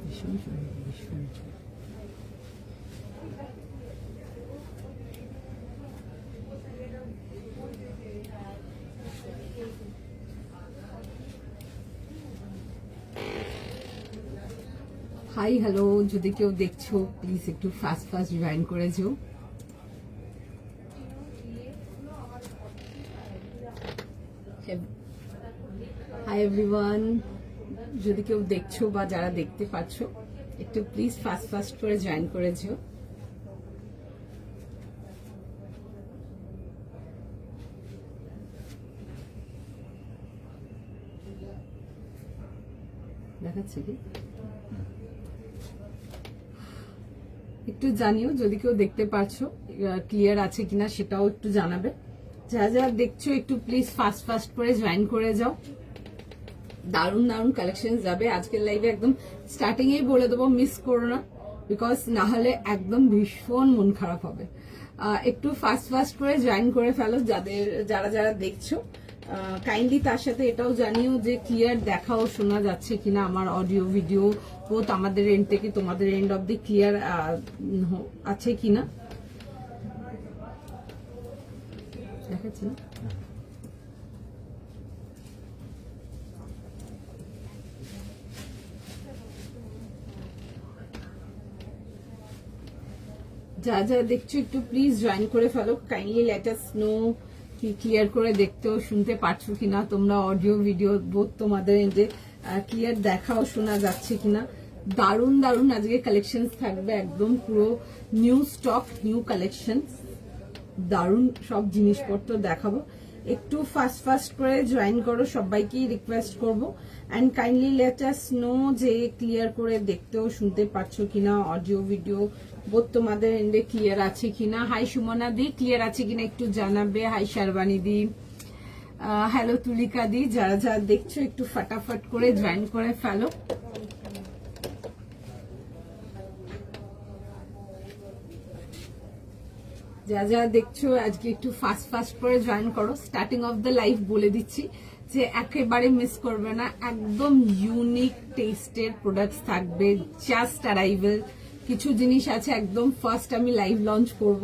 ভীষণ সুন্দর, ভীষণ। হাই হ্যালো, যদি কেউ দেখছো প্লিজ একটু ফাস্ট ফাস্ট জয়েন করে যেও। হাই এভরিওয়ান, যদি কেউ দেখছো বা যারা দেখতে পাচ্ছ একটু প্লিজ ফাস্ট ফাস্ট করে জয়েন করে যেও। দেখাচ্ছে কি একটু জানিও যদি কেউ দেখতে পাচ্ছো, ক্লিয়ার আছে কিনা সেটাও একটু জানাবে। যারা যারা দেখছো একটু প্লিজ ফাস্ট ফাস্ট করে জয়েন করে যাও। দারুণ দারুণ কালেকশন যাবে আজকের লাইভে, একদম স্টার্টিং এই বলে দেবো, মিস করো না, বিকজ না হলে একদম ভীষণ মন খারাপ হবে। একটু ফাস্ট ফাস্ট করে জয়েন করে ফেলো যারা যারা দেখছো। কাইন্ডলি তার সাথে এটাও জানিও যে ক্লিয়ার দেখা ও শোনা যাচ্ছে কিনা আমার অডিও ভিডিও, বোথ আমাদের এন্ড থেকে তোমাদের এন্ড অব দি ক্লিয়ার আছে কিনা। দেখাচ্ছি না? যা যা দেখছো একটু প্লিজ জয়েন করে ফেলো। কাইন্ডলি লেট আস নো কি ক্লিয়ার করে দেখতেও শুনতে পারছো কিনা তোমরা, অডিও ভিডিও বোধ তোমাদের যে ক্লিয়ার দেখাও শোনা যাচ্ছে কিনা। দারুণ দারুণ আজকে কালেকশন থাকবে, একদম পুরো নিউ স্টক, নিউ কালেকশন, দারুণ সব জিনিসপত্র দেখাবো। একটু ফাস্ট ফাস্ট করে জয়েন করো, সবাইকেই রিকোয়েস্ট করবো। And kindly let us no যে ক্লিয়ার করে দেখতেও শুনতে পাচ্ছ কিনা, অডিও ভিডিও বোধ তোমাদের এন্ডে ক্লিয়ার আছে কিনা। হাই সুমনা দি, ক্লিয়ার আছে কিনা একটু জানাবে। হাই শারবানি দি, হ্যালো তুলিকা দি, যারা যারা দেখছো একটু ফাটাফাট করে জয়েন করে ফেলো। যা যা দেখছো আজকে একটু ফাস্ট ফাস্ট করে জয়েন করো। স্টার্টিং অফ দ্য লাইফ বলে দিচ্ছি যে একেবারে মিস করবে না, একদম ইউনিক টেস্টের প্রোডাক্টস থাকবে, জাস্ট অ্যারাইভেল। কিছু জিনিস আছে একদম ফার্স্ট আমি লাইভ লঞ্চ করব,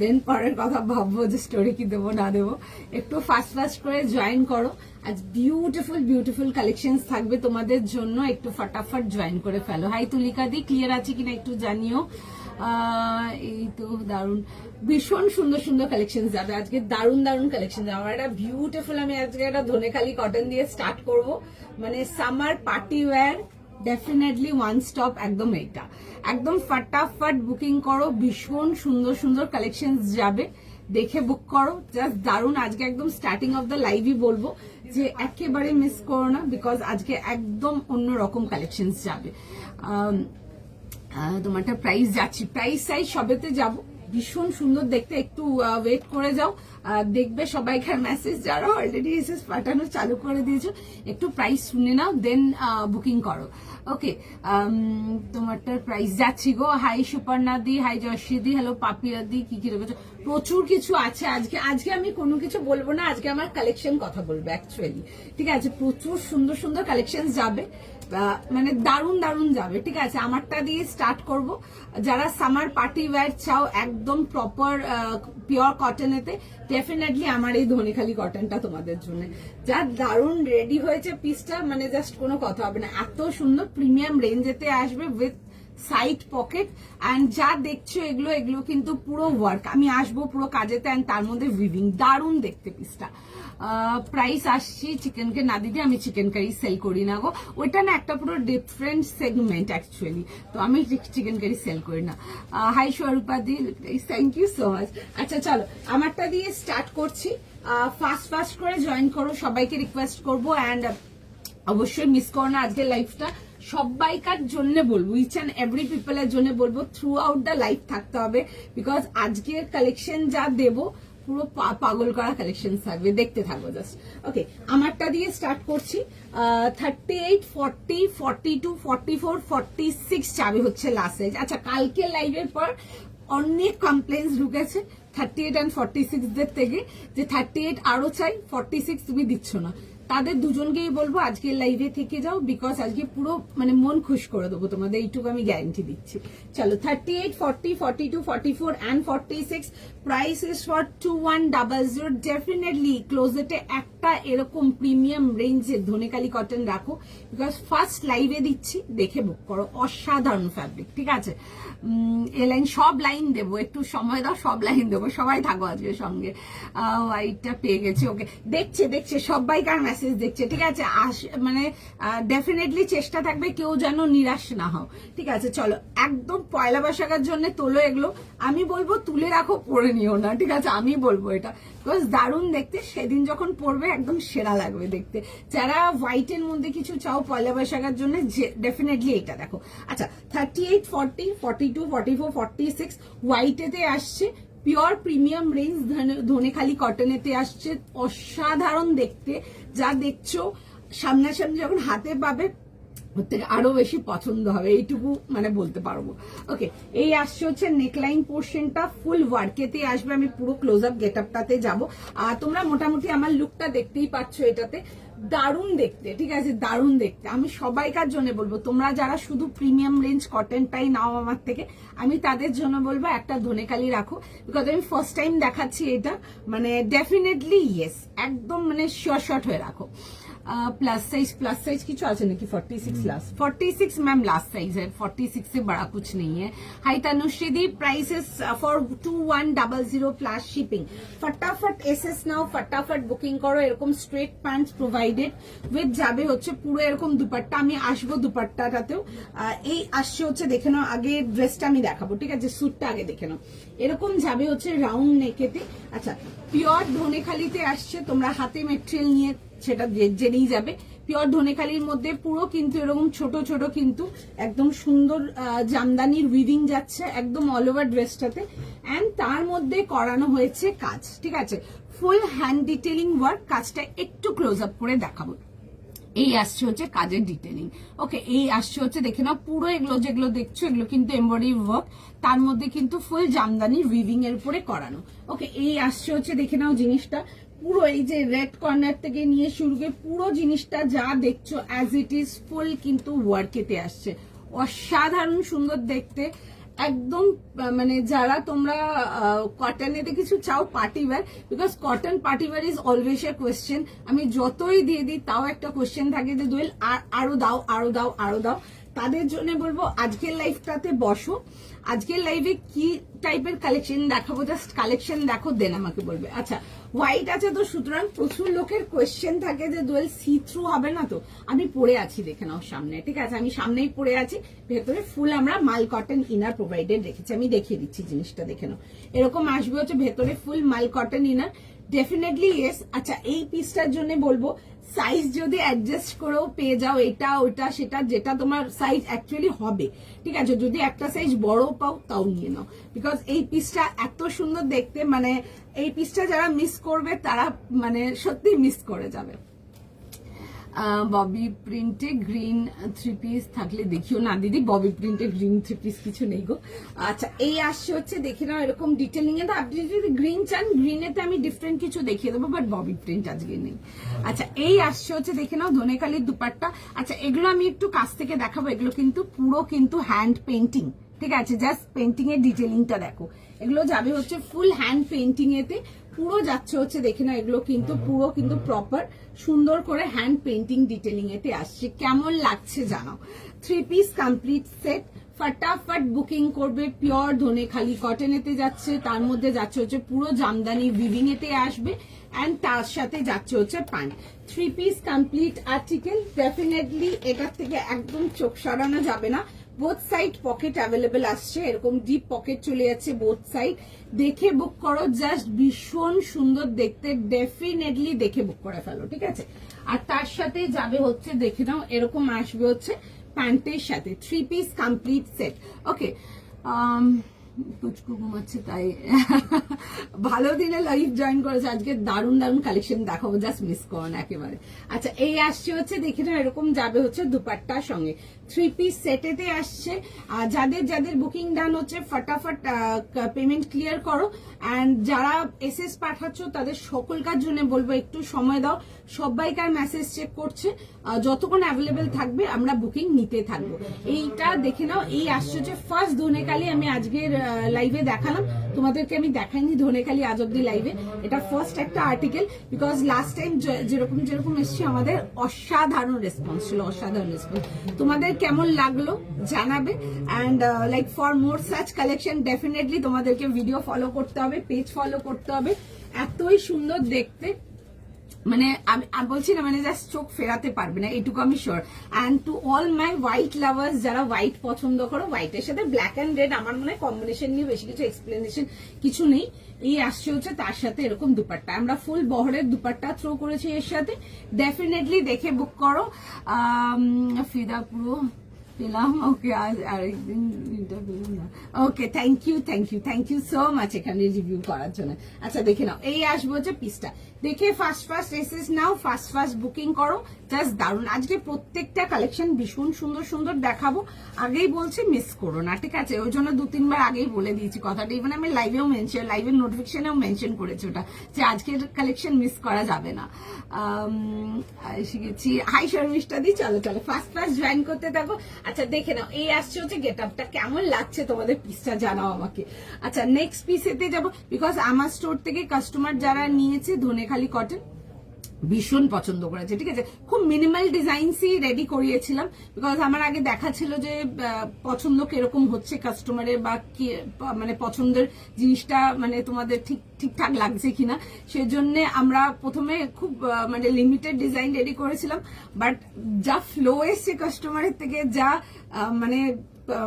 দেন পরের কথা ভাববো যে স্টোরি কি দেবো না দেবো। একটু ফাস্ট ফাস্ট করে জয়েন করো, আজ বিউটিফুল বিউটিফুল কালেকশনস থাকবে তোমাদের জন্য, একটু ফটাফট জয়েন করে ফেলো। হাই তুলিকা দি, ক্লিয়ার আছে কিনা একটু জানিও। এই তো দারুণ, ভীষণ সুন্দর সুন্দর কালেকশন যাবে আজকে, দারুণ দারুণ কালেকশন যাবে। আমার একটা বিউটিফুল, আমি আজকে একটা ধনেখালি কটন দিয়ে স্টার্ট করব, মানে summer party wear, definitely one stop একদম এইটা, একদম ফটাফট বুকিং করো। ভীষণ সুন্দর সুন্দর কালেকশন যাবে, দেখে বুক করো, জাস্ট দারুণ। আজকে একদম স্টার্টিং অফ দ্য লাইভই বলবো যে একেবারে মিস করো না, বিকজ আজকে একদম অন্যরকম কালেকশন যাবে। তোমারটা প্রাইস যাচ্ছি, প্রাইস সাইজ সবেতে যাব, ভীষণ সুন্দর দেখতে, একটু ওয়েট করে যাও, দেখবে সবাইকার মেসেজ যারা অলরেডি মেসেজ পাঠানো চালু করে দিয়েছো, একটু প্রাইস শুনে নাও, দেন বুকিং করো। ওকে, তোমারটার প্রাইস যাচ্ছি গো। হাই সুপর্ণা দি, হাই জয়শ্রী দি, হ্যালো পাপিয়া দি, কি কি রেখেছো? প্রচুর কিছু আছে আজকে। আজকে আমি কোনো কিছু বলবো না, আজকে আমার কালেকশন কথা বলবো অ্যাকচুয়ালি, ঠিক আছে? প্রচুর সুন্দর সুন্দর কালেকশন যাবে, মানে দারুণ দারুণ যাবে, ঠিক আছে? আমারটা দিয়ে স্টার্ট করব। যারা সামার পার্টি ওয়্যার চাও একদম প্রপার পিওর কটনেতে, ডেফিনেটলি আমার এই ধনেখালি কটনটা তোমাদের জন্য। যা দারুণ রেডি হয়েছে পিসটা, মানে জাস্ট কোনো কথা হবে না, এত সুন্দর প্রিমিয়াম রেঞ্জেতে আসবে উইথ সাইড পকেট। অ্যান্ড যা দেখছো এগুলো এগুলো কিন্তু পুরো ওয়ার্ক, আমি আসবো পুরো কাজেতে, অ্যান্ড তার মধ্যে উইভিং, দারুণ দেখতে পিসটা। প্রাইস আসছি চিকেনকে না দিদি, আমি চিকেন কারি সেল করি না গো, ওইটা না একটা পুরো ডিফারেন্ট সেগমেন্ট অ্যাকচুয়ালি, তো আমি চিকেন কারি সেল করি না। হাই স্বরূপা দি, থ্যাংক ইউ সো মাচ। আচ্ছা চলো আমারটা দিয়ে স্টার্ট করছি, ফাস্ট ফাস্ট করে জয়েন করো, সবাইকে রিকোয়েস্ট করবো। অ্যান্ড অবশ্যই মিস করো না আজকের লাইফটা, সবাইকার জন্য বলবো, ইচ অ্যান্ড এভরি পিপলের জন্য বলবো, থ্রু আউট দ্য লাইফ থাকতে হবে, বিকজ আজকের কালেকশন যা দেবো পুরো পাগল করা কালেকশন থাকবে, দেখতে থাকবো জাস্ট। ওকে, আমারটা দিয়ে স্টার্ট করছি। 38, 40, 42, 44, 46 চাবি হচ্ছে লাস্ট সাইজ। আচ্ছা, কালকে লাইভের পর অনেক কমপ্লেন্স ঢুকেছে 38 অ্যান্ড 46 দের থেকে, যে 38 আরো চাই, 46 তুমি দিচ্ছ না। তাদের দুজনকেই বলবো আজকে লাইভে থেকে যাও, বিকজ আজকে পুরো মানে মন খুশ করে দেবো তোমাদের, এইটুকু আমি গ্যারান্টি দিচ্ছি। চলো 38, 40, 42, 44 and 46 price is for 2100। Definitely ক্লোজেটে একটা এরকম প্রিমিয়াম রেঞ্জের ধনেখালি কটন রাখো, বিকজ ফার্স্ট লাইভে দিচ্ছি, দেখে বুক করো। অসাধারণ ফ্যাব্রিক, ঠিক আছে। এ লাইন সব লাইন দেবো, একটু সময় দাও, সব লাইন দেবো, সবাই থাকো আজকে সঙ্গে। হোয়াইটটা পেয়ে গেছি, ওকে। দেখছে সবাইকার মেসেজ দেখছে, ঠিক আছে। মানে ডেফিনেটলি চেষ্টা থাকবে কেউ যেন নিরাশ না হও, ঠিক আছে। চলো একদম পয়লা বৈশাখের জন্য তোলো এগুলো, আমি বলবো তুলে রাখো, পরে নিও না, ঠিক আছে। আমি বলবো এটা বিকজ দারুণ দেখতে, সেদিন যখন পরবে একদম সেরা লাগবে দেখতে। যারা হোয়াইটের মধ্যে কিছু চাও পয়লা বৈশাখের জন্য, ডেফিনেটলি এটা দেখো। আচ্ছা 38, 40, 42, 44, 46 হোয়াইটেতে আসছে, পিওর প্রিমিয়াম রেঞ্জ ধনেখালি কটনেতে আসছে। অসাধারণ দেখতে, যা দেখছো সামনাসামনি যখন হাতে পাবে ওর থেকে আরো বেশি পছন্দ হবে, এইটুকু মানে বলতে পারবো। ওকে, এই আসছে হচ্ছে নেকলাইন পোর্শনটা ফুল ওয়ার্কেতে আসবে। আমি পুরো ক্লোজ আপ গেট আপটাতে যাবো, আর তোমরা মোটামুটি আমার লুকটা দেখতেই পাচ্ছ। এটাতে দারুণ দেখতে, ঠিক আছে, দারুণ দেখতে। আমি সবাইকার জন্য বলবো, তোমরা যারা শুধু প্রিমিয়াম রেঞ্জ কটনটাই নাও আমার থেকে, আমি তাদের জন্য বলবো একটা ধনেখালি রাখো, বিকজ আমি ফার্স্ট টাইম দেখাচ্ছি এটা। মানে ডেফিনেটলি ইয়েস, একদম মানে শিওর শট হয়ে রাখো। प्लस साइज কিছু আছে নাকি? 46 लास्ट 46 मैम लास्ट साइज है, 46 से बड़ा कुछ नहीं है। High Tanushree the, price is for 2100 plus shipping. फटाफट एसएस नाও, फटाफट বুকিং করো। এরকম স্ট্রেট প্যান্টস প্রোভাইডেড উইথ যাবে হচ্ছে পুরো এরকম দুপাট্টা। আমি আসবো দুপাট্টাটাতেও। এই আসছে হচ্ছে, দেখে নাও আগে ড্রেসটা আমি দেখাবো, ঠিক আছে, স্যুটটা আগে দেখে নাও। এরকম যাবে হচ্ছে রাউন্ড নেকেতে। আচ্ছা পিওর ধনেখালিতে আসছে, তোমরা হাতে মেটেরিয়াল নিয়ে সেটা জেনেই যাবে। পিওর ধনেখালির মধ্যে পুরো কিন্তু এরকম ছোট ছোট কিন্তু একদম সুন্দর জামদানির উইভিং যাচ্ছে একদম অল ওভার ড্রেসটাতে, এন্ড তার মধ্যে করানো হয়েছে কাজ, ঠিক আছে, ফুল হ্যান্ড ডিটেলিং ওয়ার্ক। কাজটা একটু ক্লোজ আপ করে দেখাবো। এই আসছে হচ্ছে কাজের ডিটেলিং, ওকে। এই আসছে হচ্ছে, দেখে নাও পুরো এগুলো যেগুলো দেখছো এগুলো কিন্তু এমব্রয়ডারি ওয়ার্ক, তার মধ্যে কিন্তু ফুল জামদানির উইভিং এর উপরে করানো, ওকে। এই আসছে হচ্ছে, দেখে নাও জিনিসটা পুরো এই যে রেড কর্নার থেকে নিয়ে শুরু করে পুরো জিনিসটা যা দেখছো অ্যাজ ইট ইজ ফুল কিন্তু ওয়ার্কেতে আসছে। অসাধারণ সুন্দর দেখতে, একদম মানে যারা তোমরা কটনেতে কিছু চাও party wear, because cotton party wear is always a question. আমি যতই দিয়ে দিই তাও একটা কোয়েশ্চেন থাকে যে দোয়েল আরো দাও, আরো দাও, আরো দাও। তাদের জন্য বলবো আজকের লাইভটাতে বসো, আজকের লাইভে কি টাইপের কালেকশন দেখাবো, জাস্ট কালেকশন দেখো, দেন আমাকে বলবে। আচ্ছা হোয়াইট আছে তো, সুতরাং প্রচুর লোকের কোয়েশ্চেন থাকে যে দোয়েল সি থ্রু হবে না তো। আমি পরে আছি, দেখে নাও সামনে, ঠিক আছে, আমি সামনেই পরে আছি। ভেতরে ফুল আমরা মাল কটন ইনার প্রোভাইডেড রেখেছি, আমি দেখিয়ে দিচ্ছি জিনিসটা, দেখে নাও। এরকম আসবে হচ্ছে ভেতরে ফুল মাল কটন ইনার, ডেফিনেটলি ইয়েস। আচ্ছা এই পিসটার জন্য বলবো সাইজ যদি অ্যাডজাস্ট করেও পেয়ে যাও, এটা ওটা সেটা যেটা তোমার সাইজ অ্যাকচুয়ালি হবে, ঠিক আছে। যদি একটা সাইজ বড় পাও তাও নিয়ে নাও, বিকজ এই পিসটা এত সুন্দর দেখতে, মানে এই পিসটা যারা মিস করবে তারা মানে সত্যি মিস করে যাবে। ববি প্রিন্টে গ্রিন থ্রি পিস থাকলে দেখিও না দিদি, ববি প্রিন্টে গ্রিন থ্রি পিস কিছু নেই গো। আচ্ছা এই আসছে হচ্ছে, দেখে নাও এরকম ডিটেলিং এ। আপনি যদি গ্রিন চান, গ্রিনেতে আমি ডিফারেন্ট কিছু দেখিয়ে দেবো, বাট ববি প্রিন্ট আজকে নেই। আচ্ছা এই আসছে হচ্ছে, দেখে নাও ধনেখালির দুপাট্টা। আচ্ছা এগুলো আমি একটু কাছ থেকে দেখাবো, এগুলো কিন্তু পুরো কিন্তু হ্যান্ড পেন্টিং, ঠিক আছে, জাস্ট পেন্টিং এর ডিটেলিংটা দেখো। এগুলো যাবে হচ্ছে ফুল হ্যান্ড পেন্টিং এতে, পুরো যাচ্ছে হচ্ছে, দেখে না এগুলো কিন্তু পুরো কিন্তু প্রপার সুন্দর করে হ্যান্ড পেন্টিং ডিটেলিং এতে আসছে। কেমন লাগছে জানাও। 3 পিস কমপ্লিট সেট, ফটাফট বুকিং করবে। পিওর ধনেখালি কটনেতে যাচ্ছে, তার মধ্যে যাচ্ছে হচ্ছে পুরো জামদানি উইভিং এতে আসবে, এন্ড তার সাথে যাচ্ছে হচ্ছে pant. 3 piece complete article, definitely এটার থেকে একদম চোখ সরানো যাবে না। বোথ সাইড পকেট অ্যাভেলেবেল আসছে, এরকম ডিপ পকেট চলে যাচ্ছে বোথ সাইড। দেখে বুক করো, জাস্ট ভীষণ সুন্দর দেখতে, ডেফিনেটলি দেখে বুক করে ফেলো, ঠিক আছে। আর তার সাথে যাবে হচ্ছে, দেখে নাও এরকম আসবে হচ্ছে প্যান্টের সাথে। 3 পিস কমপ্লিট সেট, ওকে। পুচকু ঘুমাচ্ছে তাই ভালো দিনে লাইভ জয়েন করেছে। আজকে দারুণ দারুণ কালেকশন দেখাবো, জাস্ট মিস করো না একেবারে। আচ্ছা এই আসছে হচ্ছে দেখে না, এরকম যাবে হচ্ছে দুপাট্টার সঙ্গে 3 পিস সেটেতে আসছে। যাদের যাদের বুকিং ডান হচ্ছে ফটাফট পেমেন্ট ক্লিয়ার করো। অ্যান্ড যারা এসএস পাঠাচ্ছ তাদের সকলকার জন্য বলবো একটু সময় দাও, সবাইকার মেসেজ চেক করছে, যতক্ষণ অ্যাভেলেবেল থাকবে আমরা বুকিং নিতে থাকবো। এইটা দেখে নাও, এই আসছে হচ্ছে ফার্স্ট ধনেখালি। আমি আজকের লাইভে দেখালাম তোমাদেরকে, আমি দেখাইনি ধনেখালি আজ অব্দি লাইভে। এটা ফার্স্ট একটা আর্টিকেল, বিকজ লাস্ট টাইম যেরকম যেরকম এসছে আমাদের অসাধারণ রেসপন্স ছিল, অসাধারণ রেসপন্স। তোমাদের কেমন লাগলো জানাবে। And like for more such collection definitely তোমাদেরকে ভিডিও ফলো করতে হবে, পেজ ফলো করতে হবে। এতই সুন্দর দেখতে, মানে আমি বলছি না, মানে জাস্ট চোখ ফেরাতে পারবে না, এটুকু আমি sure. And to all my white lovers, যারা হোয়াইট পছন্দ করো, হোয়াইটের সাথে ব্ল্যাক অ্যান্ড রেড আমার মনে হয় কম্বিনেশন নিয়ে বেশি কিছু এক্সপ্লেনেশন কিছু নেই। এই আসছে হচ্ছে তার সাথে এরকম দুপাট্টা, আমরা ফুল বহরের দুপাট্টা থ্রো করেছি এর সাথে। ডেফিনেটলি দেখে বুক করো। ফিদা পুরো পেলাম, ওকে আজ আরেকদিন ওকে, থ্যাংক ইউ সো মাচ এখানে রিভিউ করার জন্য। আচ্ছা দেখে নাও, এই আসবো হচ্ছে পিসটা, দেখে ফার্স্ট এসেস নাও, ফার্স্ট বুকিং করো। জাস্ট দারুন, আজকে প্রত্যেকটা কালেকশন ভীষণ সুন্দর সুন্দর দেখাবো, আগেই বলছি মিস করো না, ঠিক আছে? ওই জন্য 2-3 বার আগেই বলে দিয়েছি কথাটা, ইভেন আমি লাইভেও মেনশন, লাইভের নোটিফিকেশনেও মেনশন করেছি ওটা, যে আজকের কালেকশন মিস করা যাবে না। শিখেছি, হাই শর্মিষ্ঠা দি, চলো ফার্স্ট জয়েন করতে থাকো। আচ্ছা দেখে নাও, এই আসছে হচ্ছে গেট আপটা, কেমন লাগছে তোমাদের পিসটা জানাও আমাকে। আচ্ছা নেক্সট পিসেতে যাবো, বিকজ আমার স্টোর থেকে কাস্টমার যারা নিয়েছে ধনেখালি কটন ভীষণ পছন্দ করেছে, ঠিক আছে? খুব মিনিমাল ডিজাইনসই রেডি করিয়েছিলাম, বিকজ আমার আগে দেখা ছিল যে পছন্দ কিরকম হচ্ছে কাস্টমারের, বা কি মানে পছন্দের জিনিসটা মানে তোমাদের ঠিকঠাক লাগছে কিনা, সেজন্য আমরা প্রথমে খুব মানে লিমিটেড ডিজাইন রেডি করেছিলাম। বাট যা ফ্লো এসছে কাস্টমারের থেকে, যা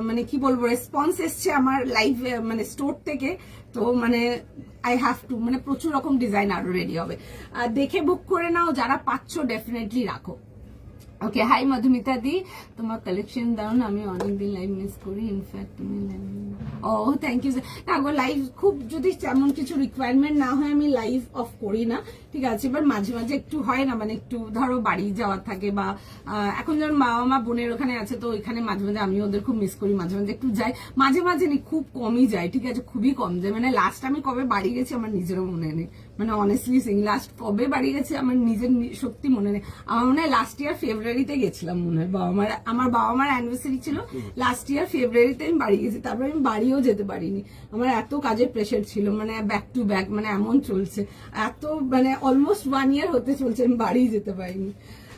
মানে কি বলবো রেসপন্স এসছে আমার লাইভ মানে স্টোর থেকে, তো মানে আই হ্যাভ টু, মানে প্রচুর রকম ডিজাইন আরো রেডি হবে। দেখে বুক করে নাও, যারা পাচ্ছ ডেফিনেটলি রাখো। ওকে, হাই মধুমিতা দি, তোমার কালেকশন দারুন, আমি অনেকদিন লাইভ মিস করি, ইনফ্যাক্ট তুমি ও থ্যাংক ইউ। না গো, লাইভ খুব যদি তেমন কিছু রিকোয়ারমেন্ট না হয় আমি লাইভ অফ করি না, ঠিক আছে? এবার মাঝে মাঝে একটু হয় না, মানে একটু ধরো বাড়ি যাওয়ার থাকে, বা এখন যেমন মা বোনের ওখানে আছে, তো ওইখানে মাঝে মাঝে আমি ওদের খুব মিস করি, মাঝে মাঝে একটু যাই, মাঝে মাঝে নি, খুব কমই যায়, ঠিক আছে? খুবই কম যায়, মানে লাস্ট আমি কবে বাড়ি গেছি আমার নিজেরও মনে নেই, মানে অনেস্টলি সিং লাস্ট কবে বাড়ি গেছি আমার নিজের সত্যি মনে নেই। আমার মনে হয় লাস্ট ইয়ার ফেব্রুয়ারিতে গেছিলাম মনে হয়, আমার বাবা মার অ্যানিভার্সারি ছিল লাস্ট ইয়ার ফেব্রুয়ারিতে আমি বাড়ি গেছি, তারপরে আমি বাড়িও যেতে পারিনি, আমার এত কাজের প্রেশার ছিল, মানে ব্যাক টু ব্যাক, মানে এমন চলছে, এত মানে অলমোস্ট 1 ইয়ার হতে চলছে আমি বাড়ি যেতে পারিনি।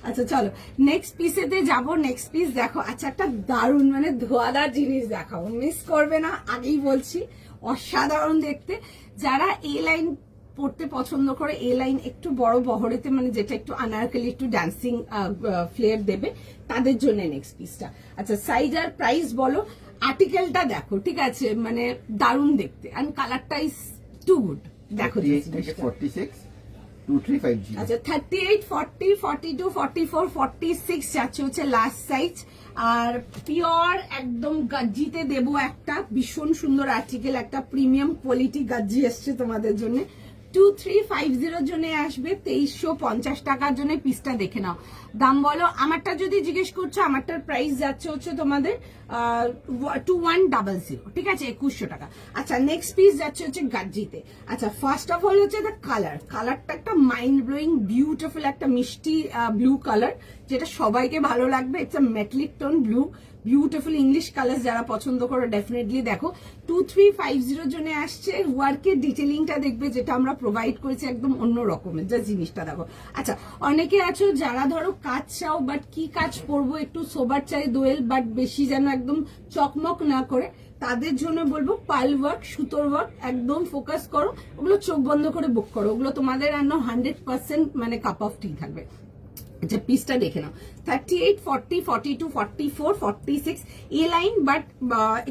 আচ্ছা চলো নেক্সট পিসেতে যাবো। নেক্সট পিস দেখো, আচ্ছা একটা দারুণ মানে ধোয়াদার জিনিস দেখাবো, মিস করবে না, আগেই বলছি, অসাধারণ দেখতে। যারা এ লাইন পড়তে পছন্দ করে, এ লাইন একটু বড় বহরেতে, মানে যেটা একটু আনারকলি একটু ডান্সিং ফ্লেয়ার দেবে, তাদের জন্য নেক্সট পিসটা। আচ্ছা সাইজ আর প্রাইস বলো, আর্টিকেলটা দেখো, ঠিক আছে? মানে দারুণ দেখতে, এন্ড কালারটা ইজ টু গুড। দেখো 46 2350। আচ্ছা 38, 40, 42, 44, 46 যাচ্ছে হচ্ছে লাস্ট সাইজ। আর পিওর একদম গাজ্জিতে দেবো একটা ভীষণ সুন্দর আর্টিকেল, একটা প্রিমিয়াম কোয়ালিটি গাজ্জি এসছে তোমাদের জন্য। 2350 জন্য আসবে 2350 টাকার জন্য পিসটা। দেখে নাও, দাম বলো। আমারটা যদি জিজ্ঞেস করছো, আমারটার প্রাইস যাচ্ছে হচ্ছে তোমাদের 2100, ঠিক আছে? 2100 টাকা। আচ্ছা নেক্সট পিস যাচ্ছে হচ্ছে গাজ্জিতে। আচ্ছা ফার্স্ট অফ অল হচ্ছে কালারটা একটা মাইন্ড ব্লোয়িং বিউটিফুল একটা মিষ্টি ব্লু কালার, যেটা সবাইকে ভালো লাগবে। It's a metallic tone blue, beautiful English colour, যারা পছন্দ করো ডেফিনেটলি দেখো। 2350 জন্য আসছে। ওয়ার্কের ডিটেলিংটা দেখবে, যেটা আমরা প্রোভাইড করেছি একদম অন্য রকমের, যা জিনিসটা দেখো। আচ্ছা অনেকে আছো যারা ধরো কাজ চাও, বাট কি কাজ পরবো, একটু সোবার চাই দোয়েল, বাট বেশি যেন একদম চকমক না করে, তাদের জন্য বলবো পার্ল ওয়ার্ক, সুতোর ওয়ার্ক একদম ফোকাস করো, ওগুলো চোখ বন্ধ করে বুক করো, ওগুলো তোমাদের 100% মানে কাপ অফ টি থাকবে। আচ্ছা পিসটা দেখে নাও 38, 40, 42, 44, 46 এ লাইন, বাট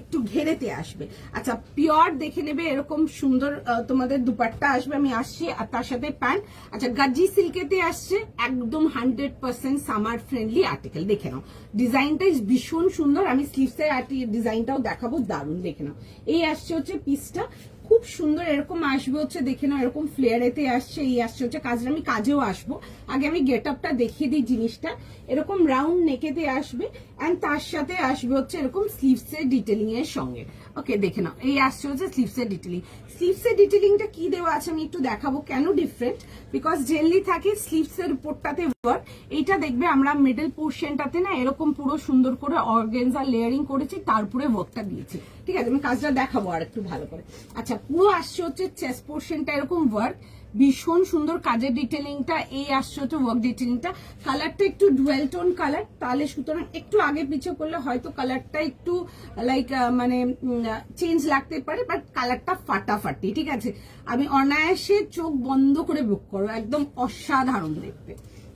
একটু ঘেরেতে আসবে। আচ্ছা পিওর দেখে নেবে, এরকম সুন্দর তোমাদের দুপাট্টা আসবে, আমি আসছি, আর তার সাথে প্যান্ট। আচ্ছা গাজি সিল্কেতে আসছে, একদম 100% সামার ফ্রেন্ডলি আর্টিকেল। দেখে নাও ডিজাইনটা ভীষণ সুন্দর, আমি স্লিভসের ডিজাইনটাও দেখাবো, দারুণ। দেখে নাও এই আসছে হচ্ছে পিসটা, খুব সুন্দর এরকম আসবে হচ্ছে, দেখে নাও এরকম ফ্লেয়ারেতে আসছে। এই আসছে হচ্ছে কাজটা, আমি কাজেও আসবো, আগে আমি গেট আপটা দেখিয়ে দিই জিনিসটা। এরকম রাউন্ড নেকেতে আসবে, এন্ড তার সাথে আসবে হচ্ছে এরকম স্লিভসের ডিটেলিং এর সঙ্গে। ওকে দেখে নাও এই আসছে হচ্ছে স্লিভসের ডিটেলিং। স্লিভসের ডিটেলিংটা কি দেওয়া আছে আমি একটু দেখাবো, কেন ডিফারেন্ট, বিকজ জেনারেলি থাকে স্লিভসের উপরটাতে ওয়ার্ক, এইটা দেখবে আমরা মিডল পোর্শনটাতে না এরকম পুরো সুন্দর করে অর্গানজা লেয়ারিং করেছি, তারপরে ওয়ার্কটা দিয়েছি। ঠিক আছে আমি কাজটা দেখাবো আর একটু ভালো করে। আচ্ছা পুরো আসছে হচ্ছে চেস্ট পোর্শনটা এরকম ওয়ার্ক, ভীষণ সুন্দর কাজের ডিটেলিংটা। এই আসছে হচ্ছে ওয়ার্ক ডিটেলিংটা, কালারটা একটু ডুয়েল টোন কালার, তাহলে সুতরাং একটু আগে পিছিয়ে করলে হয়তো কালারটা একটু লাইক মানে চেঞ্জ লাগতে পারে, বাট কালারটা ফাটাফাটি। ঠিক আছে আমি অনায়াসে চোখ বন্ধ করে বুক করো, একদম অসাধারণ দেখতে।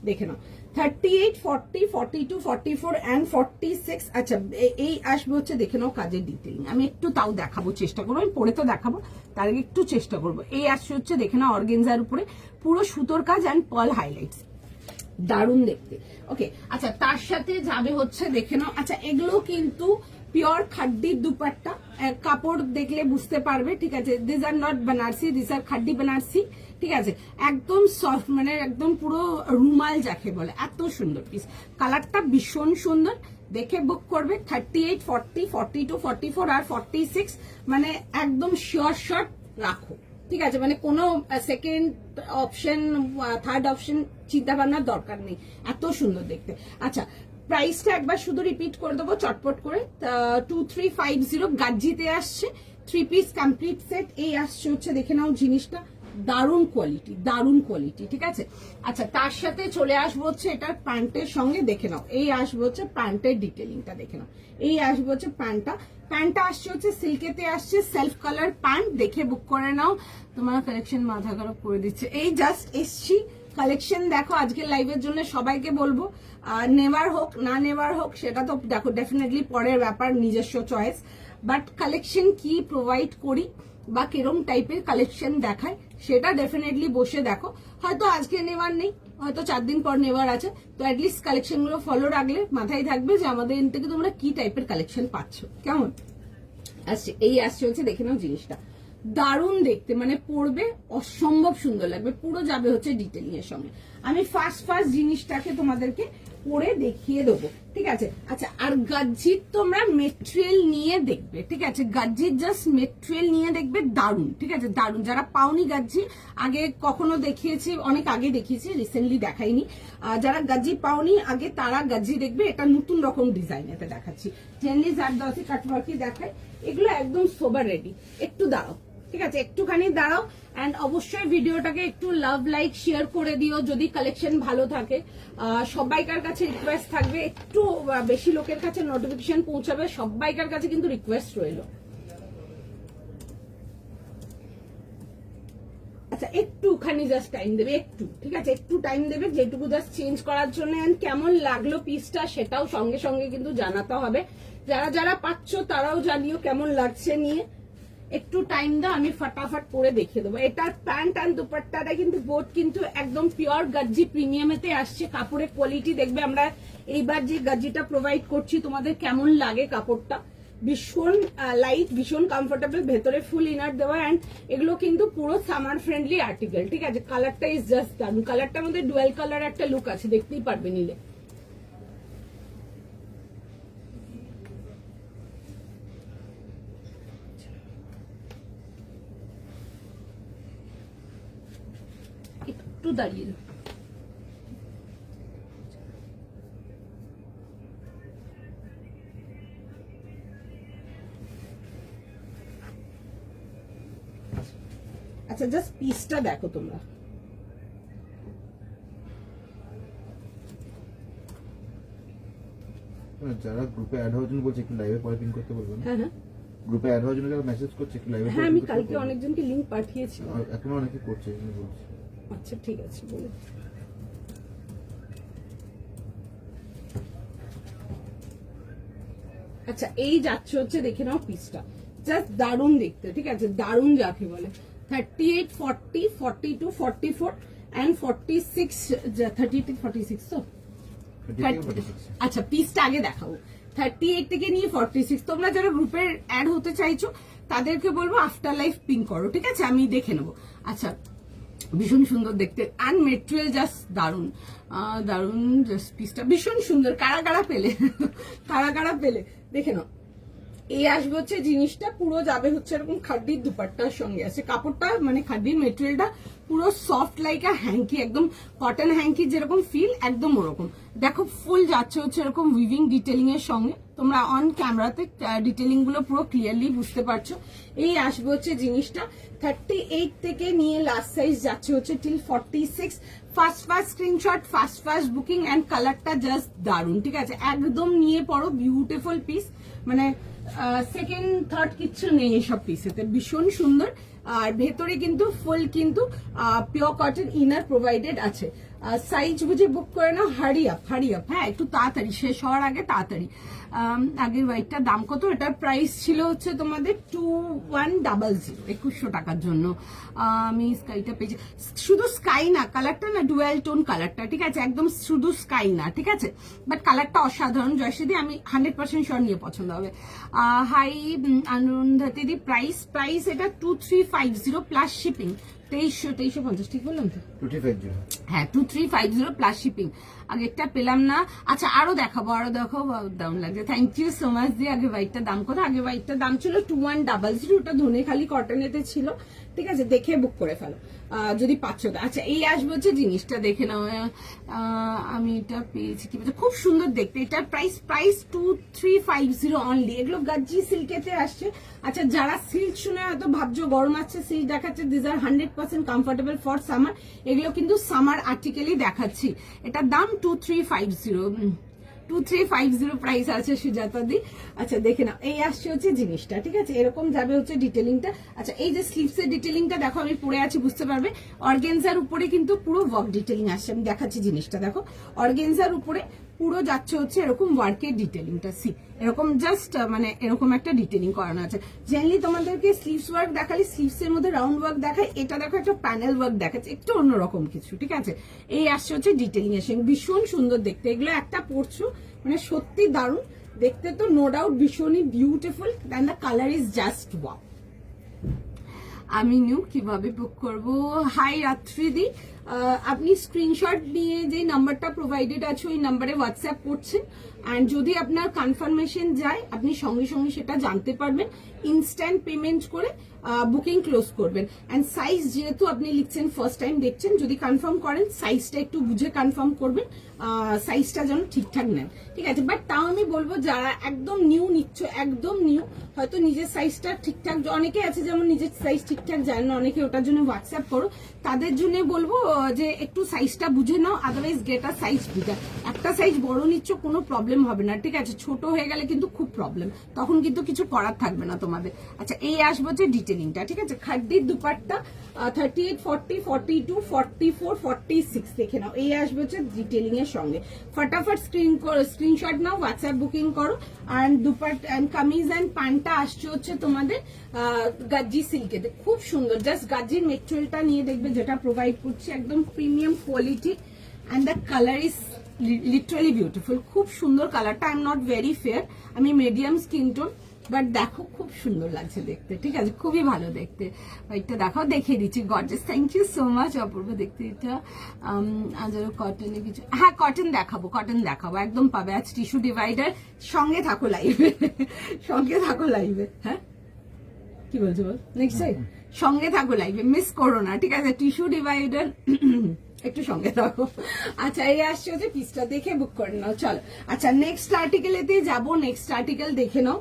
দেখে নাও 38, 40, 42, 44 and 46। আচ্ছা এই আসবে হচ্ছে, দেখে নাও কাজের ডিটেইলিং, আমি একটু তাও দেখাবো, চেষ্টা করবো, আমি পরে তো দেখাবো, তার আগে একটু চেষ্টা করবো। এই আসছে হচ্ছে দেখে নাও অর্গেনজার উপরে পুরো সুতোর কাজ অ্যান্ড পার্ল হাইলাইটস, দারুণ দেখতে। ওকে আচ্ছা তার সাথে যাবে হচ্ছে দেখে নাও, আচ্ছা এগুলো কিন্তু পিওর খাড্ডির দুপাট্টা, কাপড় দেখলে বুঝতে পারবে। ঠিক আছে this are not Banarasi, this are khaddi Banarasi. ঠিক আছে একদম সফট, মানে একদম পুরো রুমাল যাকে বলে, এত সুন্দর পিস, কালারটা ভীষণ সুন্দর, দেখে বুক করবে। 38, 40, 42, 44 আর 46, মানে একদম শিওর শট রাখো। ঠিক আছে মানে কোনো সেকেন্ড অপশন থার্ড অপশন চিন্তা ভাবনার দরকার নেই, এত সুন্দর দেখতে। আচ্ছা প্রাইসটা একবার শুধু রিপিট করে দেবো চটপট করে, 2350 গাজ্জিতে আসছে, 3 পিস কমপ্লিট সেট। এই আসছে হচ্ছে দেখে নাও জিনিসটা, দারুণ কোয়ালিটি, দারুণ কোয়ালিটি। ঠিক আছে আচ্ছা তার সাথে চলে আসবো হচ্ছে এটার প্যান্টের সঙ্গে, দেখে নাও এই আসবে হচ্ছে প্যান্টের ডিটেলিংটা, দেখে নাও এই আসবে হচ্ছে প্যান্টটা আসছে হচ্ছে সিল্কেতে আসছে, সেলফ কালার প্যান্ট, দেখে বুক করে নাও। তোমার কালেকশন মাথা খারাপ করে দিচ্ছে, এই জাস্ট এসছি কালেকশন দেখো আজকের লাইভের জন্য, সবাইকে বলবো নেওয়ার হোক না নেওয়ার হোক সেটা তো দেখো ডেফিনেটলি পরের ব্যাপার, নিজস্ব চয়েস, বাট কালেকশন কি প্রোভাইড করি বা কিরম টাইপের কালেকশন দেখায় সেটা ডেফিনেটলি বসে দেখো। হয়তো আজকে নেওয়ার নেই, হয়তো 4 দিন পর নেওয়ার আছে, তো অ্যাটলিস্ট কালেকশন গুলো ফলো রাখলে মাথায় থাকবে যে আমাদের এন থেকে তোমরা কি টাইপের কালেকশন পাচ্ছ। কেমন আসছে এই আসছে হচ্ছে দেখে নাও জিনিসটা, দারুণ দেখতে, মানে পরবে অসম্ভব সুন্দর লাগবে, পুরো যাবে হচ্ছে ডিটেলিং এর সঙ্গে। আমি ফার্স্ট জিনিসটাকে তোমাদেরকে পরে দেখিয়ে দেবো। ঠিক আছে আচ্ছা আর গাজ্জির তোমরা মেটেরিয়াল নিয়ে দেখবে। ঠিক আছে গাজ্জির জাস্ট মেটেরিয়াল নিয়ে দেখবে, দারুণ। ঠিক আছে দারুণ, যারা পাওনি গাজ্জি, আগে কখনো দেখিয়েছি, অনেক আগে দেখিয়েছি, রিসেন্টলি দেখাইনি, যারা গাজ্জি পাওনি আগে তারা গাজ্জি দেখবে, এটা নতুন রকম ডিজাইন এতে দেখাচ্ছি। জেনারেলি জারদৌসি কাটওয়ার্কই দেখায়, এগুলো একদম সোবার রেডি। একটু দাঁড়াও, ঠিক আছে একটুখানি দাঁড়াও, এন্ড অবশ্যই ভিডিওটাকে একটু লাভ লাইক শেয়ার করে দিও যদি কালেকশন ভালো থাকে। সবাইকার কাছে রিকোয়েস্ট থাকবে, একটু বেশি লোকের কাছে নোটিফিকেশন পৌঁছাবে, সবাইকার কাছে কিন্তু রিকোয়েস্ট রইল। আচ্ছা একটুখানি জাস্ট টাইম দেবে, একটু ঠিক আছে একটু টাইম দেবে, যেটুকু জাস্ট চেঞ্জ করার জন্য, এন্ড কেমন লাগলো পিসটা সেটাও সঙ্গে সঙ্গে কিন্তু জানাতে হবে। যারা যারা পাচ্ছ তারাও জানিও কেমন লাগছে নিয়ে, একটু টাইম দাও, আমি ফটাফট পরে দেখিয়ে দেবো। এটার প্যান্ট অ্যান্ড দুপাট্টাটা কিন্তু বোথ কিন্তু একদম পিওর গাজ্জি প্রিমিয়ামেতে আসছে, কাপড়ের কোয়ালিটি দেখবে আমরা এইবার যে গাজ্জিটা প্রোভাইড করছি তোমাদের কেমন লাগে, কাপড়টা ভীষণ লাইট, ভীষণ কমফোর্টেবল, ভেতরে ফুল ইনার দেওয়া, অ্যান্ড এগুলো কিন্তু পুরো সামার ফ্রেন্ডলি আর্টিকেল। ঠিক আছে কালারটা ইজ জাস্ট দারুন, কালারটার মধ্যে ডুয়েল কালার একটা লুক আছে, দেখতেই পারবে নিলে। একটু দাঁড়িয়ে আচ্ছা জাস্ট পিসটা দেখো তোমরা, যারা গ্রুপে অ্যাড হওয়ার জন্য বলছে একটু লাইভে পরে পিন করতে বলবেন। হ্যাঁ হ্যাঁ গ্রুপে অ্যাড হওয়ার জন্য যারা মেসেজ করছে একটু লাইভে, হ্যাঁ আমি কালকে অনেকজনকে লিংক পাঠিয়েছি, এখনো অনেকে করছে আমি বলছি। আচ্ছা ঠিক আছে বলে আচ্ছা এই যাচ্ছে হচ্ছে দেখে নাও পিসটা, জাস্ট দারুণ দেখতে, ঠিক আছে, দারুণ যাকে বলে। 38, 40, 42, 44 and 46, 32, 46 তো 46 আচ্ছা পিসটা আগে দেখাবো। 38 থেকে নিয়ে 46, তোমরা যারা গ্রুপের অ্যাড হতে চাইছো তাদেরকে বলবো আফটার লাইফ পিন করো, ঠিক আছে, আমি দেখে নেবো। আচ্ছা ভীষণ সুন্দর দেখতে, অ্যান্ড মেটেরিয়াল জাস্ট দারুণ দারুণ, জাস্ট পিসটা ভীষণ সুন্দর। কারা কারা পেলে কারা কারা পেলে দেখে নাও। এই আসবে হচ্ছে জিনিসটা, পুরো যাবে হচ্ছে এরকম খাড্ডির দুপাট্টার সঙ্গে আছে, কাপড়টা মানে খাড্ডির মেটেরিয়ালটা পুরো সফট লাইক আ হ্যাঙ্কি, একদম কটন হ্যাঙ্কি যেরকম ফিল একদম ওরকম। দেখো ফুল যাচ্ছে হচ্ছে এরকম উইভিং ডিটেলিং এর সঙ্গে, তোমরা অন ক্যামেরাতে ডিটেলিং গুলো পুরো ক্লিয়ারলি বুঝতে পারছো। এই আসবে হচ্ছে জিনিসটা 38 থেকে নিয়ে লাস্ট সাইজ যাচ্ছে হচ্ছে till 46। First screenshot, first booking, and কালারটা জাস্ট দারুন, ঠিক আছে, একদম নিয়ে পড়ো, বিউটিফুল পিস, মানে সেকেন্ড থার্ড কিচ্ছু নেই এসব পিসেতে, ভীষণ সুন্দর। আর ভেতরে কিন্তু ফুল কিন্তু পিওর কটন ইনার প্রোভাইডেড আছে। সাইজ বুঝে বুক করে নাও, হারি আপ, হ্যাঁ একটু তাড়াতাড়ি, শেষ হওয়ার আগে তাড়াতাড়ি। আগের হোয়াইটটার দাম কত? এটার প্রাইস ছিল হচ্ছে তোমাদের 2100, 2100 টাকার জন্য। আমি স্কাইটা পেয়েছি, শুধু স্কাই না, কালারটা না ডুয়াল টোন কালারটা, ঠিক আছে, একদম শুধু স্কাই না, ঠিক আছে, বাট কালারটা অসাধারণ। জয়শ্রীদি আমি 100% শিওর নিয়ে পছন্দ হবে। হাই অরুন্ধতিদি, প্রাইস এটা 2350 প্লাস শিপিং, 2350, ঠিক বললাম তো? 2350 হ্যাঁ 2350 প্লাস শিপিং। আগেরটা পেলাম না। আচ্ছা আরো দেখাবো, দারুণ লাগছে, থ্যাংক ইউ সো মাচ দিয়ে। আগে হোয়াইটটার দাম কত? আগে হোয়াইটটার দাম ছিল 2100, ওটা ধনেখালি কটনেতে ছিল, ঠিক আছে, দেখে বুক করে ফেলো যদি পাচ্ছ। আচ্ছা এই আসবে হচ্ছে জিনিসটা, দেখে নাও। আমি এটা পেয়েছি কি বলছে, খুব সুন্দর দেখতে। এটার প্রাইস 2350 অনলি। এগুলো গাজ্জি সিল্কেতে আসছে। আচ্ছা যারা সিল্ক শুনে হয়তো ভাবছো গরম আসছে সিল্ক দেখাচ্ছে, this are 100% comfortable for summer. এগুলো কিন্তু সামার আর্টিকেলই দেখাচ্ছি। এটার দাম 2350 প্রাইস আছে সুজাতা দি। আচ্ছা দেখে নাও, এই আসছে হচ্ছে জিনিসটা, ঠিক আছে, এরকম যাবে হচ্ছে ডিটেলিংটা। আচ্ছা এই যে স্লিভস এর ডিটেলিংটা দেখো, আমি পরে আছি বুঝতে পারবে। অর্গেনজার উপরে কিন্তু পুরো ওয়ার্ক ডিটেলিং আসছে, আমি দেখাচ্ছি জিনিসটা দেখো। অর্গেনজার উপরে পুরো যাচ্ছে হচ্ছে এরকম ওয়ার্কের ডিটেলিংটা, সি এরকম জাস্ট মানে এরকম একটা ডিটেলিং করানো আছে। জেনারেলি তোমাদেরকে স্লিভস ওয়ার্ক দেখালে স্লিভস এর মধ্যে রাউন্ড ওয়ার্ক দেখায়, এটা দেখো একটা প্যানেল ওয়ার্ক দেখাচ্ছে, একটু অন্যরকম কিছু, ঠিক আছে। এই আসছে হচ্ছে ডিটেলিং এর সঙ্গে, ভীষণ সুন্দর দেখতে। এগুলো একটা পরছো মানে সত্যি দারুণ দেখতে, তো নো ডাউট ভীষণই beautiful, then the colour is just wow. আমি নিউ কিভাবে বুক করব? হাই রাত্রিদি, আপনি স্ক্রিনশট নিয়ে যে নাম্বারটা প্রোভাইডেড আছে ওই নাম্বারে হোয়াটসঅ্যাপ করছেন, অ্যান্ড যদি আপনার কনফার্মেশন যায় আপনি সঙ্গে সঙ্গে সেটা জানতে পারবেন। ইনস্ট্যান্ট পেমেন্ট করে বুকিং ক্লোজ করবেন। অ্যান্ড সাইজ যেহেতু আপনি লিখছেন ফার্স্ট টাইম দেখছেন, যদি কনফার্ম করেন সাইজটা একটু বুঝে কনফার্ম করবেন, সাইজটা যেন ঠিকঠাক নেন, ঠিক আছে। বাট তাও আমি বলবো যারা একদম নিউ নিচ্ছ, একদম নিউ, হয়তো নিজের সাইজটা ঠিকঠাক, অনেকে আছে যেমন নিজের সাইজ ঠিকঠাক জানেন না, অনেকে ওটার জন্য হোয়াটসঅ্যাপ করো, তাদের জন্য বলবো যে একটু সাইজটা বুঝে নাও, otherwise get a size bigger. একটা সাইজ বড় নিচ্ছ কোনো প্রবলেম হবে না, ঠিক আছে, ছোট হয়ে গেলে কিন্তু খুব প্রবলেম, তখন কিন্তু কিছু করার থাকবে না তোমাদের। আচ্ছা এই আসবো যে ডিটেলিংটা, ঠিক আছে, খাড্ডির দুপাট্টা 38, 40, 42, 44, 46 দেখে নাও। এই আসবে হচ্ছে ডিটেলিং এর সঙ্গে। ফটাফট স্ক্রিনশট নাও, হোয়াটসঅ্যাপ বুকিং করো। And dupatta and kameez and প্যান্টটা আসছে হচ্ছে তোমাদের গাজ্জি সিল্কেতে, খুব সুন্দর, জাস্ট গাজ্জির মেটেরিয়ালটা নিয়ে দেখবে যেটা প্রোভাইড করছি, একদম premium quality, and the colour is literally beautiful. খুব সুন্দর কালারটা, I am not very fair, আমি মিডিয়াম স্কিন টোন, বাট দেখো খুব সুন্দর লাগছে দেখতে, ঠিক আছে, খুবই ভালো দেখতে। এটা দেখাও, দেখিয়ে দিচ্ছি, gorgeous, thank you so much, অপূর্ব দেখতে। এটা আজও কটনে কিছু, হ্যাঁ কটন দেখাবো, একদম পাবে। আজ টিস্যু ডিভাইডার, সঙ্গে থাকো লাইভে, সঙ্গে থাকো লাইভে। হ্যাঁ কি বলছো বল, নেক্সট টাইম সঙ্গে থাকো লাইভে, মিস করো না, ঠিক আছে, টিস্যু ডিভাইডার একটু সঙ্গে থাকো। আচ্ছা এই আসছে হচ্ছে পিসটা, দেখে বুক করে নাও, চলো। আচ্ছা নেক্সট আর্টিকেলেতে যাবো, নেক্সট আর্টিকেল দেখে নাও।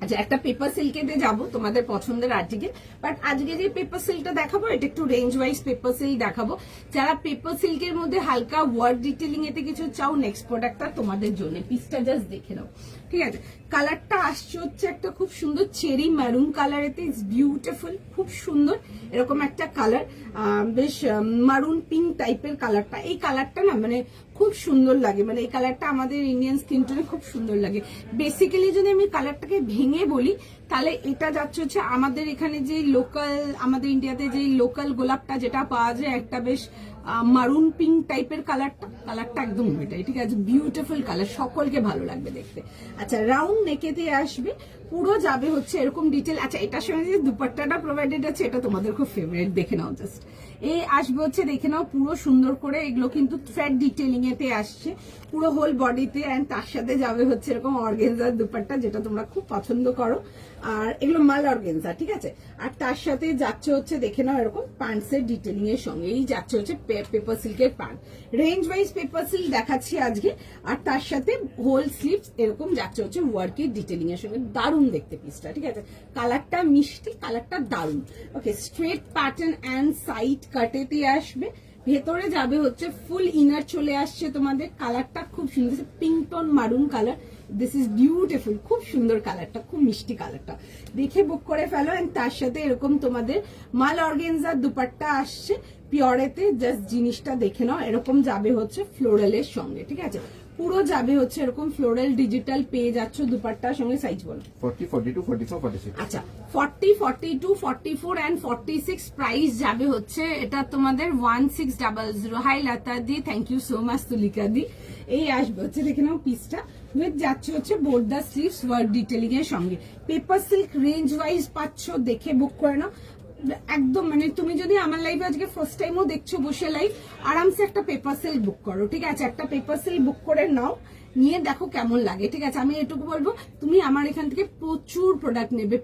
আচ্ছা একটা পেপার সিল্কেতে যাবো, তোমাদের পছন্দের আর্টিকেল, বাট আজকে যে পেপার সিল্কটা দেখাবো এটা একটু রেঞ্জ ওয়াইজ পেপার সিল্ক দেখাবো। যারা পেপার সিল্কের মধ্যে হালকা ওয়ার্ক ডিটেলিং এতে কিছু চাও, নেক্সট প্রোডাক্টটা তোমাদের জন্য। পিসটা জাস্ট দেখে নাও, ঠিক আছে। কালারটা আসছে হচ্ছে একটা খুব সুন্দর চেরি মারুন কালারেতে, ইটস বিউটিফুল, খুব সুন্দর এরকম একটা কালার, বেশ মারুন পিঙ্ক টাইপের কালারটা। এই কালারটা না মানে খুব সুন্দর লাগে, মানে এই কালারটা আমাদের ইন্ডিয়ান স্কিন টোনে খুব সুন্দর লাগে। বেসিক্যালি যদি আমি কালারটাকে ভেঙে বলি তাহলে এটা যাচ্ছে হচ্ছে আমাদের এখানে যে লোকাল, আমাদের ইন্ডিয়াতে যে লোকাল গোলাপটা যেটা পাওয়া যায়, একটা বেশ মারুন পিঙ্ক টাইপের কালারটা একদম এটাই, ঠিক আছে। বিউটিফুল কালার, সকলকে ভালো লাগবে দেখতে। আচ্ছা, রাউন্ড নেকেতে আসবে, পুরো যাবে হচ্ছে এরকম ডিটেল। আচ্ছা, এটার সঙ্গে যে দুপাট্টাটা প্রোভাইডেড আছে এটা তোমাদের খুব ফেভারিট, দেখে নাও জাস্ট। এই আসবে হচ্ছে, দেখে নাও পুরো সুন্দর করে, এগুলো কিন্তু থ্রেড ডিটেলিং এতে আসছে পুরো হোল বডিতে, এন্ড তার সাথে যাবে হচ্ছে এরকম অর্গেনজার দুপাট্টা, যেটা তোমরা খুব পছন্দ করো। আর এগুলো মাল অর্গেনজা, ঠিক আছে। আর তার সাথে যাচ্ছে হচ্ছে দেখে নাও এরকম প্যান্টসের ডিটেলিং এর সঙ্গে, এই যাচ্ছে হচ্ছে পেপার সিল্কের pant, range wise paper silk দেখাচ্ছি আজকে। আর তার সাথে হোল স্লিভস এরকম যাচ্ছে হচ্ছে ওয়ার্কের ডিটেলিং এর সঙ্গে, দারুণ দেখতে পিসটা, ঠিক আছে। কালারটা মিষ্টি, কালারটা দারুণ। ওকে, স্ট্রেট প্যাটার্ন অ্যান্ড সাইড কাটেতে আসবে, ভেতরে যাবে হচ্ছে ফুল ইনার চলে আসছে তোমাদের। কালারটা খুব সুন্দর, পিঙ্ক টোন মারুন কালার, দিস ইজ বিউটিফুল, খুব সুন্দর কালারটা, খুব মিষ্টি কালারটা, দেখে বুক করে ফেলো। এন্ড তার সাথে এরকম তোমাদের মাল অর্গেনজার দুপাট্টা আসছে পিওরেতে, জাস্ট জিনিসটা দেখে নাও, এরকম যাবে হচ্ছে ফ্লোরালের সঙ্গে, ঠিক আছে। পুরো যাবে হচ্ছে এরকম ফ্লোরাল ডিজিটাল পেয়ে যাচ্ছ দুপাট্টার সঙ্গে। সাইজ বলো। 40, 42, 44, 46। আচ্ছা, 40, 42, 44 এন্ড 46 প্রাইস যাবে হচ্ছে এটা তোমাদের 1600। Hi Lata di, thank you so much Tulika di. এই আসবে হচ্ছে দেখে নাও পিসটা, উইথ যাচ্ছে হচ্ছে বোর্ডা স্লিভস ওয়ার্ক ডিটেলিং এর সঙ্গে। পেপার সিল্ক রেঞ্জ ওয়াইজ পাচ্ছ, দেখে বুক করে নাও একদম। মানে তুমি যদি আমার লাইভে আজকে ফার্স্ট টাইমও দেখছো বসে লাইভ, আরামসে একটা পেপার সিল্ক বুক করো, ঠিক আছে। একটা পেপার সিল্ক বুক করে নাও, নিয়ে দেখো কেমন লাগে, ঠিক আছে। আমি এটুকু বলবো, তুমি আমার এখান থেকে প্রচুর প্রোডাক্ট নেবে,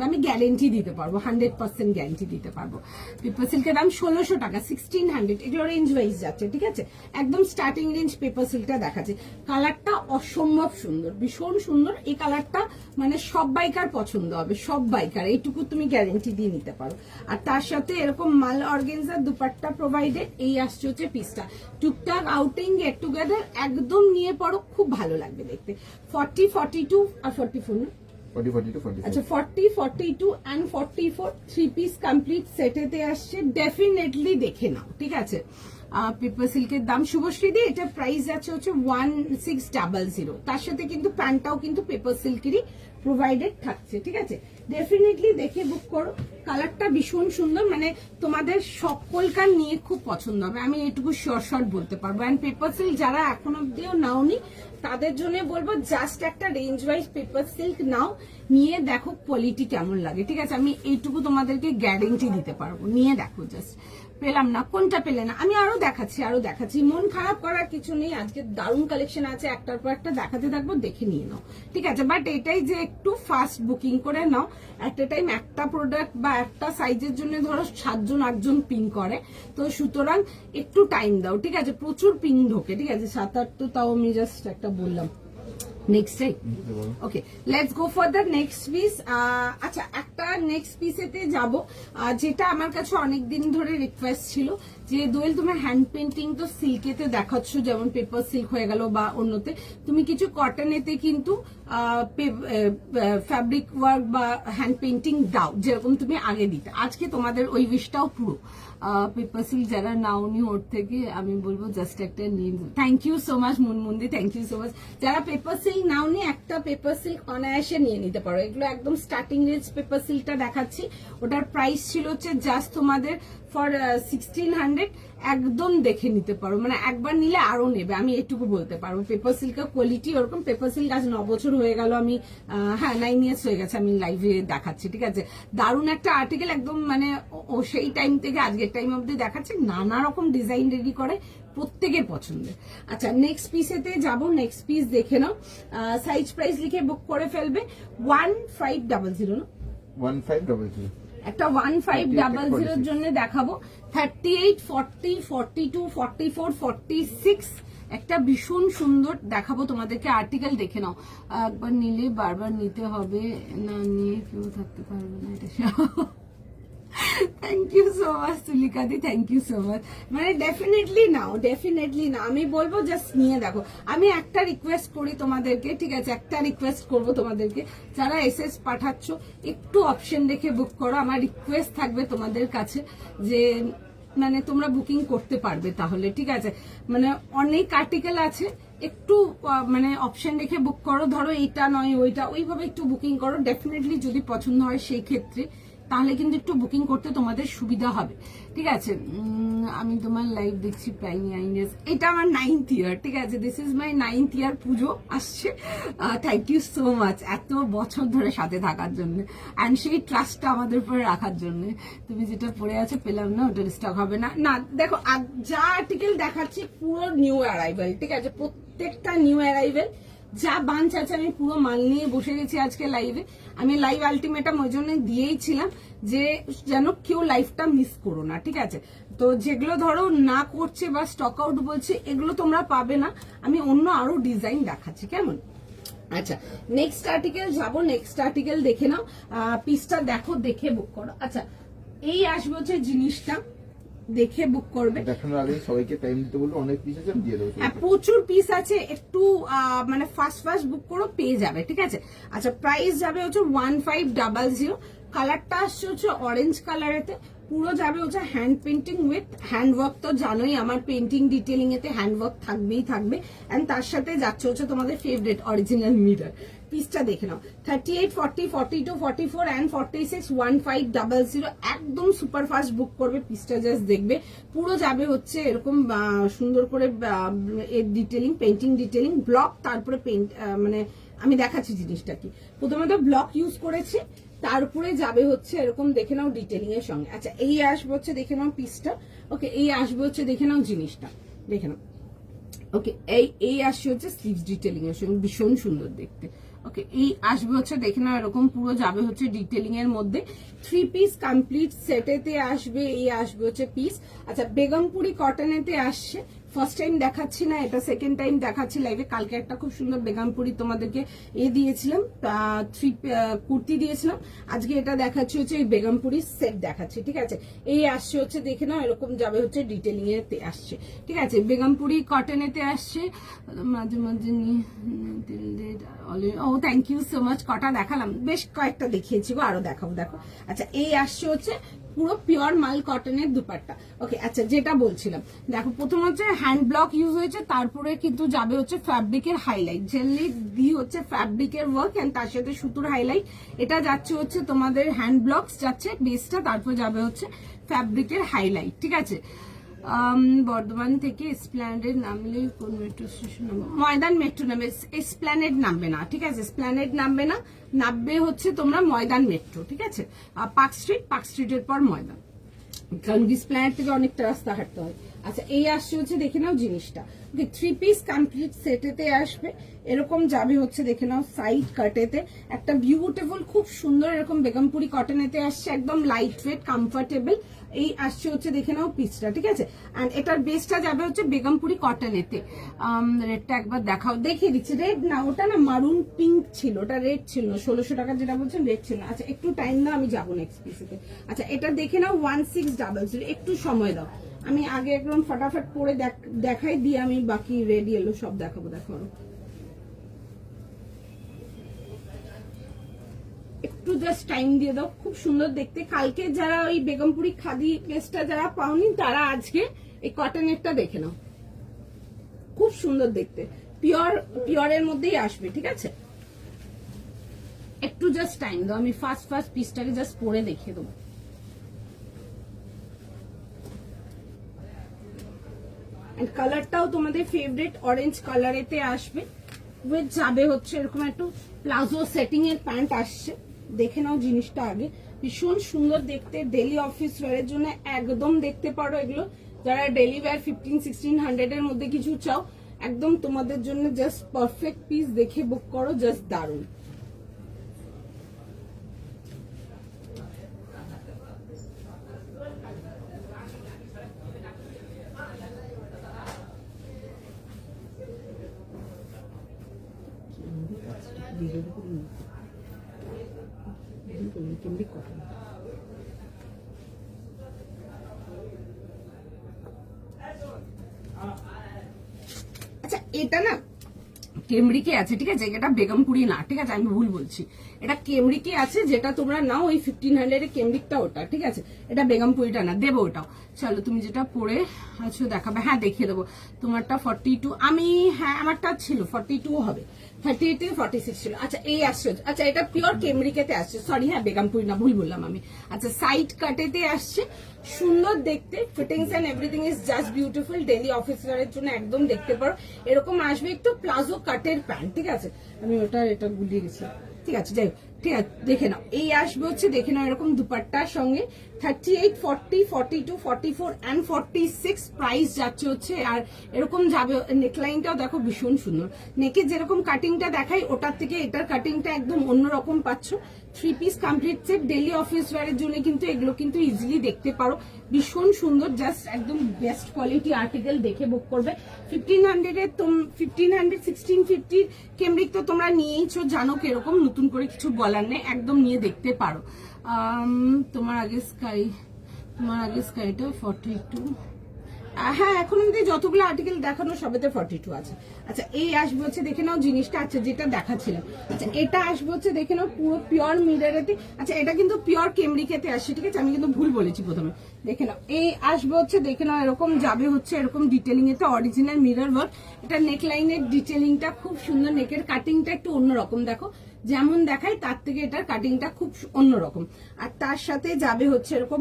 আমি গ্যারেন্টি দিতে পারবো, 100% গ্যারেন্টি দিতে পারবো। পেপার সিল্কের দাম 1600 টাকা, 1600, এগুলো রেঞ্জ ওয়াইজ যাচ্ছে, ঠিক আছে। একদম স্টার্টিং রেঞ্জ পেপার সিল্কটা দেখাচ্ছে। কালারটা অসম্ভব সুন্দর, ভীষণ সুন্দর এই কালারটা, মানে সব বাইকার পছন্দ হবে, সব বাইকার, এইটুকু তুমি গ্যারেন্টি দিয়ে নিতে পারো। আর তার সাথে এরকম মাল অর্গেনজার দুপাট্টা প্রোভাইডেড, এই আসছে হচ্ছে পিসটা। টুকটাক আউটিং গেট টুগেদার একদম নিয়ে পড়ো, খুব ভালো লাগবে দেখতে। 40, 42 আর 44 না? 40, 42, 44। আচ্ছা, 40, 42 and 44 থ্রি পিস কমপ্লিট সেটেতে আসছে, ডেফিনেটলি দেখে নাও, ঠিক আছে। পেপার সিল্কের দাম শুভশ্রী দি, এটা প্রাইস আছে হচ্ছে 1600। তার সাথে কিন্তু প্যান্টটাও কিন্তু পেপার সিল্কেরই প্রোভাইডেড থাকছে, ঠিক আছে। ডেফিনেটলি দেখে বুক করো, কালারটা ভীষণ সুন্দর, মানে তোমাদের সকলকার নিয়ে খুব পছন্দ হবে, আমি এটুকু শর্ট বলতে পারবো। এন্ড পেপার সিল্ক যারা এখন অব্দিও নাওনি তাদের জন্য বলবো, জাস্ট একটা রেঞ্জ ওয়াইজ পেপার সিল্ক নাও, নিয়ে দেখো কোয়ালিটি কেমন লাগে, ঠিক আছে। আমি এইটুকু তোমাদেরকে গ্যারেন্টি দিতে পারবো, নিয়ে দেখো জাস্ট। পেলাম না, কোনটা পেলে না, আমি আরো দেখাচ্ছি, মন খারাপ করার কিছু নেই। আজকে দারুণ কালেকশন আছে, একটার পর একটা দেখাতে থাকবো, দেখে নিয়ে নাও, ঠিক আছে। বাট এটাই যে একটু ফাস্ট বুকিং করে নাও, একটা টাইম একটা প্রোডাক্ট বা একটা সাইজের জন্য ধরো 7 জন 8 জন পিং করে, তো সুতরাং একটু টাইম দাও, ঠিক আছে। প্রচুর পিং ঢোকে, ঠিক আছে, 7-8 তো তাও আমি জাস্ট একটা বললাম। Next okay, let's go for the next piece. আচ্ছা, একটা নেক্সট পিসেতে যাব, যেটা আমার কাছে অনেকদিন ধরে রিকোয়েস্ট ছিল যে দোয়েল তুমি হ্যান্ড পেন্টিং তো সিল্কেতে দেখাচ্ছ, যেমন পেপার সিল্ক হয়ে গেল বা অন্যতে, তুমি কিছু কটনেতে কিন্তু ফ্যাব্রিক ওয়ার্ক বা হ্যান্ড পেন্টিং দাও, যেরকম তুমি আগে দিতে। আজকে তোমাদের ওই উইশটাও পুরো। পেপার সিল্ক যারা নাওনি ওর থেকে আমি বলবো জাস্ট একটা নিন। Thank you so much Munmundi, thank you so much. যারা পেপার সিল্ক নাওনি, একটা পেপার সিল্ক অনায়াসে নিয়ে নিতে পারো। এগুলো একদম স্টার্টিং রেঞ্জ পেপার সিল্কটা দেখাচ্ছি, ওটার প্রাইস ছিল হচ্ছে জাস্ট তোমাদের ফর 1600। একদম দেখে নিতে পারো, মানে একবার নিলে আরো নেবে, আমি এটুকু বলতে পারবো। পেপার সিল্কের কোয়ালিটি ওরকম। পেপার সিল্ক আজ 9 বছর হয়ে গেল, আমি 9 ইয়ার্স হয়ে গেছে আমি লাইভে দেখাচ্ছি, ঠিক আছে। দারুণ একটা আর্টিকেল, একদম মানে ও সেই টাইম থেকে আজকের টাইম অব্দি দেখাচ্ছে, নানা রকম ডিজাইন রেডি করে, প্রত্যেকের পছন্দের। আচ্ছা, নেক্সট পিসেতে যাবো, নেক্সট পিস দেখে নাও। সাইজ প্রাইস লিখে বুক করে ফেলবে, 1500 না, 1500। একটা 1500 জন্য দেখাবো। 38, 40, 42, 44, 46 একটা ভীষণ সুন্দর দেখাবো তোমাদেরকে। আর্টিকেল দেখে নাও, একবার নিলে বারবার নিতে হবে, না নিয়ে কেউ থাকতে পারবে না, এটা thank you so much Tulikadi, thank you so much. মানে ডেফিনেটলি নাও, ডেফিনেটলি না, আমি বলবো জাস্ট নিয়ে দেখো। আমি একটা রিকোয়েস্ট করি তোমাদেরকে, ঠিক আছে, একটা রিকোয়েস্ট করব তোমাদেরকে, যারা এসএস পাঠাচ্ছ একটু অপশন দেখে বুক করো। আমার রিকোয়েস্ট থাকবে তোমাদের কাছে যে মানে তোমরা বুকিং করতে পারবে তাহলে, ঠিক আছে। মানে অনেক আর্টিকেল আছে, একটু মানে অপশন দেখে বুক করো। ধরো এইটা নয় ওইটা, ওইভাবে একটু বুকিং করো। ডেফিনেটলি যদি পছন্দ হয় সেই ক্ষেত্রে তাহলে কিন্তু একটু বুকিং করতে তোমাদের সুবিধা হবে, ঠিক আছে। আমি তোমার লাইভ দেখছি প্রাইম আইনেস, এটা আমার 9th ইয়ার, ঠিক আছে, দিস ইজ মাই 9th ইয়ার, পুজো আসছে। থ্যাংক ইউ সো মাচ এত বছর ধরে সাথে থাকার জন্য অ্যান্ড সেই ট্রাস্টটা আমাদের উপরে রাখার জন্য। তুমি যেটা পড়ে আছে পেলাম না, ওটা স্টক হবে না। না দেখো, যা আর্টিকেল দেখাচ্ছি পুরো নিউ অ্যারাইভেল, ঠিক আছে, প্রত্যেকটা নিউ অ্যারাইভেল। যা বাঞ্চ আছে আমি পুরো মাল নিয়ে বসে গেছি আজকে লাইভে। আমি লাইভ আলটিমেটাম ওই জন্য দিয়েইছিলাম যে যেন কেউ লাইভটা মিস করো না, ঠিক আছে। তো যেগুলো ধরো না করছে বা স্টক আউট বলছে এগুলো তোমরা পাবে না, আমি অন্য আরো ডিজাইন দেখাচ্ছি, কেমন? আচ্ছা, নেক্সট আর্টিকেল যাবো, নেক্সট আর্টিকেল দেখে নাও, পিসটা দেখো, দেখে বুক করো। আচ্ছা, এই আসবে হচ্ছে জিনিসটা, দেখে বুক করবে। দেখানোর আগে সবাইকে টাইম দিতে বলবো, অনেক পিস আছে আমি দিয়ে দেবো। হ্যাঁ, প্রচুর পিস আছে, একটু মানে ফাস্ট বুক করো, পেয়ে যাবে, ঠিক আছে। আচ্ছা, প্রাইস যাবে হচ্ছে 1500। কালারটা আসছে হচ্ছে অরেঞ্জ কালারেতে, পুরো যাবে হচ্ছে hand painting with hand work. তো জানোই আমার পেন্টিং ডিটেলিং এতে হ্যান্ড ওয়ার্ক থাকবেই থাকবে, এন্ড তার সাথে যাচ্ছে হচ্ছে তোমাদের ফেভারিট অরিজিনাল মিরর। পিসটা দেখে নাও, 38, 40, 42, 44 and 46, 1500। একদম সুপার ফাস্ট বুক করবে, পিসটা জাস্ট দেখবে। পুরো যাবে হচ্ছে এরকম সুন্দর করে ডিটেলিং, পেন্টিং ডিটেলিং, ব্লক, তারপরে পেন্ট, মানে আমি দেখাচ্ছি জিনিসটা কি। প্রথমত ব্লক ইউজ করেছি, তারপরে যাবে হচ্ছে এরকম দেখে নাও ডিটেলিং এর সঙ্গে। আচ্ছা, এই আসবে হচ্ছে দেখে নাও পিসটা, ওকে। এই আসবে হচ্ছে দেখে নাও জিনিসটা, দেখে নাও, ওকে। এই আসছে হচ্ছে স্লিভস ডিটেলিং এর সঙ্গে, ভীষণ সুন্দর দেখতে, ওকে। এই আসবে হচ্ছে দেখে নাও এরকম, পুরো যাবে হচ্ছে ডিটেলিং এর মধ্যে। 3 পিস কমপ্লিট সেটেতে আসবে, এই আসবে হচ্ছে পিস। আচ্ছা, বেগমপুরি কটনেতে আসছে, ফার্স্ট টাইম দেখাচ্ছি না, এটা সেকেন্ড টাইম দেখাচ্ছি লাইভে। কালকে একটা খুব সুন্দর বেগমপুরি তোমাদেরকে দিয়েছিলাম, 3 কুর্তি দিয়েছিলাম। আজকে এটা দেখাচ্ছি হচ্ছে এই বেগমপুরি সেট দেখাচ্ছি, ঠিক আছে। এই আসছে হচ্ছে দেখে নাও এরকম যাবে হচ্ছে ডিটেলিং এতে আসছে, ঠিক আছে। বেগমপুরি কটনেতে আসছে, মাঝে মাঝে ও থ্যাংক ইউ সো মাচ। কটা দেখালাম, বেশ কয়েকটা দেখিয়েছি গো, আরো দেখাবো, দেখো। আচ্ছা, এই আসছে হচ্ছে পুরো পিওর মাল কটনের দুপাট্টা, ওকে। আচ্ছা, যেটা বলছিলাম, দেখো, প্রথম হচ্ছে হ্যান্ড ব্লক ইউজ হয়েছে, তারপরে কিন্তু যাবে হচ্ছে ফ্যাব্রিকের হাইলাইট, জেনলি দি হচ্ছে ফ্যাব্রিকের ওয়ার্ক এন্ড তার সাথে সুতোর হাইলাইট। এটা যাচ্ছে হচ্ছে তোমাদের হ্যান্ড ব্লকস যাচ্ছে বেসটা, তারপর যাবে হচ্ছে ফ্যাব্রিকের হাইলাইট, ঠিক আছে। বর্ধমান থেকে এসপ্ল্যানেড নামলে কোন মেট্রো স্টেশন নামবে? ময়দান মেট্রো নামবে, এসপ্ল্যানেড নামবে না, ঠিক আছে, এসপ্ল্যানেড নামবে না, নামবে হচ্ছে তোমরা ময়দান মেট্রো, ঠিক আছে। পার্ক স্ট্রিটের পর ময়দান, কারণ এসপ্ল্যানেড থেকে অনেকটা রাস্তা হাঁটতে হয়। আচ্ছা, এই আসছে হচ্ছে দেখে নাও জিনিসটা, ওকে। 3 পিস কমপ্লিট সেটেতে আসবে, এরকম যাবে হচ্ছে দেখে নাও সাইড কাটেতে, একটা বিউটিফুল খুব সুন্দর এরকম বেগমপুরি কটনেতে আসছে, একদম লাইট ওয়েট কমফোর্টেবল। এই আসছে হচ্ছে দেখে নাও পিসটা, ঠিক আছে। এন্ড এটার বেসটা যাবে হচ্ছে বেগমপুরি কটনেতে। রেডটা একবার দেখাও, দেখিয়ে দিচ্ছি। রেড না, ওটা না মারুন পিঙ্ক ছিল, ওটা রেড ছিল না, 1600 টাকা যেটা বলছেন রেড ছিল না। আচ্ছা, একটু টাইম দাও, আমি যাবো নেক্সট পিসেতে। আচ্ছা, এটা দেখে নাও 1600, একটু সময় দাও, আমি আগে একদম ফটাফট পরে দেখাই দিয়ে আমি বাকি রেড ইয়েলো সব দেখাবো, দেখো। একটু জাস্ট টাইম দিয়ে দাও, খুব সুন্দর দেখতে। কালকে যারা ওই বেগমপুরি খাদি পেস্টটা যারা পাওনি, তারা আজকে এই কটনেরটা দেখে নাও, খুব সুন্দর দেখতে, পিওরের মধ্যেই আসবে, ঠিক আছে। একটু জাস্ট টাইম দাও, আমি ফার্স্ট পিসটাকে জাস্ট পরে দেখিয়ে দেবো। কালারটাও তোমাদের ফেভারিট অরেঞ্জ কালারেতে আসবে, উইথ যাবে হচ্ছে এরকম একটু প্লাজো সেটিং এর প্যান্ট আসছে, দেখে নাও জিনিসটা আগে, ভীষণ সুন্দর দেখতে। ডেলি অফিস ওয়ারের জন্য একদম দেখতে পারো এগুলো, যারা ডেলি ওয়্যার 1500-1600 এর মধ্যে কিছু চাও, একদম তোমাদের জন্য জাস্ট পারফেক্ট পিস, দেখে বুক করো, জাস্ট দারুণ। এটা না কেমরিকে আছে, ঠিক আছে, এটা বেগমপুরি না, ঠিক আছে, আমি ভুল বলছি, এটা কেমরিকে আছে, যেটা তোমরা নাও ওই 1500 কেমরিকটা ওটা, ঠিক আছে, এটা বেগমপুরিটা না, দেবো ওটাও। চলো তুমি যেটা পরে আছো দেখাবে, হ্যাঁ দেখিয়ে দেবো। তোমারটা 42, আমি হ্যাঁ আমারটা ছিল 42 হবে, 38 থেকে 46 ছিল। আচ্ছা এই আসছে, আচ্ছা এটা পিওর কেমরিকেতে আসছে, সরি হ্যাঁ বেগমপুরি না, ভুল বললাম আমি। আচ্ছা সাইড কাটেতে আসছে, সুন্দর দেখতে, fittings and everything is just beautiful, daily office ওয়ারের জন্য একদম দেখতে পারো। এরকম আসবে একটু প্লাজো কাটের প্যান্ট, ঠিক আছে, আমি এটা গুলিয়ে গেছি, ঠিক আছে, যাই হোক, ঠিক আছে, দেখে নাও। এই আসবে হচ্ছে দেখে নাও এরকম দুপাট্টার সঙ্গে 38, 40, 42, 44 এন্ড 46 প্রাইস যাচ্ছে হচ্ছে। আর এরকম যাবে, নেকলাইনটাও দেখো ভীষণ সুন্দর, নেকে যেরকম কাটিংটা দেখাই ওটার থেকে এটার কাটিংটা একদম অন্যরকম পাচ্ছ। 3 piece complete set, daily office ওয়ারের জন্য কিন্তু এগুলো কিন্তু ইজিলি দেখতে পারো, ভীষণ সুন্দর, জাস্ট একদম বেস্ট কোয়ালিটি আর্টিকেল, দেখে বুক করবে। 1500 এর 1500 1650 কেমরিক তো তোমরা নিয়েইছো, জানো কিরকম, নতুন করে কিছু বলার নেই, একদম নিয়ে দেখতে পারো। তোমার আগে স্কাইটা 42, হ্যাঁ এখন আমাদের যতগুলো আর্টিকেল দেখানো সবেতে 42 আছে। আচ্ছা এই আসবে হচ্ছে দেখে নাও জিনিসটা, আচ্ছা যেটা দেখাচ্ছিলাম, আচ্ছা এটা আসবে হচ্ছে দেখে নাও পুরো পিওর মিররেতে, আচ্ছা এটা কিন্তু পিওর কেমরিকেতে আসছে, ঠিক আছে, আমি কিন্তু ভুল বলেছি প্রথমে, দেখে নাও। এই আসবে হচ্ছে দেখে নাও এরকম যাবে হচ্ছে এরকম ডিটেলিং এতে, অরিজিনাল মিরর ওয়ার্ক, এটা নেক লাইনের ডিটেলিংটা খুব সুন্দর, নেকের কাটিংটা একটু অন্যরকম, দেখো যেমন দেখায় তার থেকে এটার কাটিংটা খুব অন্যরকম। আর তার সাথে যাবে হচ্ছে এরকম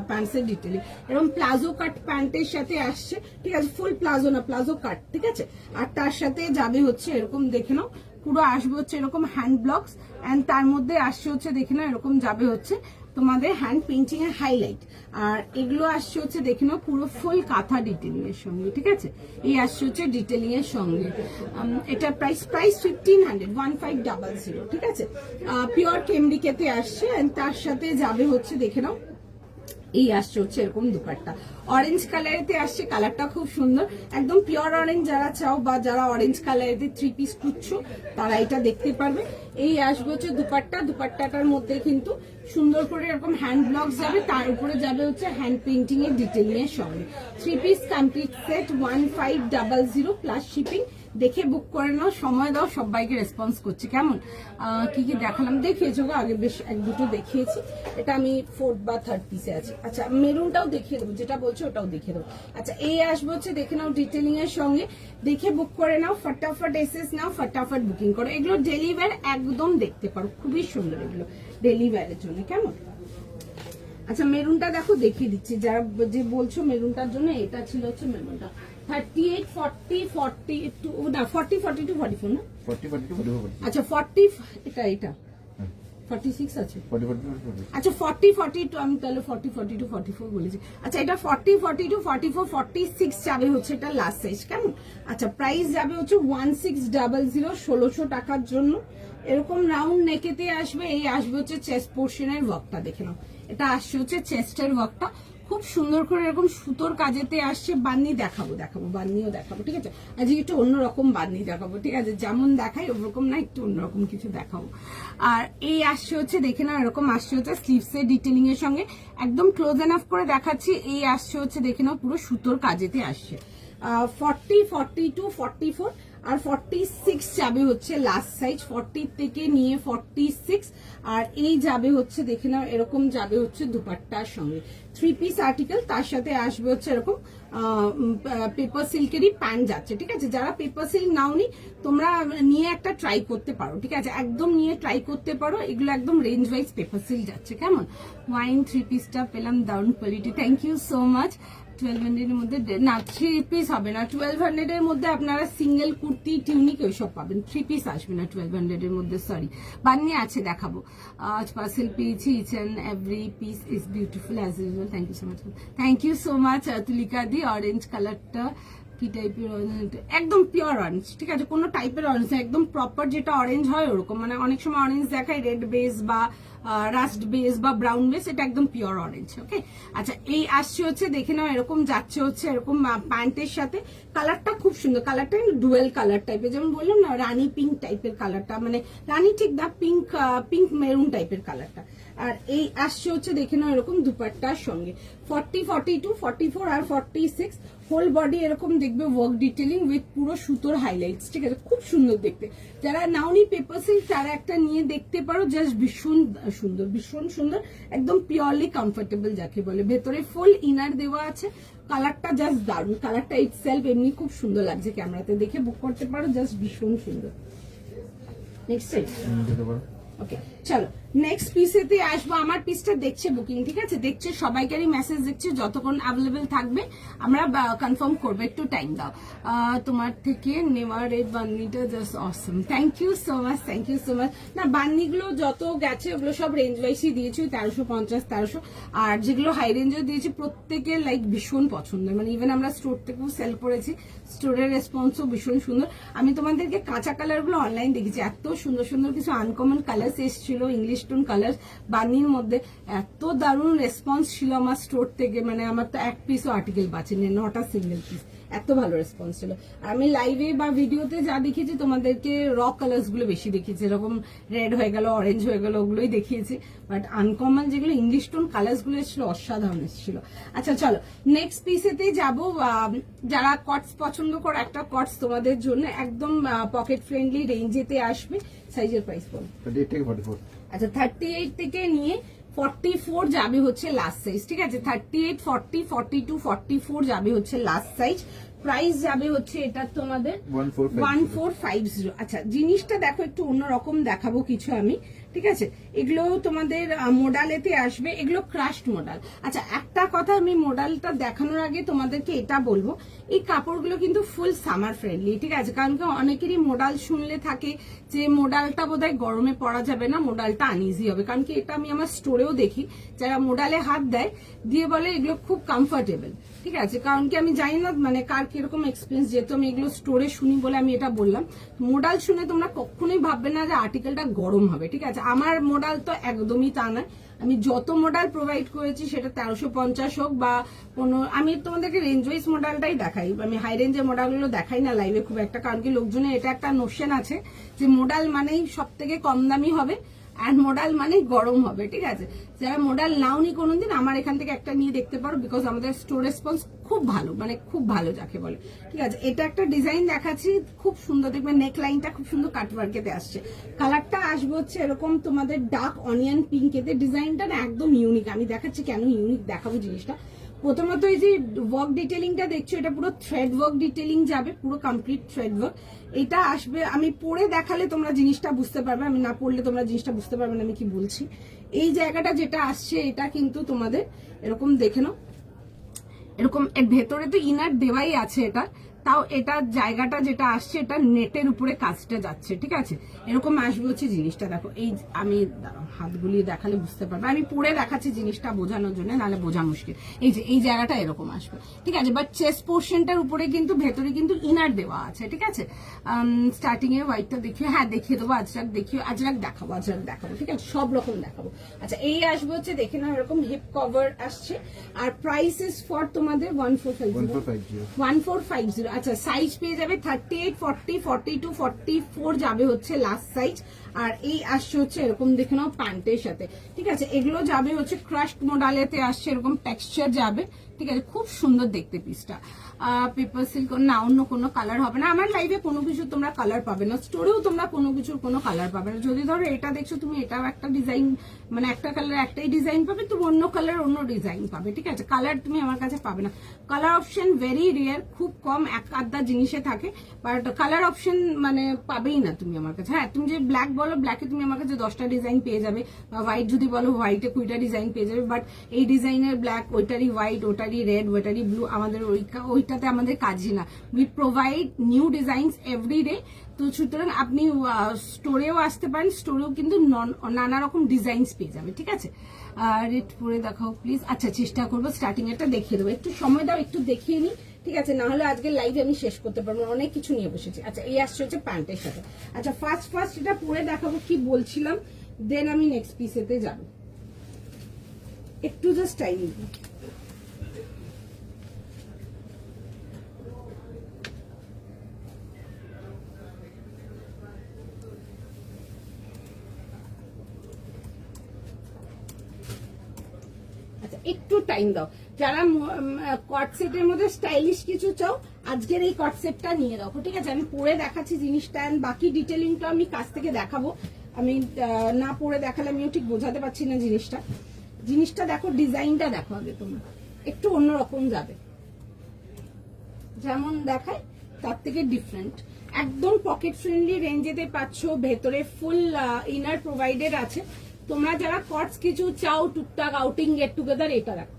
প্যান্টসের ডিটেলিং, এরকম প্লাজো কাট প্যান্টের সাথে আসছে, ঠিক আছে, ফুল প্লাজো না, প্লাজো কাট, ঠিক আছে। আর তার সাথে যাবে হচ্ছে এরকম দেখে নাও, পুরো আসবে হচ্ছে এরকম হ্যান্ড ব্লকস, এন্ড তার মধ্যে আসছে হচ্ছে দেখে নাও এরকম যাবে হচ্ছে তোমাদের হ্যান্ড পেইন্টিং এর হাইলাইট। আর এগুলো আসছে হচ্ছে দেখে নাও পুরো ফুল কাঁথা ডিটেলিং এর সঙ্গে, ঠিক আছে, এই আসছে হচ্ছে ডিটেলিং এর সঙ্গে। এটার প্রাইস 1500, ঠিক আছে, পিওর কেমরিকেতে আসছে। তার সাথে যাবে হচ্ছে দেখে নাও এই আসছে হচ্ছে এরকম দুপাট্টা, অরেঞ্জ কালারেতে আসছে, কালারটা খুব সুন্দর, একদম পিওর অরেঞ্জ যারা চাও বা যারা অরেঞ্জ কালারেতে 3 পিস খুঁজছো তারা এটা দেখতে পারবে। এই আসবে হচ্ছে দুপাট্টাটার মধ্যে কিন্তু সুন্দর করে এরকম হ্যান্ড ব্লকস যাবে, তার উপরে যাবে হচ্ছে হ্যান্ড পেইন্টিং এর ডিটেইলিং এর সঙ্গে। 3 piece complete set 1500 plus shipping. দেখে বুক করে নাও, সময় দাও, সবাইকে রেসপন্স করছি। কেমন কি কি দেখালাম দেখিয়েছো গো, আগে বেশ এক দুটো দেখিয়েছি, এটা আমি 4th বা 3rd পিসে আছি। আচ্ছা মেরুনটাও দেখিয়ে দেবো, যেটা বলছো ওটাও দেখিয়ে দেবো। আচ্ছা এই আসবো হচ্ছে দেখে নাও ডিটেলিং এর সঙ্গে, দেখে বুক করে নাও, ফটাফট এসএস নাও, ফটাফট বুকিং করো। এগুলো ডেলি ওয়্যার একদম দেখতে পারো, খুবই সুন্দর এগুলো ডেলি ওয়্যারের জন্য। কেমন, আচ্ছা মেরুনটা দেখো দেখিয়ে দিচ্ছি, যারা যে বলছো মেরুনটার জন্য, এটা ছিল হচ্ছে মেরুনটা 38, 40, 42 না 40, 42, 44 না 40, 42, 44, আচ্ছা 40 এটা 46 আছে, 40, 42, আচ্ছা 40, 42 আমি তাহলে 40, 42, 44 বলেছি। আচ্ছা এটা 40, 42, 44, 46 যাবে হচ্ছে এটা লাস্ট সাইজ। কেমন, আচ্ছা প্রাইস যাবে হচ্ছে 1600, 1600 টাকার জন্য। এরকম রাউন্ড নেকেতে আসবে, এই আসবে হচ্ছে চেস্ট পোর্শনের ওয়ার্কটা, দেখে নাও, এটা আসছে হচ্ছে চেস্টের ওয়ার্কটা, খুব সুন্দর করে এরকম সুতোর কাজেতে আসছে। বান্নি দেখাবো, বান্নিও দেখাবো, ঠিক আছে, আজকে একটু অন্যরকম বান্নি দেখাবো, ঠিক আছে, যেমন দেখাই ওরকম না, একটু অন্যরকম কিছু দেখাবো। আর এই আসছে হচ্ছে দেখে নাও এরকম আসছে হচ্ছে স্লিভস এর ডিটেলিং এর সঙ্গে, একদম ক্লোজ এনাফ করে দেখাচ্ছি। এই আসছে হচ্ছে দেখে নাও পুরো সুতোর কাজেতে আসছে। 40, 42, 44 আর 46 যাবে হচ্ছে লাস্ট সাইজ, 40 থেকে নিয়ে 46। আর এই যাবে হচ্ছে দেখে নাও এরকম যাবে হচ্ছে দুপাট্টার সঙ্গে, 3 পিস আর্টিকেল, তার সাথে আসবে হচ্ছে এরকম পেপার সিল্কেরই প্যান্ট যাচ্ছে, ঠিক আছে। যারা পেপার সিল্ক নাওনি তোমরা নিয়ে একটা ট্রাই করতে পারো, ঠিক আছে, একদম নিয়ে ট্রাই করতে পারো, এগুলো একদম রেঞ্জ ওয়াইজ পেপার সিল্ক যাচ্ছে। কেমন, ওয়াইন 3 পিসটা পেলাম, দারুন quality, thank you so much. 1200 এর মধ্যে না 3 পিস হবে না, 1200 এর মধ্যে আপনারা সিঙ্গেল কুর্তি টিউনিক ওইসব পাবেন, 3 পিস আসবে না 1200 এর মধ্যে, সরি। বান্নি আছে দেখাবো, আজ পার্সেল পেয়েছি, each and every piece is beautiful as usual, thank you so much, thank you so much Tulika দি। অরেঞ্জ কালারটা কি টাইপের, একদম পিওর অরেঞ্জ, ঠিক আছে, কোনো টাইপের অরেঞ্জ, একদম প্রপার যেটা অরেঞ্জ হয় ওরকম, মানে অনেক সময় অরেঞ্জ দেখায় রেড বেস বা রাস্ট বেস বা ব্রাউন বেস, এটা একদম পিওর অরেঞ্জ। ওকে, আচ্ছা এই আসছে হচ্ছে দেখে নাও এরকম যাচ্ছে হচ্ছে এরকম প্যান্টের সাথে। কালারটা খুব সুন্দর, কালারটা ডুয়েল কালার টাইপের, যেমন বললাম না রানী পিঙ্ক টাইপের কালারটা, মানে রানী ঠিক না, পিঙ্ক পিঙ্ক মেরুন টাইপের কালারটা। আর এই আসছে হচ্ছে দেখে নাও এরকম দুপাট্টার সঙ্গে 40, 42, 44 আর 46 হোল বডি এরকম দেখবে ওয়ার্ক ডিটেলিং উইথ পুরো সুতোর হাইলাইটস। ঠিক আছে, খুব সুন্দর দেখতে। যারা নাওনি পেপার সিল্ক তারা একটা নিয়ে দেখতে পারো, জাস্ট ভীষণ সুন্দর, ভীষণ সুন্দর, একদম পিওরলি কমফোর্টেবল যাকে বলে। ভেতরে ফুল ইনার দেওয়া আছে, কালারটা জাস্ট দারুণ, কালারটা ইটসেলফ এমনি খুব সুন্দর লাগছে, ক্যামেরাতে দেখে বুক করতে পারো, জাস্ট ভীষণ সুন্দর। নেক্সট ওকে, চলো নেক্সট পিসেতে আসবো। আমার পিসটা দেখছে বুকিং, ঠিক আছে, দেখছে সবাইকারই মেসেজ দেখছে, যতক্ষণ অ্যাভেলেবেল থাকবে আমরা কনফার্ম করবো, একটু টাইম দাও। তোমার থেকে নেওয়ার এই বান্নিটা just awesome, thank you so much, thank you so much. না বান্নিগুলো যত গেছে ওগুলো সব রেঞ্জ ওয়াইজই দিয়েছি, 1350, 1300, আর যেগুলো হাই রেঞ্জও দিয়েছি প্রত্যেকের লাইক ভীষণ পছন্দের, মানে ইভেন আমরা স্টোর থেকেও সেল করেছি, স্টোরের রেসপন্সও ভীষণ সুন্দর। আমি তোমাদেরকে কাঁচা কালারগুলো অনলাইন দেখেছি, এত সুন্দর সুন্দর কিছু আনকমন কালার এসেছিল, ইংলিশ টোন কালার বান্নির মধ্যে, এত দারুণ রেসপন্স ছিল আমার স্টোর থেকে, মানে আমার তো এক পিসও আর্টিকেল বাঁচেনি, নট আ সিঙ্গেল পিস, এত ভালো রেসপন্স ছিল। আর আমি লাইভে বা ভিডিওতে যা দেখেছি তোমাদেরকে র কালার্স গুলো বেশি দেখিয়েছি, এরকম রেড হয়ে গেল, অরেঞ্জ হয়ে গেল, ওগুলোই দেখিয়েছি, বাট আনকমন যেগুলো ইংলিশ টোন কালার্স গুলো এসেছিল অসাধারণ এসেছিল। আচ্ছা চলো নেক্সট পিসেতে যাবো। যারা কটস পছন্দ করো, একটা কটস তোমাদের জন্য একদম পকেট ফ্রেন্ডলি রেঞ্জেতে আসবে। সাইজের প্রাইস বলো। 38 থেকে 44। আচ্ছা 38 থেকে নিয়ে 44 যাবে হচ্ছে লাস্ট সাইজ, ঠিক আছে, 38, 40, 42, 44 যাবে হচ্ছে লাস্ট সাইজ। প্রাইস যাবে হচ্ছে এটা তোমাদের 1450। আচ্ছা জিনিসটা দেখো একটু অন্যরকম দেখাবো কিছু আমি, ঠিক আছে, এগুলো তোমাদের মোডালেতে আসবে, এগুলো ক্রাশড মোডাল। আচ্ছা একটা কথা আমি মোডালটা দেখানোর আগে তোমাদেরকে এটা বলবো, এই কাপড়গুলো কিন্তু ফুল সামার ফ্রেন্ডলি, ঠিক আছে, কারণ কি অনেকেরই মোডাল শুনলে থাকে যে মোডালটা বোধহয় গরমে পরা যাবে না, মোডালটা আনইজি হবে, কারণ কি এটা আমি আমার স্টোরেও দেখি যারা মোডালে হাত দেয় দিয়ে বলে এগুলো খুব কমফোর্টেবল, ঠিক আছে, কারণ কি আমি জানি না মানে কার কিরকম এক্সপিরিয়েন্স, যেহেতু আমি এগুলো স্টোরে শুনি বলে আমি এটা বললাম। মোডাল শুনে তোমরা কখনোই ভাববে না যে আর্টিকেলটা গরম হবে, ঠিক আছে, আমার মোডাল তো একদমই তা নয়। আমি যত মোডাল প্রোভাইড করেছি সেটা 1350 হোক বা আমি তোমাদেরকে রেঞ্জ ওয়াইজ মোডালটাই দেখাই, আমি হাই রেঞ্জের মোডালগুলো দেখাই না লাইভে খুব একটা, কারণ কি লোকজনের এটা একটা নোশন আছে যে মোডাল মানেই সব থেকে কম দামি হবে আর মোডাল মানে গরম হবে, ঠিক আছে। যারা মোডাল নাওনি কোনোদিন আমার এখান থেকে একটা নিয়ে দেখতে পারো, বিকজ আমাদের স্টোর রেসপন্স খুব ভালো, মানে খুব ভালো যাকে বলে, ঠিক আছে। এটা একটা ডিজাইন দেখাচ্ছি, খুব সুন্দর দেখবে, নেক লাইনটা খুব সুন্দর কাটওয়ার্কেতে আসছে, কালারটা আসবে হচ্ছে এরকম তোমাদের ডার্ক অনিয়ন পিঙ্কেতে, ডিজাইনটা না একদম ইউনিক, আমি দেখাচ্ছি কেন ইউনিক দেখাবো জিনিসটা। প্রথমত এই যে ওয়ার্ক ডিটেলিংটা দেখছো, এটা পুরো থ্রেড ওয়ার্ক ডিটেলিং যাবে, পুরো কমপ্লিট থ্রেড ওয়ার্ক। এটা আসবে, আমি পরে দেখালে তোমরা জিনিসটা বুঝতে পারবে, আমি না পড়লে তোমরা জিনিসটা বুঝতে পারবে না আমি কি বলছি। এই জায়গাটা যেটা আসছে এটা কিন্তু তোমাদের এরকম দেখে নাও, এরকম এর ভেতরে তো ইনার দেওয়াই আছে, এটা তাও এটা জায়গাটা যেটা আসছে এটা নেটের উপরে কাজটা যাচ্ছে, ঠিক আছে, এরকম আসবে হচ্ছে জিনিসটা। দেখো এই আমি হাত গুলিয়ে দেখালে বুঝতে পারবে, আমি পরে দেখাচ্ছি জিনিসটা বোঝানোর জন্য, নাহলে বোঝা মুশকিল। এই যে এই জায়গাটা এরকম আসবে, ঠিক আছে, বাট চেস্ট পোর্শনটার উপরে কিন্তু ভেতরে কিন্তু ইনার দেওয়া আছে, ঠিক আছে। স্টার্টিং এ হোয়াইটটা দেখিয়ে, হ্যাঁ দেখিয়ে দেবো, আজরাক দেখিয়ে, আজরাক দেখাবো, ঠিক আছে, সব রকম দেখাবো। আচ্ছা এই আসবে হচ্ছে দেখে নাও এরকম হিপ কভার আসছে, আর প্রাইস ইস ফর তোমাদের 1450। আচ্ছা সাইজ পেয়ে যাবে 38, 40, 42, 44 যাবে হচ্ছে লাস্ট সাইজ। আর এই আসছে হচ্ছে এরকম দেখে নাও প্যান্টের সাথে, ঠিক আছে, এগুলো যাবে হচ্ছে ক্রাশড মোডালেতে আসছে, এরকম টেক্সচার যাবে, ঠিক আছে, খুব সুন্দর দেখতে পিসটা। পেপার সিল্ক না অন্য কোনো কালার হবে না, আমার লাইভে কোনো কিছু তোমরা কালার পাবে না, স্টোরেও তোমরা কোনো কিছুর কোনো কালার পাবে না। যদি ধরো এটা দেখছো তুমি, এটাও একটা ডিজাইন, মানে একটা কালার একটাই ডিজাইন পাবে, তুমি অন্য কালার অন্য ডিজাইন পাবে, ঠিক আছে, কালার তুমি আমার কাছে পাবে না। কালার অপশন ভেরি রেয়ার, খুব কম এক আধটা জিনিসে থাকে, বাট কালার অপশন মানে পাবেই না তুমি আমার কাছে। হ্যাঁ তুমি যে ব্ল্যাক বলো, ব্ল্যাকে তুমি আমার কাছে 10টা ডিজাইন পেয়ে যাবে, বা হোয়াইট যদি বলো হোয়াইটে 20টা ডিজাইন পেয়ে যাবে, বাট এই ডিজাইনের ব্ল্যাক, ওইটারই হোয়াইট, ওটারই রেড, ওইটারই ব্লু, আমাদের ওইটাতে আমাদের কাজই না। We provide new designs every day, তো সুতরাং আপনি স্টোরেও আসতে পারেন, স্টোরেও কিন্তু নানা রকম ডিজাইনস পেয়ে যাবে, ঠিক আছে। রেড পরে দেখাও প্লিজ। আচ্ছা চেষ্টা করবো স্টার্টিং একটা দেখিয়ে দেবো, একটু সময় দাও, একটু দেখিয়ে নিই, ঠিক আছে, না হলে আজকে লাইভে আমি শেষ করতে পারবো, অনেক কিছু নিয়ে বসেছি। আচ্ছা এই আসছে হচ্ছে প্যান্টের সাথে। আচ্ছা ফার্স্ট এটা পরে দেখাবো, কি বলছিলাম দেন আমি নেক্সট পিসেতে যাব। একটু জাস্ট টাইম দিব। আচ্ছা একটু টাইম দাও, যারা কট সেটের মধ্যে স্টাইলিশ কিছু চাও আজকের এই কট সেটটা নিয়ে রাখো, ঠিক আছে? আমি পরে দেখাচ্ছি জিনিসটা, এন্ড বাকি ডিটেলিংটা আমি কাছ থেকে দেখাবো। আমি না পরে দেখালে আমিও ঠিক বোঝাতে পারছি না জিনিসটা দেখো, ডিজাইনটা দেখো আগে তোমরা, একটু অন্যরকম যাবে, যেমন দেখায় তার থেকে ডিফারেন্ট। একদম পকেট ফ্রেন্ডলি রেঞ্জেতে পাচ্ছ, ভেতরে ফুল ইনার প্রোভাইডেড আছে। তোমরা যারা কটস কিছু চাও টুকটাক আউটিং গেট টুগেদার, এটা রাখো।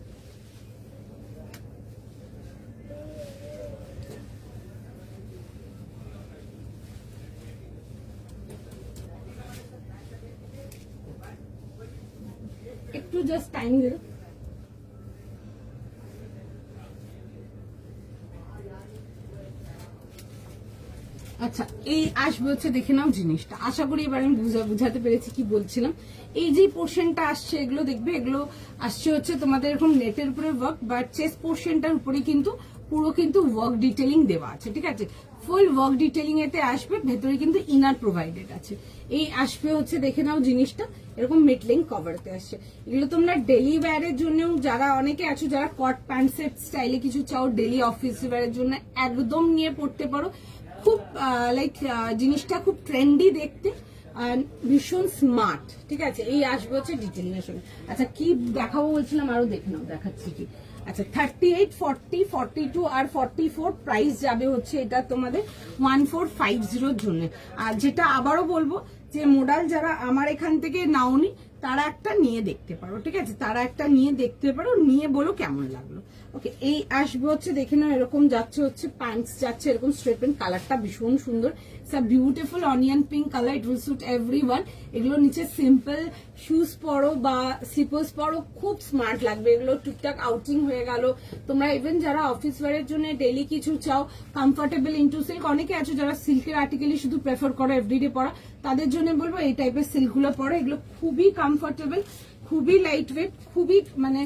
একটু জাস্ট টাইম দিল। আচ্ছা এই আসবে হচ্ছে, দেখে নাও জিনিসটা, আশা করি এবার আমি বুঝাতে পেরেছি কি বলছিলাম। এই যে পোর্শনটা আসছে এগুলো দেখবে, এগুলো আসছে হচ্ছে তোমাদের এরকম নেটের উপরে ওয়ার্ক, বাট চেস্ট পোর্শনটার উপরে কিন্তু পুরো কিন্তু ওয়ার্ক ডিটেলিং দেওয়া আছে, ঠিক আছে? ফুল ওয়ার্ক ডিটেলিং এতে আসবে, ভেতরে কিন্তু ইনার প্রোভাইডেড আছে। এই আসবে হচ্ছে, দেখে নাও জিনিসটা এরকম মিডলিং কভারতে আসছে। এগুলো তোমরা ডেলি ওয়্যারের জন্য, যারা অনেকে আছো যারা কট প্যান্ট সেট স্টাইলে কিছু চাও ডেলি অফিস ওয়্যারের জন্য একদম নিয়ে পড়তে পারো। খুব লাইক জিনিসটা খুব ট্রেন্ডি দেখতে, ভীষণ স্মার্ট, ঠিক আছে? এই আসবে হচ্ছে ডিটেলিং এর সঙ্গে। আচ্ছা কি দেখাবো বলছিলাম, আরো দেখে নাও, দেখাচ্ছি কি। আচ্ছা 38, 40, 42 আর 44 প্রাইস যাবে হচ্ছে এটা তোমাদের 1450 জন্য। আর যেটা আবারও বলবো যে মোডাল যারা আমার এখান থেকে নাওনি তারা একটা নিয়ে দেখতে পারো, ঠিক আছে? তারা একটা নিয়ে দেখতে পারো, নিয়ে বলো কেমন লাগলো। ওকে এই আসবে হচ্ছে, দেখে নাও এরকম যাচ্ছে হচ্ছে, প্যান্টস যাচ্ছে এরকম স্ট্রেট প্যান্ট, কালারটা ভীষণ সুন্দর, it's a beautiful onion pink colour, it will suit everyone. এগুলো নিচে সিম্পল শুজ পরো বা স্লিপার্স পরো, খুব স্মার্ট লাগবে। এগুলো টুকটাক আউটিং হয়ে গেল। তোমরা ইভেন যারা অফিস ওয়্যারের জন্য ডেইলি কিছু চাও, কমফোর্টেবল ইনটু সিল্ক, অনেকে আছে যারা সিল্কের আর্টিকেলই শুধু প্রেফার করো এভরিডে পরা, তাদের জন্য বলবো এই টাইপের সিল্কগুলো পরো। এগুলো খুবই কমফোর্টেবল, খুবই লাইট ওয়েট, খুবই মানে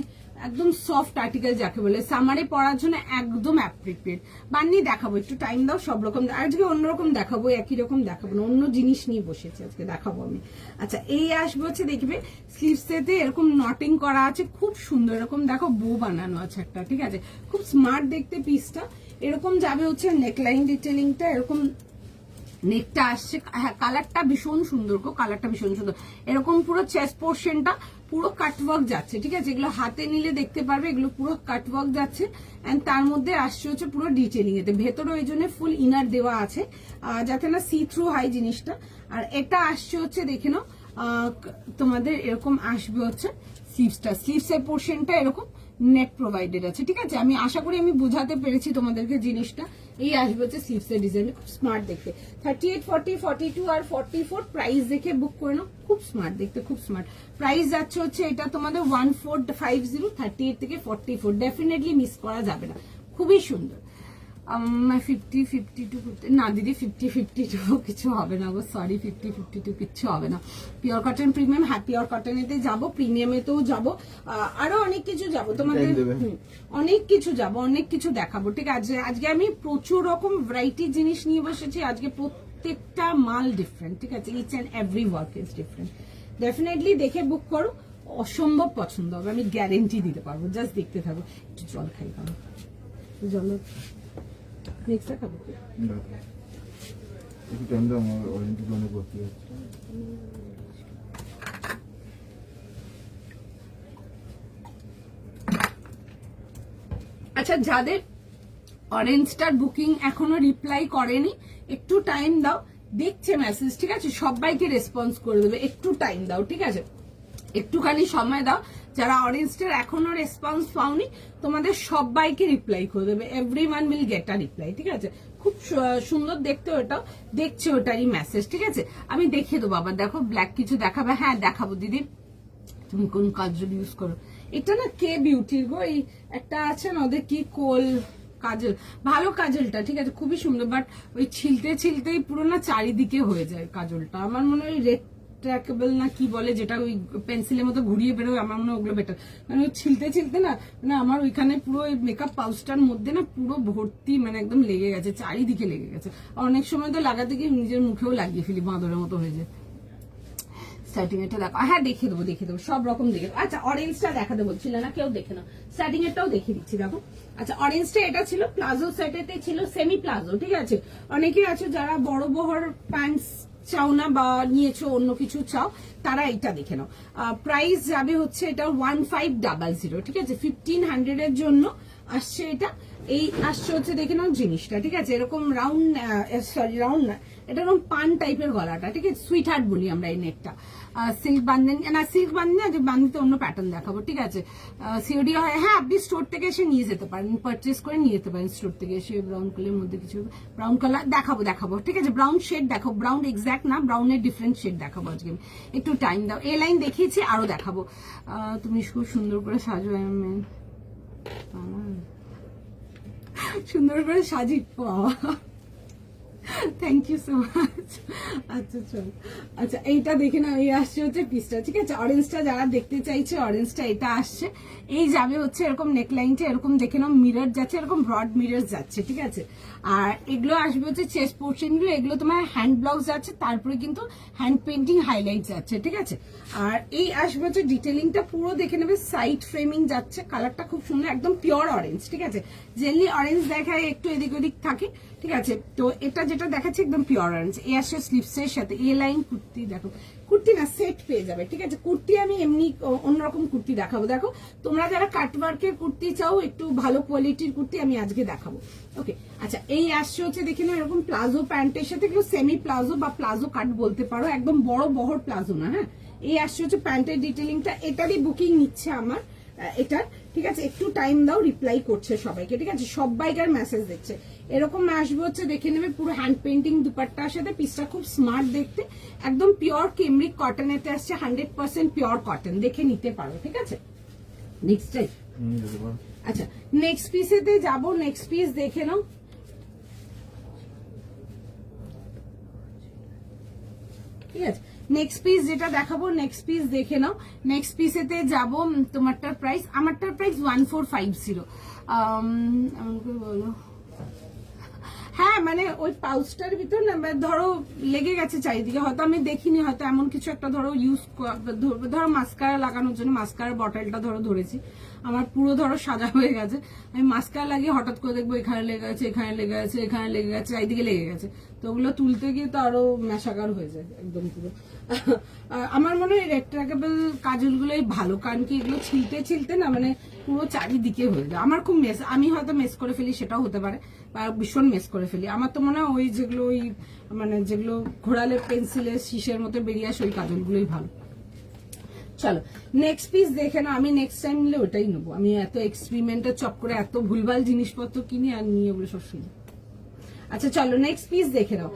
একদম সফট আর্টিকেল যাকে বলে, সামারে পরার জন্য একদম অ্যাপ্রোপ্রিয়েট। বান্নি দেখাবো, একটু টাইম দাও, সব রকম আজকে অন্যরকম দেখাবো, একই রকম দেখাবো না, অন্য জিনিস নিয়ে বসেছি আজকে, দেখাবো আমি। আচ্ছা এই আসবে হচ্ছে, দেখবে স্লিভসেতে এরকম নটিং করা আছে, খুব সুন্দর, এরকম দেখো বো বানানো আছে একটা, ঠিক আছে? খুব স্মার্ট দেখতে পিসটা। এরকম যাবে হচ্ছে নেকলাইন ডিটেলিংটা, এরকম নেকটা আসছে, হ্যাঁ কালারটা ভীষণ সুন্দর গো, কালারটা ভীষণ সুন্দর। এরকম পুরো চেস্ট পোর্শনটা পুরো কাটওয়ার্ক যাচ্ছে, ঠিক আছে? এগুলো হাতে নিলে দেখতে পারবে, এগুলো পুরো কাটওয়ার্ক যাচ্ছে, এন্ড তার মধ্যে আসছে হচ্ছে পুরো ডিটেলিং এতে, ভেতরে ওই জন্য ফুল ইনার দেওয়া আছে যাতে না সি থ্রু হয় জিনিসটা। আর এটা আসছে হচ্ছে, দেখে নাও তোমাদের এরকম আসবে হচ্ছে স্লিভসটা, স্লিভসের পোর্শনটা এরকম নেট প্রোভাইডেড আছে, ঠিক আছে? আমি আশা করি আমি বুঝাতে পেরেছি তোমাদেরকে জিনিসটা। এই আসবে হচ্ছে স্লিভসের ডিজাইন, খুব স্মার্ট দেখতে। 38, 40, 42 আর 44 প্রাইস দেখে বুক করে নাও, খুব স্মার্ট দেখতে, খুব স্মার্ট। প্রাইস যাচ্ছে হচ্ছে এটা তোমাদের 1450, 38 থেকে 44, ডেফিনেটলি মিস করা যাবে না, খুবই সুন্দর। 50, 52 না দিদি, 50, 52 কিছু হবে না গো, সরি, 50, 52 কিছু হবে না। পিওর কটন প্রিমিয়াম, হ্যাঁ পিওর কটনেতে যাবো, প্রিমিয়ামেতেও যাবো, আরো অনেক কিছু যাবো তোমাদের, অনেক কিছু যাবো, অনেক কিছু দেখাবো, ঠিক আছে? আজকে আমি প্রচুর রকম ভ্যারাইটি জিনিস নিয়ে বসেছি, আজকে প্রত্যেকটা মাল ডিফারেন্ট, ঠিক আছে? Each and every work is different. Definitely দেখে বুক করো, অসম্ভব পছন্দ হবে, আমি গ্যারেন্টি দিতে পারবো। জাস্ট দেখতে থাকো। একটু জল খাই, কারণ জল নেক্সটটা খাবো। একটু টাইম দাও, আমার অরেঞ্জ অনেক ভর্তি হচ্ছে। আচ্ছা যাদের অরেঞ্জটার বুকিং এখনো রিপ্লাই করেনি, একটু টাইম দাও, দেখছে মেসেজ, ঠিক আছে? সবাইকে রেসপন্স করে দেবে, একটু টাইম দাও, ঠিক আছে? একটুখানি সময় দাও। যারা অরেঞ্জটার এখনো রেসপন্স পাওনি, তোমাদের সবাইকে রিপ্লাই করে দেবে, everyone will get a reply, ঠিক আছে? খুব সুন্দর দেখতে, ওটাও দেখছে, ওটারই মেসেজ, ঠিক আছে? আমি দেখিয়ে দেবো। আবার দেখো ব্ল্যাক কিছু দেখাবে, হ্যাঁ দেখাবো দিদি। তুমি কোন কাজল ইউজ করো? এটা না কে বিউটির গো, এই একটা আছে না ওদের, কি কোল কাজল, ভালো কাজলটা, ঠিক আছে? খুবই সুন্দর, বাট ওই ছিলতে ছিলতেই পুরো না চারিদিকে হয়ে যায় কাজলটা। আমার মনে হয় রেড রেট্রাক্টেবল না কি বলে, যেটা ওই পেন্সিলের মতো ঘুরিয়ে বেরোয়, আমার মনে হয় ওগুলো বেটার। মানে ওই ছিলতে ছিলতে না মানে আমার ওইখানে পুরো ওই মেকআপ পাউচটার মধ্যে না পুরো ভর্তি মানে একদম লেগে গেছে, চারিদিকে লেগে গেছে। অনেক সময় তো লাগাতে গিয়ে নিজের মুখেও লাগিয়ে ফেলি, বাঁদরের মতো হয়ে যায়। স্টার্টিং এটা দেখো, হ্যাঁ দেখিয়ে দেবো সব রকম দেখে দেবো। আচ্ছা অরেঞ্জটা দেখাতে বলছিল না কেউ, দেখে না, স্টার্টিং এরটাও দেখিয়ে দিচ্ছি দেখো। আচ্ছা অরেঞ্জটা এটা ছিল প্লাজো সেটেতে, ছিল সেমি প্লাজো, ঠিক আছে। অনেকে আছে যারা বড় বহর প্যান্টস চাও না বা নিয়েছো অন্য কিছু চাও, তারা এটা দেখে নাও। প্রাইস যাবে হচ্ছে এটা 1500, ঠিক আছে। 1500 এর জন্য আসছে এটা। এই আসছে হচ্ছে দেখে নাও জিনিসটা, ঠিক আছে। এরকম রাউন্ড, সরি রাউন্ড না, এটা এরকম পান টাইপের গলাটা, ঠিক আছে। সুইট হার্ট বলি আমরা এই নেকটা। সিল্ক বান্ধেন না, সিল্ক বান্ধে না, যে বান্ধিতে অন্য প্যাটার্ন দেখাবো, ঠিক আছে। সিওডি হয়, হ্যাঁ আপনি স্টোর থেকে এসে নিয়ে যেতে পারেন, পারচেস করে নিয়ে যেতে পারেন স্টোর থেকে এসে। ব্রাউন কালারের মধ্যে কিছু ব্রাউন কালার দেখাবো, ঠিক আছে। ব্রাউন শেড দেখো, ব্রাউন এক্সাক্ট না, ব্রাউনের ডিফারেন্ট শেড দেখাবো আজকে। একটু টাইম দাও, এ লাইন দেখিয়েছি, আরো দেখাবো। তুমি খুব সুন্দর করে সাজো, সুন্দর করে সাজি, থ্যাংক ইউ সো মাচ। আচ্ছা চল, আচ্ছা এইটা দেখে না, এই আসছে হচ্ছে পিসটা, ঠিক আছে। অরেঞ্জটা যারা দেখতে চাইছে, অরেঞ্জটা এটা আসছে। এই যাবে হচ্ছে এরকম নেকলাইনটা এরকম দেখে নাও, মিরর যাচ্ছে, এরকম ব্রড মিরর যাচ্ছে, ঠিক আছে। আর এগুলো আসবে হচ্ছে চেস্ট পোর্শন গুলো, এগুলো তোমার হ্যান্ড ব্লাউজ যাচ্ছে, তারপরে কিন্তু হ্যান্ড পেন্টিং হাইলাইট যাচ্ছে, ঠিক আছে। আর এই আসবে হচ্ছে ডিটেলিংটা পুরো দেখে নেবে, সাইড ফ্রেমিং যাচ্ছে, কালারটা খুব সুন্দর, একদম পিওর অরেঞ্জ, ঠিক আছে। জেনলি অরেঞ্জ দেখায় একটু এদিক ওদিক থাকে, ঠিক আছে। তো এটা যেটা দেখাচ্ছে একদম পিওর অরেঞ্জ। এই আসছে স্লিভসের সাথে এ লাইন কুর্তি, দেখো কুর্তি না সেট পেয়ে যাবে, ঠিক আছে। কুর্তি আমি এমনি অন্যরকম কুর্তি দেখাবো, দেখো তোমরা যারা কাটওয়ার্কের কুর্তি চাও, একটু ভালো কোয়ালিটির কুর্তি আমি আজকে দেখাবো, ওকে। আচ্ছা এই আসছে হচ্ছে দেখে নাও এরকম প্লাজো প্যান্টের সাথে, এগুলো সেমি প্লাজো বা প্লাজো কাট বলতে পারো, একদম বড় বহর প্লাজো না, হ্যাঁ। এই আসছে হচ্ছে প্যান্টের ডিটেলিংটা, এটারই বুকিং নিচ্ছে আমার এটার, ঠিক আছে। একটু টাইম দাও, রিপ্লাই করছে সবাইকে, ঠিক আছে। সবাইকার মেসেজ দেখছে। এরকম আসবে হচ্ছে দেখে নেবে, পুরো হ্যান্ড পেন্টিং দুপাট্টার সাথে, পিসটা খুব স্মার্ট দেখতে, একদম পিওর কেমব্রিক কটনেতে আসছে, 100% পিওর কটন, দেখে নিতে পারো, ঠিক আছে। নেক্সট টাইম, আচ্ছা নেক্সট পিসেতে যাবো, নেক্সট পিস দেখে নাও, ঠিক আছে। নেক্সট পিস যেটা দেখাবো, নেক্সট পিস দেখে নাও। নেক্সট পিসেতে যাবো, তোমারটার প্রাইস, আমারটার প্রাইস 1450। আমাকে বলো, হ্যাঁ মানে ওই পাউচটার ভিতর না ধরো লেগে গেছে চারিদিকে, হয়তো আমি দেখিনি, হয়তো এমন কিছু একটা ধরো ইউজ, ধরো মাস্কারা লাগানোর জন্য মাস্কারা বটলটা ধরো ধরেছি, আমার পুরো ধরো সাজা হয়ে গেছে, আমি মাস্কারা লাগিয়ে হঠাৎ করে দেখবো এখানে লেগে গেছে, এখানে লেগে গেছে, এখানে লেগে গেছে, চারিদিকে লেগে গেছে। তো ওগুলো তুলতে গিয়ে তো আরো মেশাকার হয়ে যায় একদম পুরো। আমার মনে হয় রেট্রাকেবল কাজলগুলোই ভালো, কারণ কি এগুলো ছিলতে ছিলতে না মানে পুরো চারিদিকে হয়ে যায়। আমার খুব মেস, আমি হয়তো মেস করে ফেলি, সেটাও হতে পারে, বা ভীষণ মেস করে ফেলি। আমার তো মনে হয় ওই যেগুলো ওই মানে যেগুলো ঘোরালে পেন্সিলের শীষের মতো বেরিয়ে আসে, ওই কাজলগুলোই ভালো। চলো নেক্সট পিস দেখে না, আমি নেক্সট টাইম নিলে ওটাই নেবো। আমি এত এক্সপেরিমেন্টের চক করে এত ভুলভাল জিনিসপত্র কিনি আর নিয়ে ওগুলো সব শুনি। আচ্ছা চলো নেক্সট পিস দেখে নাও,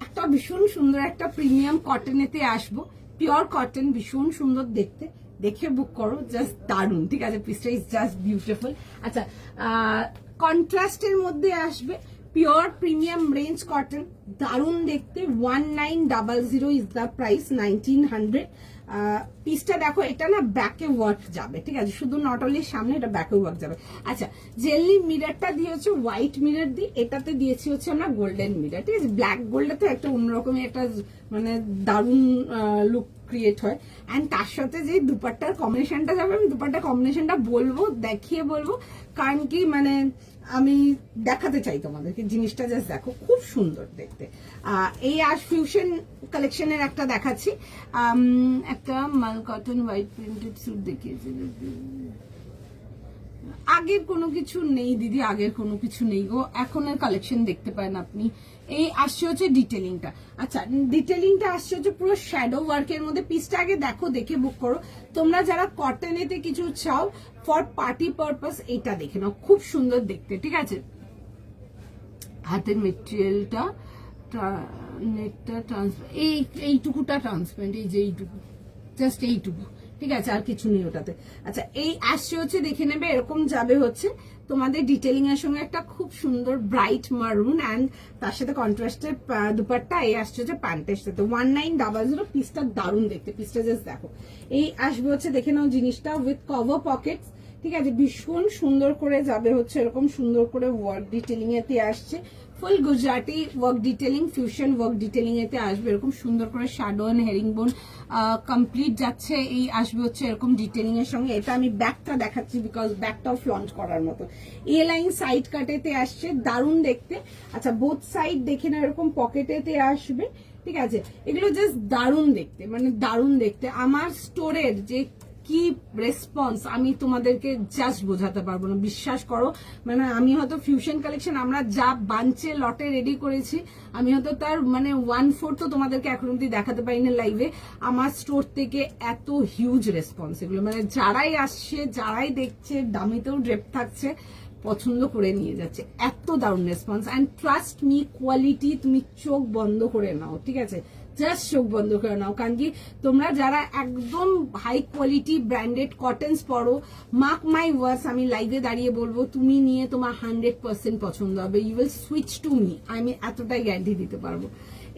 একটা ভীষণ সুন্দর একটা প্রিমিয়াম কটনেতে আসবো, পিওর কটন, ভীষণ সুন্দর দেখতে, দেখে বুক করো, জাস্ট দারুন, ঠিক আছে। পিসটা ইজ জাস্ট বিউটিফুল। আচ্ছা কন্ট্রাস্টের মধ্যে আসবে, পিওর প্রিমিয়াম রেঞ্জ কটন, দারুন দেখতে, 1900 ইজ দ্য প্রাইস, 1900। পিসটা দেখো, এটা না ব্যাকে ওয়ার্ক যাবে, ঠিক আছে, শুধু নট অনলি সামনে, এটা ব্যাকে ওয়ার্ক যাবে। আচ্ছা জেলি মিররটা দিয়ে হচ্ছে হোয়াইট মিরর দিয়ে, এটাতে দিয়েছি হচ্ছে আমরা গোল্ডেন মিরর, ঠিক আছে। ব্ল্যাক গোল্ডে তো একটা অন্যরকমের একটা মানে দারুন লুক ক্রিয়েট হয়। অ্যান্ড তার সাথে যে দুপাট্টার কম্বিনেশনটা যাবে, আমি দুপাট্টার কম্বিনেশনটা বলবো, দেখিয়ে বলবো, কারণ কি মানে আমি দেখাতে চাই তোমাদেরকে জিনিসটা, জাস্ট দেখো খুব সুন্দর দেখতে। এই আশ ফিউশন কালেকশনের একটা দেখাচ্ছি, একটা মাল কটন হোয়াইট প্রিন্টেড স্যুট দেখিয়েছি। আগের কোনো কিছু নেই দিদি, আগের কোনো কিছু নেই গো, এখনের কালেকশন দেখতে পারেন আপনি। এই আসছে হচ্ছে ডিটেলিংটা, আচ্ছা ডিটেলিংটা আসছে হচ্ছে পুরো শ্যাডো ওয়ার্কের মধ্যে। পিসটা আগে দেখো, দেখে বুক করো। তোমরা যারা কটনেতে কিছু চাও ফর পার্টি পারপাস, এটা দেখে নাও, খুব সুন্দর দেখতে, ঠিক আছে। হাতের মেটেরিয়ালটা, নেটটা ট্রান্সপারেন্ট, এইটুকুটা ট্রান্সপারেন্ট, এই যে এইটুকু, জাস্ট এইটুকু, ঠিক আছে, আর কিছু নেই ওটাতে। আচ্ছা এই আসছে হচ্ছে দেখে নেবে এরকম যাবে হচ্ছে তোমাদের ডিটেলিং এর সঙ্গে একটা খুব সুন্দর ব্রাইট মারুন এন্ড তার সাথে কন্ট্রাস্টের দুপাট্টা। এই আসছে হচ্ছে প্যান্টের সাথে 1900। পিসটা দারুণ দেখতে, পিসটা জাস্ট দেখো। এই আসবে হচ্ছে দেখে নাও জিনিসটা উইথ কভার পকেটস, ঠিক আছে, ভীষণ সুন্দর করে যাবে হচ্ছে এরকম সুন্দর করে ওয়ার্ক ডিটেলিং এতে আসছে। Full Gujarati work detailing, fusion work detailing এতে আসবে এরকম সুন্দর করে shadow and herringbone complete যাচ্ছে। এই আসবে হচ্ছে এরকম ডিটেলিং এর সঙ্গে। এটা আমি ব্যাকটা দেখাচ্ছি বিকজ ব্যাকটাও ফ্লন্ট করার মতো। এ লাইন সাইড কাটেতে আসছে, দারুণ দেখতে। আচ্ছা বোথ সাইড দেখে না এরকম পকেটেতে আসবে, ঠিক আছে। এগুলো জাস্ট দারুণ দেখতে, মানে দারুণ দেখতে। আমার স্টোরের যে কি রেসপন্স আমি তোমাদেরকে জাস্ট বোঝাতে পারবো না, বিশ্বাস করো। মানে আমি হয়তো ফিউশন কালেকশন আমরা যা বাঞ্চে লটে রেডি করেছি, আমি হয়তো তার মানে 1/4 তো তোমাদেরকে এখন অব্দি দেখাতে পারি না লাইভে। আমার স্টোর থেকে এত হিউজ রেসপন্স এগুলো, মানে যারাই আসছে যারাই দেখছে, দামিতেও ড্রেপ থাকছে, পছন্দ করে নিয়ে যাচ্ছে। এত দারুণ response and trust me, quality তুমি চোখ বন্ধ করে নাও, ঠিক আছে, জাস্ট চোখ বন্ধ করে নাও। কারণ কি তোমরা যারা একদম হাই কোয়ালিটি ব্র্যান্ডেড কটনস পরো, মার্ক মাই ওয়ার্ডস, আমি লাইভে দাঁড়িয়ে বলবো তুমি নিয়ে তোমার 100% পছন্দ হবে। You will switch to me, আমি এতটাই গ্যারান্টি দিতে পারবো।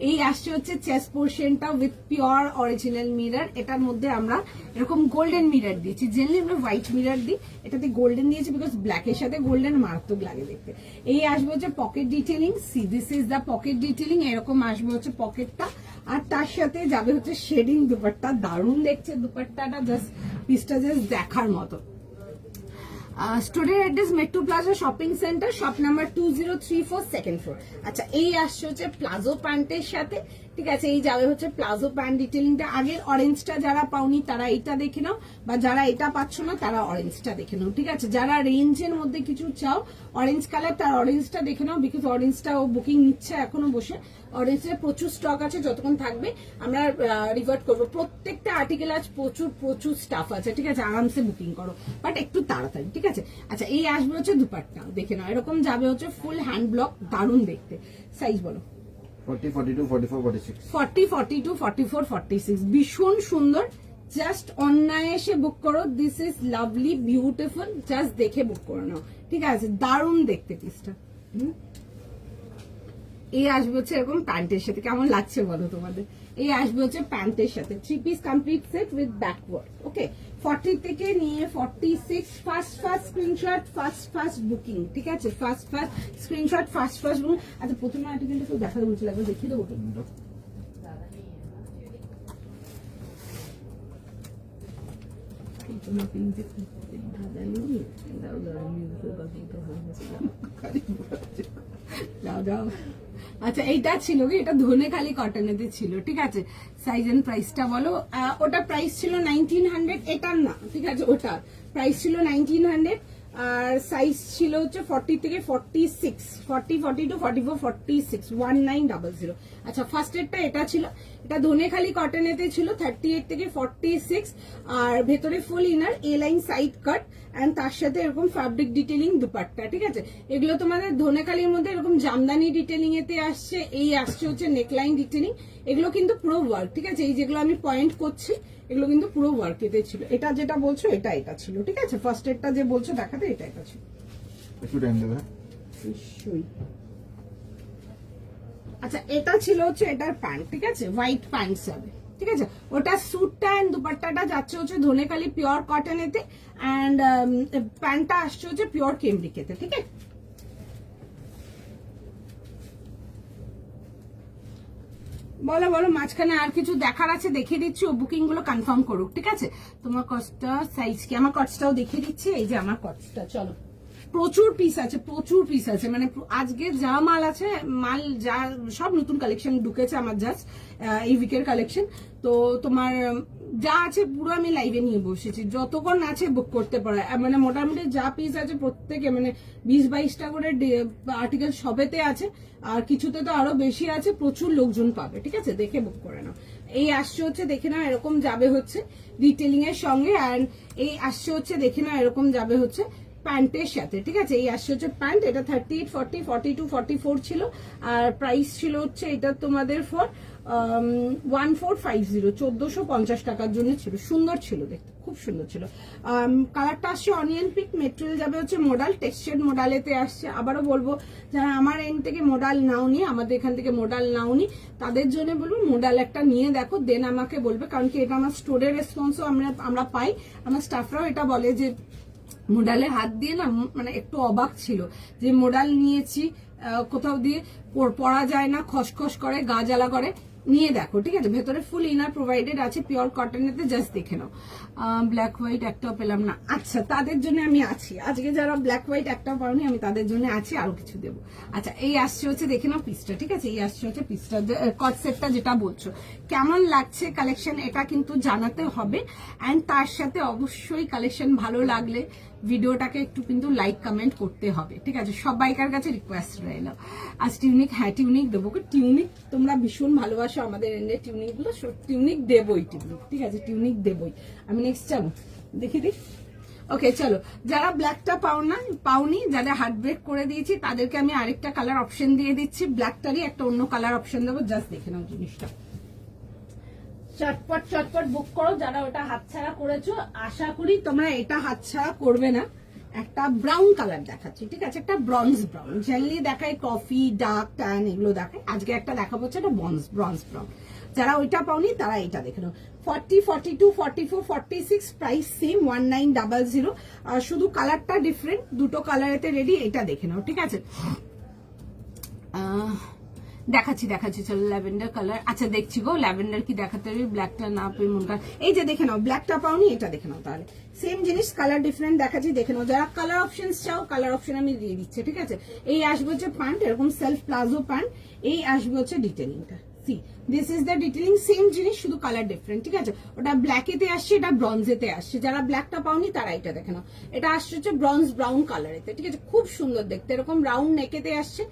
এই আসছে হচ্ছে চেস্ট পোর্শনটা উইথ পিওর অরিজিনাল মিরর। এটার মধ্যে আমরা এরকম গোল্ডেন মিরর দিয়েছি, জেনারেলি আমরা হোয়াইট মিরর দিই, এটাতে গোল্ডেন দিয়েছি বিকজ ব্ল্যাকের সাথে গোল্ডেন মারাত্মক লাগে দেখতে। এই আসবে হচ্ছে pocket detailing, C this is the pocket detailing. এরকম আসবে হচ্ছে পকেটটা, আর তার সাথে যাবে হচ্ছে শেডিং দুপাট্টা। দারুণ দেখছে দুপাট্টাটা, জাস্ট পিসটা জাস্ট দেখার মতো। স্টোরের address metro plaza shopping centre, shop number 2034 second floor. আচ্ছা এই আসছে হচ্ছে প্লাজো প্যান্টের সাথে, ঠিক আছে। এই যাবে হচ্ছে প্লাজো প্যান্ট ডিটেলিংটা। আগের অরেঞ্জটা যারা পাওনি তারা এইটা দেখে নাও, বা যারা এটা পাচ্ছ না তারা অরেঞ্জটা দেখে নাও, ঠিক আছে। যারা রেঞ্জের মধ্যে কিছু চাও অরেঞ্জ কালার, তার অরেঞ্জটা দেখে নাও বিকজ অরেঞ্জটা ও বুকিং নিচ্ছে এখনো বসে। অরেঞ্জের প্রচুর স্টক আছে, যতক্ষণ থাকবে আমরা রিভার্ট করবো। প্রত্যেকটা আর্টিকেল আজ প্রচুর প্রচুর স্টাফ আছে, ঠিক আছে, আরামসে বুকিং করো, বাট একটু তাড়াতাড়ি, ঠিক আছে। আচ্ছা এই আসবে হচ্ছে দুপাট্টা, দেখে নাও এরকম যাবে হচ্ছে ফুল হ্যান্ড ব্লক, দারুণ দেখতে। সাইজ বলো? 40, 42, 44, 46। 40, 42, 44, 46, ভীষণ সুন্দর। জাস্ট অনলাইনে এসে বুক করো, this is lovely beautiful, just দেখে বুক করে নাও, ঠিক আছে, দারুণ দেখতে পিসটা। এই আসবে হচ্ছে এরকম প্যান্টের সাথে, কেমন লাগছে বলো তোমাদের? এই আসবে হচ্ছে প্যান্টের সাথে 3 piece complete set with backward. Okay 40 থেকে নিয়ে 46 ফার্স্ট স্ক্রিনশট, ফার্স্ট বুকিং, ঠিক আছে, ফার্স্ট স্ক্রিনশট, ফার্স্ট বুকিং। আচ্ছা প্রথমে আর্টিকেলটা তো দেখাতে বলছিল, একবার দেখিয়ে দেবো। আচ্ছা এইটা ছিল কি, এটা ধনেখালি কটনেতে ছিল, ঠিক আছে। সাইজ এন্ড প্রাইসটা বলো? ওটা প্রাইস ছিল 1900, এটার না, ঠিক আছে, ওটা প্রাইস ছিল 1900 আর সাইজ ছিল হচ্ছে 40 থেকে 46, 40, 42, 44, 46, 1900। আচ্ছা ফার্স্ট এডটা এটা ছিল, এটা ধনেখালি কটনেতে ছিল, 38 থেকে 46, আর ভেতরে full inner, A line side cut and তার সাথে এরকম ফ্যাব্রিক ডিটেলিং দুপাট্টা, ঠিক আছে। এগুলো তোমাদের ধনেখালির মধ্যে এরকম জামদানি ডিটেলিং এতে আসছে। এই আসছে হচ্ছে নেকলাইন ডিটেলিং, এগুলো কিন্তু পুরো ওয়ার্ক, ঠিক আছে। এই যেগুলো আমি পয়েন্ট করছি এগুলো কিন্তু পুরো ওয়ার্ক এতে ছিল। এটা যেটা বলছো এটা ছিল, ঠিক আছে। ফার্স্ট এডটা যে বলছো দেখাতে এটা ছিল। একটু টাইম দেবে। নিশ্চয়ই। আচ্ছা এটা ছিল হচ্ছে এটার প্যান্ট, ঠিক আছে, হোয়াইট প্যান্ট যাবে, ঠিক আছে। ওটা স্যুটটা এন্ড দুপাট্টাটা যাচ্ছে হচ্ছে ধনেখালি পিওর কটনেতে এন্ড প্যান্টটা আসছে হচ্ছে পিওর কেমব্রিকেতে, ঠিক আছে। বলো মাঝখানে আর কিছু দেখার আছে দেখিয়ে দিচ্ছি, ও বুকিং গুলো কনফার্ম করুক, ঠিক আছে। তোমার কস্টটা সাইজ কি? আমার কস্টটাও দেখিয়ে দিচ্ছি, এই যে আমার কস্টটা। চলো প্রচুর পিস আছে, মানে আজকে যা মাল আছে, মাল যা সব নতুন কালেকশন ঢুকেছে আমার, জাস্ট এই উইকের কালেকশন। তো তোমার যা আছে পুরো আমি লাইভে নিয়ে বসেছি, যতক্ষণ আছে বুক করতে পারে। মানে মোটামুটি যা পিস আছে প্রত্যেকে মানে 20-22টা করে আর্টিকেল সবেতে আছে, আর কিছুতে তো আরো বেশি আছে, প্রচুর লোকজন পাবে, ঠিক আছে, দেখে বুক করে নাও। এই আসছে হচ্ছে দেখে নাও এরকম যাবে হচ্ছে ডিটেলিং এর সঙ্গে, আর এই আসছে হচ্ছে দেখে নাও এরকম যাবে হচ্ছে প্যান্টের সাথে, ঠিক আছে। এই আসছে হচ্ছে প্যান্ট, এটা 38, 40, 42, 44 ছিল, আর প্রাইস ছিল হচ্ছে এটা তোমাদের ফর 1450, 1450 টাকার জন্য ছিল। সুন্দর ছিল দেখতে, খুব সুন্দর ছিল। কালারটা আসছে অনিয়ন পিক, মেটেরিয়াল যাবে হচ্ছে মোডাল, টেক্সচার মোডালেতে আসছে। আবারও বলবো, যারা আমার এন্ড থেকে মোডাল নাওনি, আমাদের এখান থেকে মোডাল নাওনি, তাদের জন্য বলবো মোডাল একটা নিয়ে দেখো, দেন আমাকে বলবে। কারণ কি এটা আমার স্টোরের রেসপন্সও আমরা পাই, আমার স্টাফরাও এটা বলে যে মোডালে হাত দিয়ে না মানে একটু অবাক ছিল যে মোডাল নিয়েছি কোথাও দিয়ে পরা যায় না, খসখস করে, গা জ্বালা করে। নিয়ে দেখো, ঠিক আছে। ভেতরে ফুল ইনার প্রোভাইডেড আছে, পিওর কটনেতে, জাস্ট দেখে নাও। ব্ল্যাক হোয়াইট একটাও পেলাম না। আচ্ছা, তাদের জন্য আমি আছি আজকে, যারা ব্ল্যাক হোয়াইট একটাও পাওনি আমি তাদের জন্য আছি, আরো কিছু দেবো। আচ্ছা, এই আসছে হচ্ছে দেখে নাও পিসটা, ঠিক আছে। এই আসছে হচ্ছে পিসটা, কট সেটটা যেটা বলছো, কেমন লাগছে কালেকশন এটা কিন্তু জানাতে হবে। অ্যান্ড তার সাথে অবশ্যই কালেকশন ভালো লাগলে ভিডিওটাকে একটু কিন্তু লাইক কমেন্ট করতে হবে, ঠিক আছে। সবাইকার কাছে রিকোয়েস্ট রইল। আজ টিউনিক, হ্যাঁ টিউনিক দেবো, টিউনিক তোমরা ভীষণ ভালোবাসো আমাদের এন্ডে টিউনিক গুলো, টিউনিক দেবই, টিউনিক, ঠিক আছে, টিউনিক দেবই। আমি নেক্সট যাবো, দেখি দিই। ওকে, চলো। যারা ব্ল্যাকটা পাওনি, যাদের হার্ট ব্রেক করে দিয়েছি, তাদেরকে আমি আরেকটা কালার অপশন দিয়ে দিচ্ছি। ব্ল্যাকটারই একটা অন্য কালার অপশন দেবো, জাস্ট দেখে নাও জিনিসটা। চটপট চটপট বুক করো যারা ওটা হাতছাড়া করেছো। আশা করি তোমরা এটা হাতছাড়া করবে না। একটা ব্রাউন কালার দেখাচ্ছি, ঠিক আছে, একটা ব্রঞ্জ ব্রাউন। জেনারেলি দেখায় কফি, ডার্ক, ট্যান, এগুলো দেখায়। আজকে একটা দেখাবো হচ্ছে এটা ব্রঞ্জ ব্রাউন। যারা ওইটা পাওনি তারা এটা দেখে নাও। 40, 42, 44, 46 প্রাইস সেম 1900। শুধু কালারটা ডিফারেন্ট, দুটো কালারেতে রেডি। এটা দেখে নাও, ঠিক আছে। দেখাচ্ছি চলো। ল্যাভেন্ডার কালার, আচ্ছা দেখছি গো, ল্যাভেন্ডার কি দেখাতে হবে, ব্ল্যাকটা না পেয়ে মন খারাপ। এই যে দেখে নাও, ব্ল্যাকটা পাওনি, এটা দেখে নাও। তাহলে সেম জিনিস, কালার ডিফারেন্ট দেখাচ্ছি, দেখে নাও। যারা কালার অপশন চাও, কালার অপশন আমি দিয়ে দিচ্ছি, ঠিক আছে। এই আসবে হচ্ছে প্যান্ট, এরকম সেলফ প্লাজো প্যান্ট। এই আসবে হচ্ছে ডিটেলিংটা, see this is the detailing, same জিনিস, শুধু কালার ডিফারেন্ট, ঠিক আছে। ওটা ব্ল্যাকেতে আসছে, এটা ব্রঞ্জেতে আসছে। যারা ব্ল্যাকটা পাওনি তারা এটা দেখে নাও। এটা আসছে হচ্ছে ব্রঞ্জ ব্রাউন কালারেতে, ঠিক আছে, খুব সুন্দর দেখতে। এরকম রাউন্ড নেকেতে আসছে,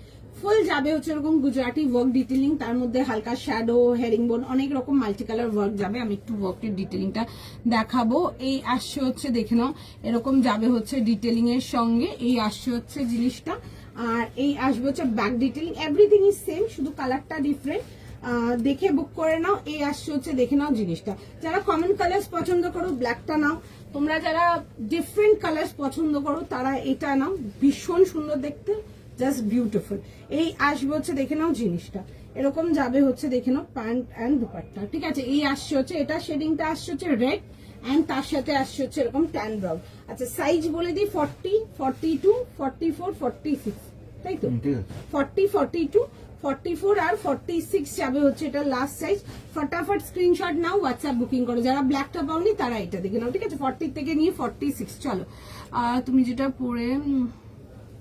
ফুল যাবে হচ্ছে এরকম গুজরাটি ওয়ার্ক ডিটেলিং, তার মধ্যে হালকা শ্যাডো, হেরিংবোন, অনেক রকম মাল্টি কালার ওয়ার্ক যাবে। আমি একটু ওয়ার্কের ডিটেলিংটা দেখাবো। এই আসছে হচ্ছে দেখে নাও, এরকম যাবে হচ্ছে ডিটেলিং এর সঙ্গে। এই আসছে হচ্ছে জিনিসটা, আর এই আসবে হচ্ছে back detailing. Everything is same, শুধু কালারটা ডিফারেন্ট। দেখে বুক করে নাও। এই আসছে হচ্ছে দেখে নাও জিনিসটা। যারা কমন কালার্স পছন্দ করো ব্ল্যাকটা নাও। তোমরা যারা ডিফারেন্ট কালার্স পছন্দ করো তারা এটা নাও, ভীষণ সুন্দর দেখতে, জাস্ট বিউটিফুল। এই আসবে হচ্ছে দেখে নাও জিনিসটা, এরকম যাবে হচ্ছে দেখে নাও প্যান্ট অ্যান্ড দুপাট্টা, ঠিক আছে। এই আসছে হচ্ছে, এটা শেডিংটা আসছে হচ্ছে রেড, অ্যান্ড তার সাথে আসছে হচ্ছে এরকম ট্যান ব্রাউন। আচ্ছা, সাইজ বলে দিই 40, 42, 44, 46, তাই তো। 40, 42, 44 আর 46 যাবে হচ্ছে এটা লাস্ট সাইজ। ফটাফট স্ক্রিনশট নাও, হোয়াটসঅ্যাপ বুকিং করো। যারা ব্ল্যাকটা পাওনি তারা এটা দেখে নাও, ঠিক আছে। 40 থেকে নিয়ে 46। চলো, তুমি যেটা পরে,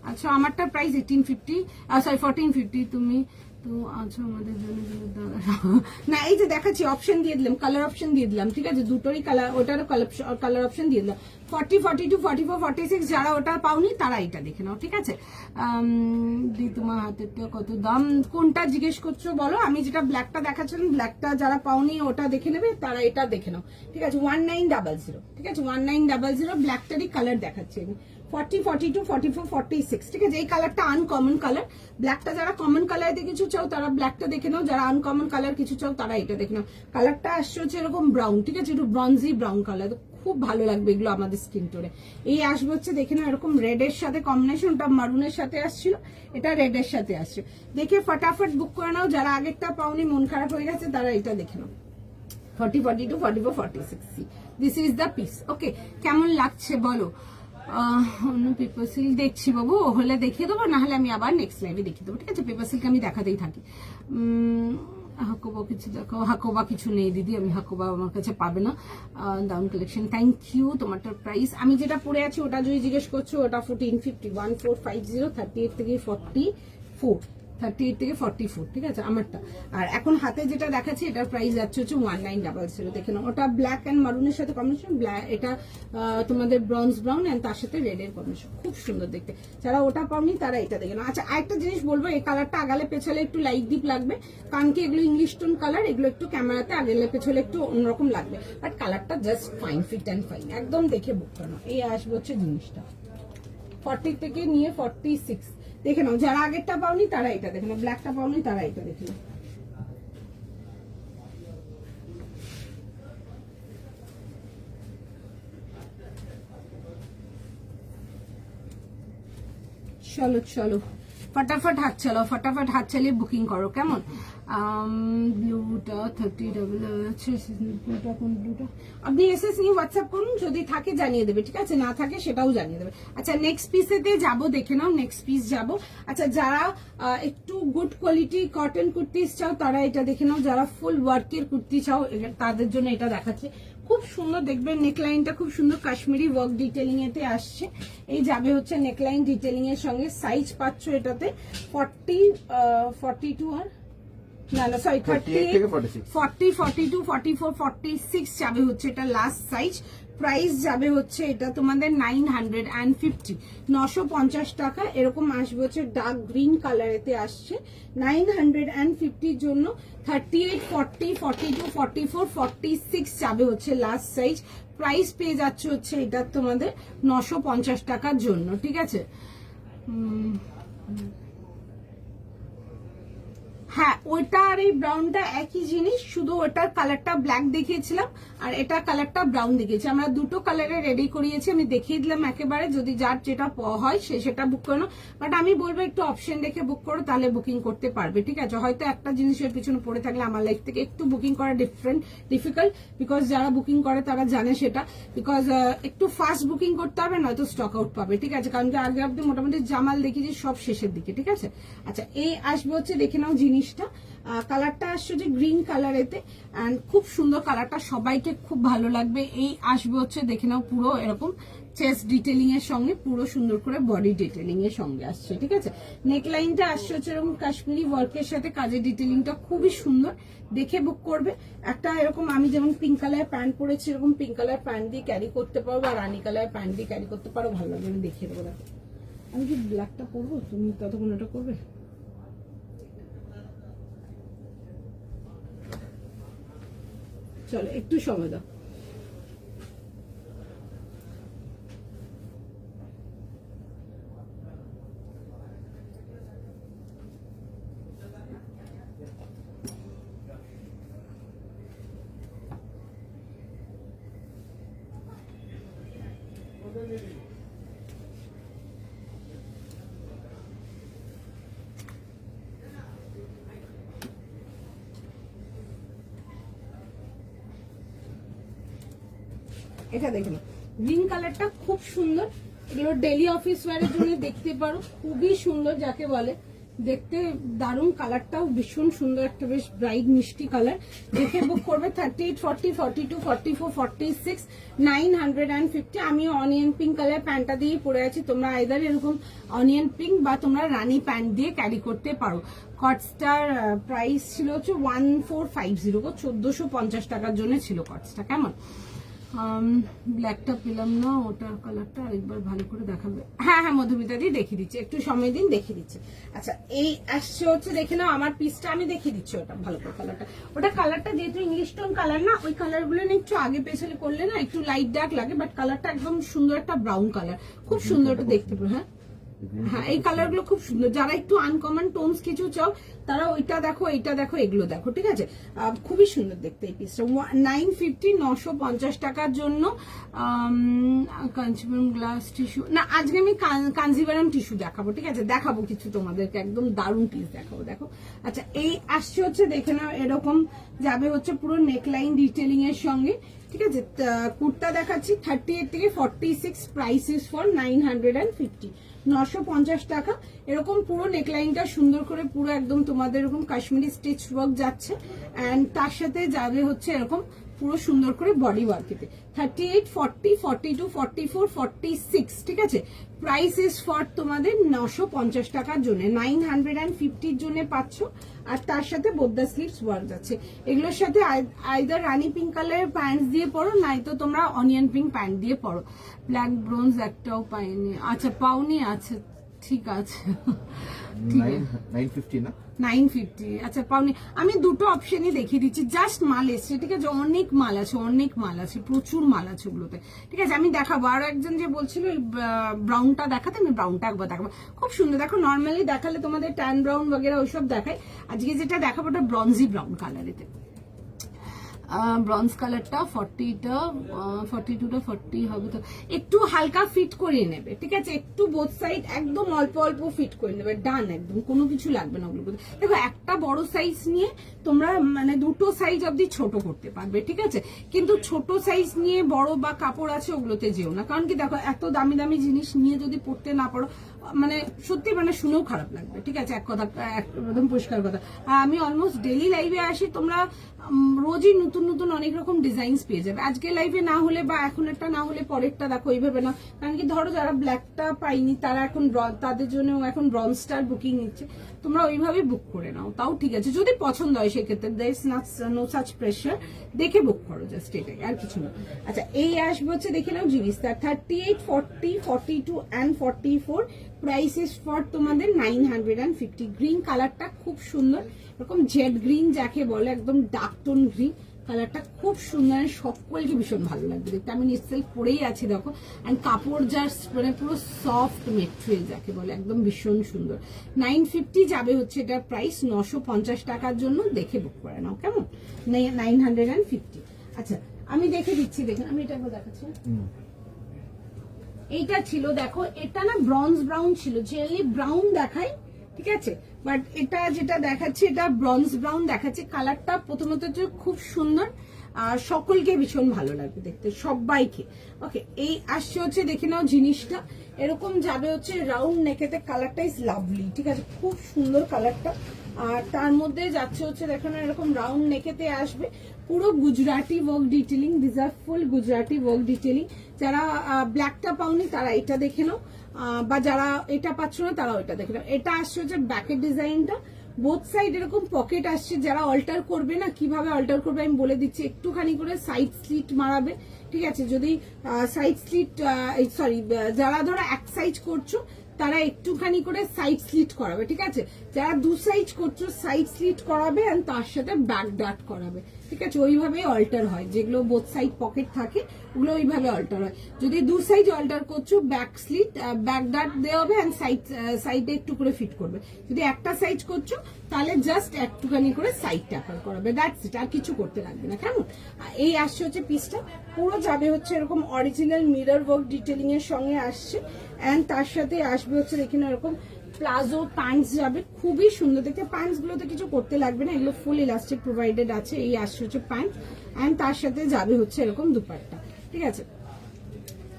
আচ্ছা আমারটা প্রাইস 1850, সরি 1450। তুমি তো আচ্ছা আমাদের জন্য না, এই যে দেখাচ্ছি অপশন দিয়ে দিলাম, কালার অপশন দিয়ে দিলাম, ঠিক আছে। দুটোরই কালার, ওটারও কালার অপশন দিয়ে দিলাম। 40, 42, 44, 46 যারা ওটা পাওনি তারা এটা দেখে নাও, ঠিক আছে। তোমার হাতেরটা কত দাম, কোনটা জিজ্ঞেস করছো বলো। আমি যেটা ব্ল্যাকটা দেখাচ্ছিলাম, ব্ল্যাকটা যারা পাওনি ওটা দেখে নেবে, তারা এটা দেখে নাও, ঠিক আছে। 1900, ঠিক আছে, 1900। ব্ল্যাকটারই কালার দেখাচ্ছি আমি। 40, 42, 44, 46, ঠিক আছে। এই কালারটা আনকমন কালার। ব্ল্যাকটা যারা কমন কালার কিছু চাও তারা ব্ল্যাকটা দেখে নাও, যারা আনকমন কালার কিছু চাও তারা এটা দেখে নাও। কালারটা আসছে হচ্ছে এরকম ব্রাউন, ঠিক আছে, একটু ব্রঞ্জি ব্রাউন কালার, খুব ভালো লাগবে এগুলো আমাদের স্কিন টোনে। এই আসবে হচ্ছে দেখে নাও এরকম রেড এর সাথে কম্বিনেশন, ওটা মারুনের সাথে আসছিল, এটা রেড এর সাথে আসছে। দেখে ফটাফট বুক করে নাও। যারা আগেরটা পাওনি, মন খারাপ হয়ে গেছে, তারা এটা দেখে নাও। 40, 42, 44, 46, দিস ইজ দ্য পিস। ওকে, কেমন লাগছে বলো। অন্য পেপার সিল্ক দেখছি বাবু, হলে দেখিয়ে দেবো, না হলে আমি আবার নেক্সট লাইভে দেখিয়ে দেবো, ঠিক আছে। পেপার সিল্ক আমি দেখাতেই থাকি। হাকোবা কিছু দেখাও। হাকোবা কিছু নেই দিদি, আমি হাকোবা আমার কাছে পাবে না। দাউন কালেকশন, থ্যাংক ইউ। তোমারটার প্রাইস আমি যেটা পরে আছি ওটা যদি জিজ্ঞেস করছো, ওটা 1450, 1450, 38 থেকে 44, 38 থেকে 44, ঠিক আছে আমারটা। আর এখন হাতে যেটা দেখাচ্ছি এটার প্রাইস যাচ্ছে হচ্ছে 1900, দেখে নাও। ওটা ব্ল্যাক অ্যান্ড মারুনের সাথে কম্বিনেশন, এটা তোমাদের ব্রঞ্জ ব্রাউন অ্যান্ড তার সাথে রেড এর কম্বিনেশন, খুব সুন্দর দেখতে। যারা ওটা পাওনি তারা এটা দেখে নাও। আচ্ছা, আরেকটা জিনিস বলবো, এই কালারটা আগালে পেছলে একটু লাইট ডিপ লাগবে, কারণ কি এগুলো ইংলিশ টোন কালার, এগুলো একটু ক্যামেরাতে আগালে পেছলে একটু অন্যরকম লাগবে, বাট কালারটা just fine, fit and fine, একদম দেখে বুক করানো। এই আসবে হচ্ছে জিনিসটা, 40 থেকে নিয়ে 46 দেখে নাও। যারা আগেরটা পাওনি তারা এটা দেখে নাও, ব্ল্যাকটা পাওনি তারা এটা দেখে নাও। চলো চলো फटाफट हाथ चलो, फटाफट हाथ चलिए बुकिंग करो केमन। ব্লুটা 30 ডাবল আছে, ব্লুটা কোন ব্লুটা আপনি এসএস নিয়ে হোয়াটসঅ্যাপ করুন, যদি থাকে জানিয়ে দেবে, ঠিক আছে, না থাকে সেটাও জানিয়ে দেবে। আচ্ছা নেক্সট পিসেতে যাব, দেখে নাও নেক্সট পিস যাব। আচ্ছা যারা একটু গুড কোয়ালিটি কটন কুর্তিস চাও তারা এটা দেখে নাও, যারা ফুল ওয়ার্কের কুর্তি চাও তাদের জন্য এটা দেখাচ্ছে। খুব সুন্দর দেখবে, নেকলাইনটা খুব সুন্দর কাশ্মীরি ওয়ার্ক ডিটেলিং এতে আসছে। এই যাবে হচ্ছে নেকলাইন ডিটেলিং এর সঙ্গে, সাইজ পাচ্ছ এটাতে 40 42 আর না না সরি 38 40 42 44 46 যাবে হচ্ছে এটা লাস্ট সাইজ। প্রাইস যাবে হচ্ছে এটা তোমাদের 950 950 টাকা এরকম আসবে হচ্ছে। ডার্ক গ্রিন কালারেতে আসছে 950 জন্য। 38 40 42 44 46 যাবে হচ্ছে লাস্ট সাইজ। প্রাইস পেয়ে যাচ্ছে হচ্ছে এটা তোমাদের 950 টাকার জন্য, ঠিক আছে। হ্যাঁ ওইটা আর এই ব্রাউনটা একই জিনিস, শুধু ওটার কালারটা ব্ল্যাক দেখিয়েছিলাম আর এটা কালারটা ব্রাউন দেখিয়েছি। আমরা দুটো কালারে রেডি করিয়েছি, আমি দেখিয়ে দিলাম একেবারে, যদি যার যেটা হয় সেটা বুক করে নাও। বাট আমি বলবো একটু অপশন দেখে বুক করো, তাহলে বুকিং করতে পারবে, ঠিক আছে। হয়তো একটা জিনিসের পিছনে পড়ে থাকলে আমার লাইফ থেকে একটু বুকিং করা ডিফিকাল্ট, বিকজ যারা বুকিং করে তারা জানে সেটা, বিকজ একটু ফাস্ট বুকিং করতে হবে, নয়তো স্টক আউট পাবে, ঠিক আছে। কারণ কি আগে অব্দি মোটামুটি জামাল দেখিয়েছি সব শেষের দিকে, ঠিক আছে। আচ্ছা এই আসবে হচ্ছে দেখে নাও জিনিসটা, কালারটা আসছে যে গ্রিন কালারেতে, এন্ড খুব সুন্দর কালারটা, সবাইকে খুব ভালো লাগবে। এই আসবে হচ্ছে দেখে নাও পুরো এরকম চেস্ট ডিটেলিং এর সঙ্গে, পুরো সুন্দর করে বডি ডিটেলিং এর সঙ্গে আসছে, ঠিক আছে। নেকলাইনটা আসছে হচ্ছে এরকম কাশ্মীরি ওয়ার্কের সাথে, কাজের ডিটেলিংটা খুবই সুন্দর, দেখে বুক করবে। একটা এরকম আমি যেমন পিঙ্ক কালার প্যান্ট পরেছি, এরকম পিঙ্ক কালার প্যান্ট দিয়ে ক্যারি করতে পারো, বা রানী কালার প্যান্ট দিয়ে ক্যারি করতে পারো, ভালো লাগবে। আমি দেখিয়ে দেবো, দেখো আমি কি ব্ল্যাকটা পরবো, তুমি ততক্ষণ এটা করবে। চলো একটু সময় দাও। এটা দেখে নাও, গ্রিন কালারটা খুব সুন্দর, এগুলো ডেলি অফিস ওয়্যারের জন্য দেখতে পারো, খুবই সুন্দর যাকে বলে, দেখতে দারুণ, কালারটাও ভীষণ সুন্দর, একটা বেশ ব্রাইট মিষ্টি কালার। দেখে বুক করবে 38 40 42 44 46 950। আমি অনিয়ন পিঙ্ক কালার প্যান্টটা দিয়ে পরে আছি, তোমরা আইদার এরকম অনিয়ন পিঙ্ক বা তোমরা রানী প্যান্ট দিয়ে ক্যারি করতে পারো। কটসটার প্রাইস ছিল হচ্ছে 1450, 1450 টাকার জন্য ছিল কটসটা, কেমন। ব্ল্যাকটা পেলাম না, ওটার কালারটা আরেকবার ভালো করে দেখাবে। হ্যাঁ হ্যাঁ মধুমিতা দিয়ে দেখিয়ে দিচ্ছে, একটু সময় দিন, দেখিয়ে দিচ্ছে। আচ্ছা এই আসছে হচ্ছে দেখে নাও আমার পিসটা, আমি দেখিয়ে দিচ্ছি ওটা ভালো করে কালারটা। ওটা কালারটা যেহেতু ইংলিশ টোন কালার না, ওই কালার গুলো না একটু আগে পেছনে করলে না একটু লাইট ডার্ক লাগে, বাট কালারটা একদম সুন্দর একটা ব্রাউন কালার, খুব সুন্দর এটা দেখতে পারো। হ্যাঁ হ্যাঁ এই কালার গুলো খুব সুন্দর, যারা একটু আনকমন টোনস কিছু চাও তারা ওইটা দেখো, এইটা দেখো, এগুলো দেখো, ঠিক আছে। খুবই সুন্দর দেখতে এই পিসটা। 950 950 টাকার জন্য। কাঞ্জিবরম গ্লাস টিস্যু না, আজকে আমি কাঞ্জিবরম টিস্যু দেখাবো, ঠিক আছে, দেখাবো কিছু তোমাদেরকে, একদম দারুণ পিস দেখাবো, দেখো। আচ্ছা এই আসছে হচ্ছে দেখে নাও এরকম যাবে হচ্ছে পুরো নেকলাইন ডিটেলিং এর সঙ্গে, ঠিক আছে। কুর্তা দেখাচ্ছি 38 থেকে 46, প্রাইস ইজ ফর 950 950 টাকা। এরকম পুরো নেকলাইনটা সুন্দর করে পুরো একদম তোমাদের এরকম কাশ্মীরি স্টিচ ওয়ার্ক যাচ্ছে, এন্ড তার সাথে যাবে হচ্ছে এরকম পুরো সুন্দর করে বডি ওয়ার্কেতে। 38 40 42 44 46, ঠিক আছে। প্রাইস ইজ ফর তোমাদের 950 টাকার জন্য, 950 জন্য পাচ্ছ। আর তার সাথে বোদ্দা স্লিভস ওয়ার্ক যাচ্ছে। এগুলোর সাথে আইদার রানী পিঙ্ক কালারের প্যান্ট দিয়ে পরো, নয়তো তোমরা অনিয়ন পিঙ্ক প্যান্ট দিয়ে পরো। ব্ল্যাক ব্রোঞ্জ একটাও পাইনি, আচ্ছা পাওনি, আচ্ছা ঠিক আছে ঠিক আছে 950 না 950 আচ্ছা পাওনি। আমি দুটো অপশনই দেখিয়ে দিচ্ছি, জাস্ট মাল এসছে, ঠিক আছে, অনেক মাল আছে, অনেক মাল আছে, প্রচুর মাল আছে ওগুলোতে, ঠিক আছে। আমি দেখাবো, আর একজন যে বলছিল ব্রাউনটা দেখাতে, আমি ব্রাউনটা একবার দেখাবো, খুব সুন্দর। দেখো নর্মালি দেখালে তোমাদের ট্যান ব্রাউন বগেরা ওইসব দেখায়, আজকে যেটা দেখাবো ওটা ব্রঞ্জি ব্রাউন কালারেতে, ব্রঞ্জ কালারটা 40টা 42টা 40 হবে, তো একটু হালকা ফিট করিয়ে নেবে, ঠিক আছে, একটু বোথ সাইড একদম অল্প অল্প ফিট করে নেবে, ডান, একদম কোনো কিছু লাগবে না ওগুলো। দেখো একটা বড় সাইজ নিয়ে তোমরা মানে দুটো সাইজ অবধি ছোট করতে পারবে, ঠিক আছে, কিন্তু ছোট সাইজ নিয়ে বড় বা কাপড় আছে ওগুলোতে যেও না, কারণ কি দেখো এত দামি দামি জিনিস নিয়ে যদি পড়তে না পারো, মানে সত্যি মানে শুনেও খারাপ লাগবে, ঠিক আছে, এক কথা একদম পরিষ্কার কথা। আর আমি অলমোস্ট ডেইলি লাইভে আসি, তোমরা রোজই নতুন নতুন অনেক রকম ডিজাইনস পেয়ে যাবে, আজকে লাইভে না হলে বা এখন একটা না হলে পরেরটা দেখো, এইভাবে না, কারণ কি ধরো যারা ব্ল্যাকটা পাইনি তারা এখন তাদের জন্য এখন ব্রঞ্জটার বুকিং নিচ্ছে, তোমরা ওইভাবে বুক করে নাও, তাও ঠিক আছে, যদি পছন্দ হয় সেক্ষেত্রে there is no such pressure, দেখে বুক করো, জাস্ট এটাই, আর কিছু না। আচ্ছা এই আসবে হচ্ছে দেখে নাও জিনিসটা 38, 40, 42 and 44, প্রাইস ইজ ফর তোমাদের 950। গ্রিন কালারটা খুব সুন্দর, এরকম জেড গ্রিন যাকে বলে, একদম ডার্ক টোন গ্রিন কালারটা খুব সুন্দর, সকলকে ভীষণ ভালো লাগবে দেখতে। আমি নিশ্চয়ই পরেই আছি দেখো, অ্যান্ড কাপড় যার মানে পুরো সফট মেটেরিয়াল যাকে বলে, একদম ভীষণ সুন্দর। 950 যাবে হচ্ছে এটার প্রাইস, 950 টাকার জন্য দেখে বুক করে নাও, কেমন, 950। আচ্ছা আমি দেখে দিচ্ছি, দেখেন আমি এটা দেখাচ্ছি, এইটা ছিল দেখো, এটা না ব্রঞ্জ ব্রাউন ছিল, জেনারেলি ব্রাউন দেখায়, ঠিক আছে, বাট এটা যেটা দেখাচ্ছে এটা ব্রঞ্জ ব্রাউন দেখাচ্ছে, কালারটা প্রথমত হচ্ছে খুব সুন্দর, আর সকলকে ভীষণ ভালো লাগবে দেখতে, সবাইকে। ওকে এই আসছে হচ্ছে দেখে নাও জিনিসটা, এরকম যাবে হচ্ছে রাউন্ড নেকেতে, কালারটা ইজ লাভলি, ঠিক আছে, খুব সুন্দর কালারটা, আর তার মধ্যে যাচ্ছে হচ্ছে দেখো না এরকম রাউন্ড নেকেতে আসবে, পুরো Gujarati work detailing, this are full Gujarati work detailing. যারা ব্ল্যাকটা পাওনি তারা এটা দেখে নাও, বা যারা এটা পাচ্ছ না তারা ওইটা দেখে নাও। এটা আসছে হচ্ছে ব্যাকের ডিজাইনটা, বোথ সাইড এরকম পকেট আসছে, যারা অল্টার করবে না কিভাবে অল্টার করবে আমি বলে দিচ্ছি, একটুখানি করে সাইড স্লিট মারাবে, ঠিক আছে, যদি সাইড স্লিট সরি যারা ধরো এক সাইজ করছো তারা একটুখানি করে সাইড স্লিট করাবে, ঠিক আছে, যারা দু সাইজ করছো সাইড স্লিট করাবে, আর তার সাথে ব্যাক ডাট করাবে, ঠিক আছে, ওইভাবেই অল্টার হয়, যেগুলো বোথ সাইড পকেট থাকে ওগুলো ওইভাবে অল্টার হয়। যদি দু সাইজ অল্টার করছো ব্যাক স্লিট ব্যাক ডাট দেওয়া হবে, অ্যান্ড সাইডে একটু করে ফিট করবে। যদি একটা সাইজ করছো তাহলে জাস্ট একটুখানি করে সাইড ট্যাপার করাবে, দ্যাটস ইট, আর কিছু করতে লাগবে না, কেমন। এই আসছে হচ্ছে পিসটা, পুরো যাবে হচ্ছে এরকম অরিজিনাল মিরর ওয়ার্ক ডিটেলিং এর সঙ্গে আসছে, অ্যান্ড তার সাথে আসবে হচ্ছে দেখুন এরকম প্লাজো প্যান্টস যাবে, খুবই সুন্দর দেখতে, প্যান্টস গুলোতে কিছু করতে লাগবে না, এগুলো ফুল ইলাস্টিক প্রোভাইডেড আছে। এই আসছে হচ্ছে প্যান্ট, অ্যান্ড তার সাথে যাবে হচ্ছে এরকম দুপাট্টা, ঠিক আছে,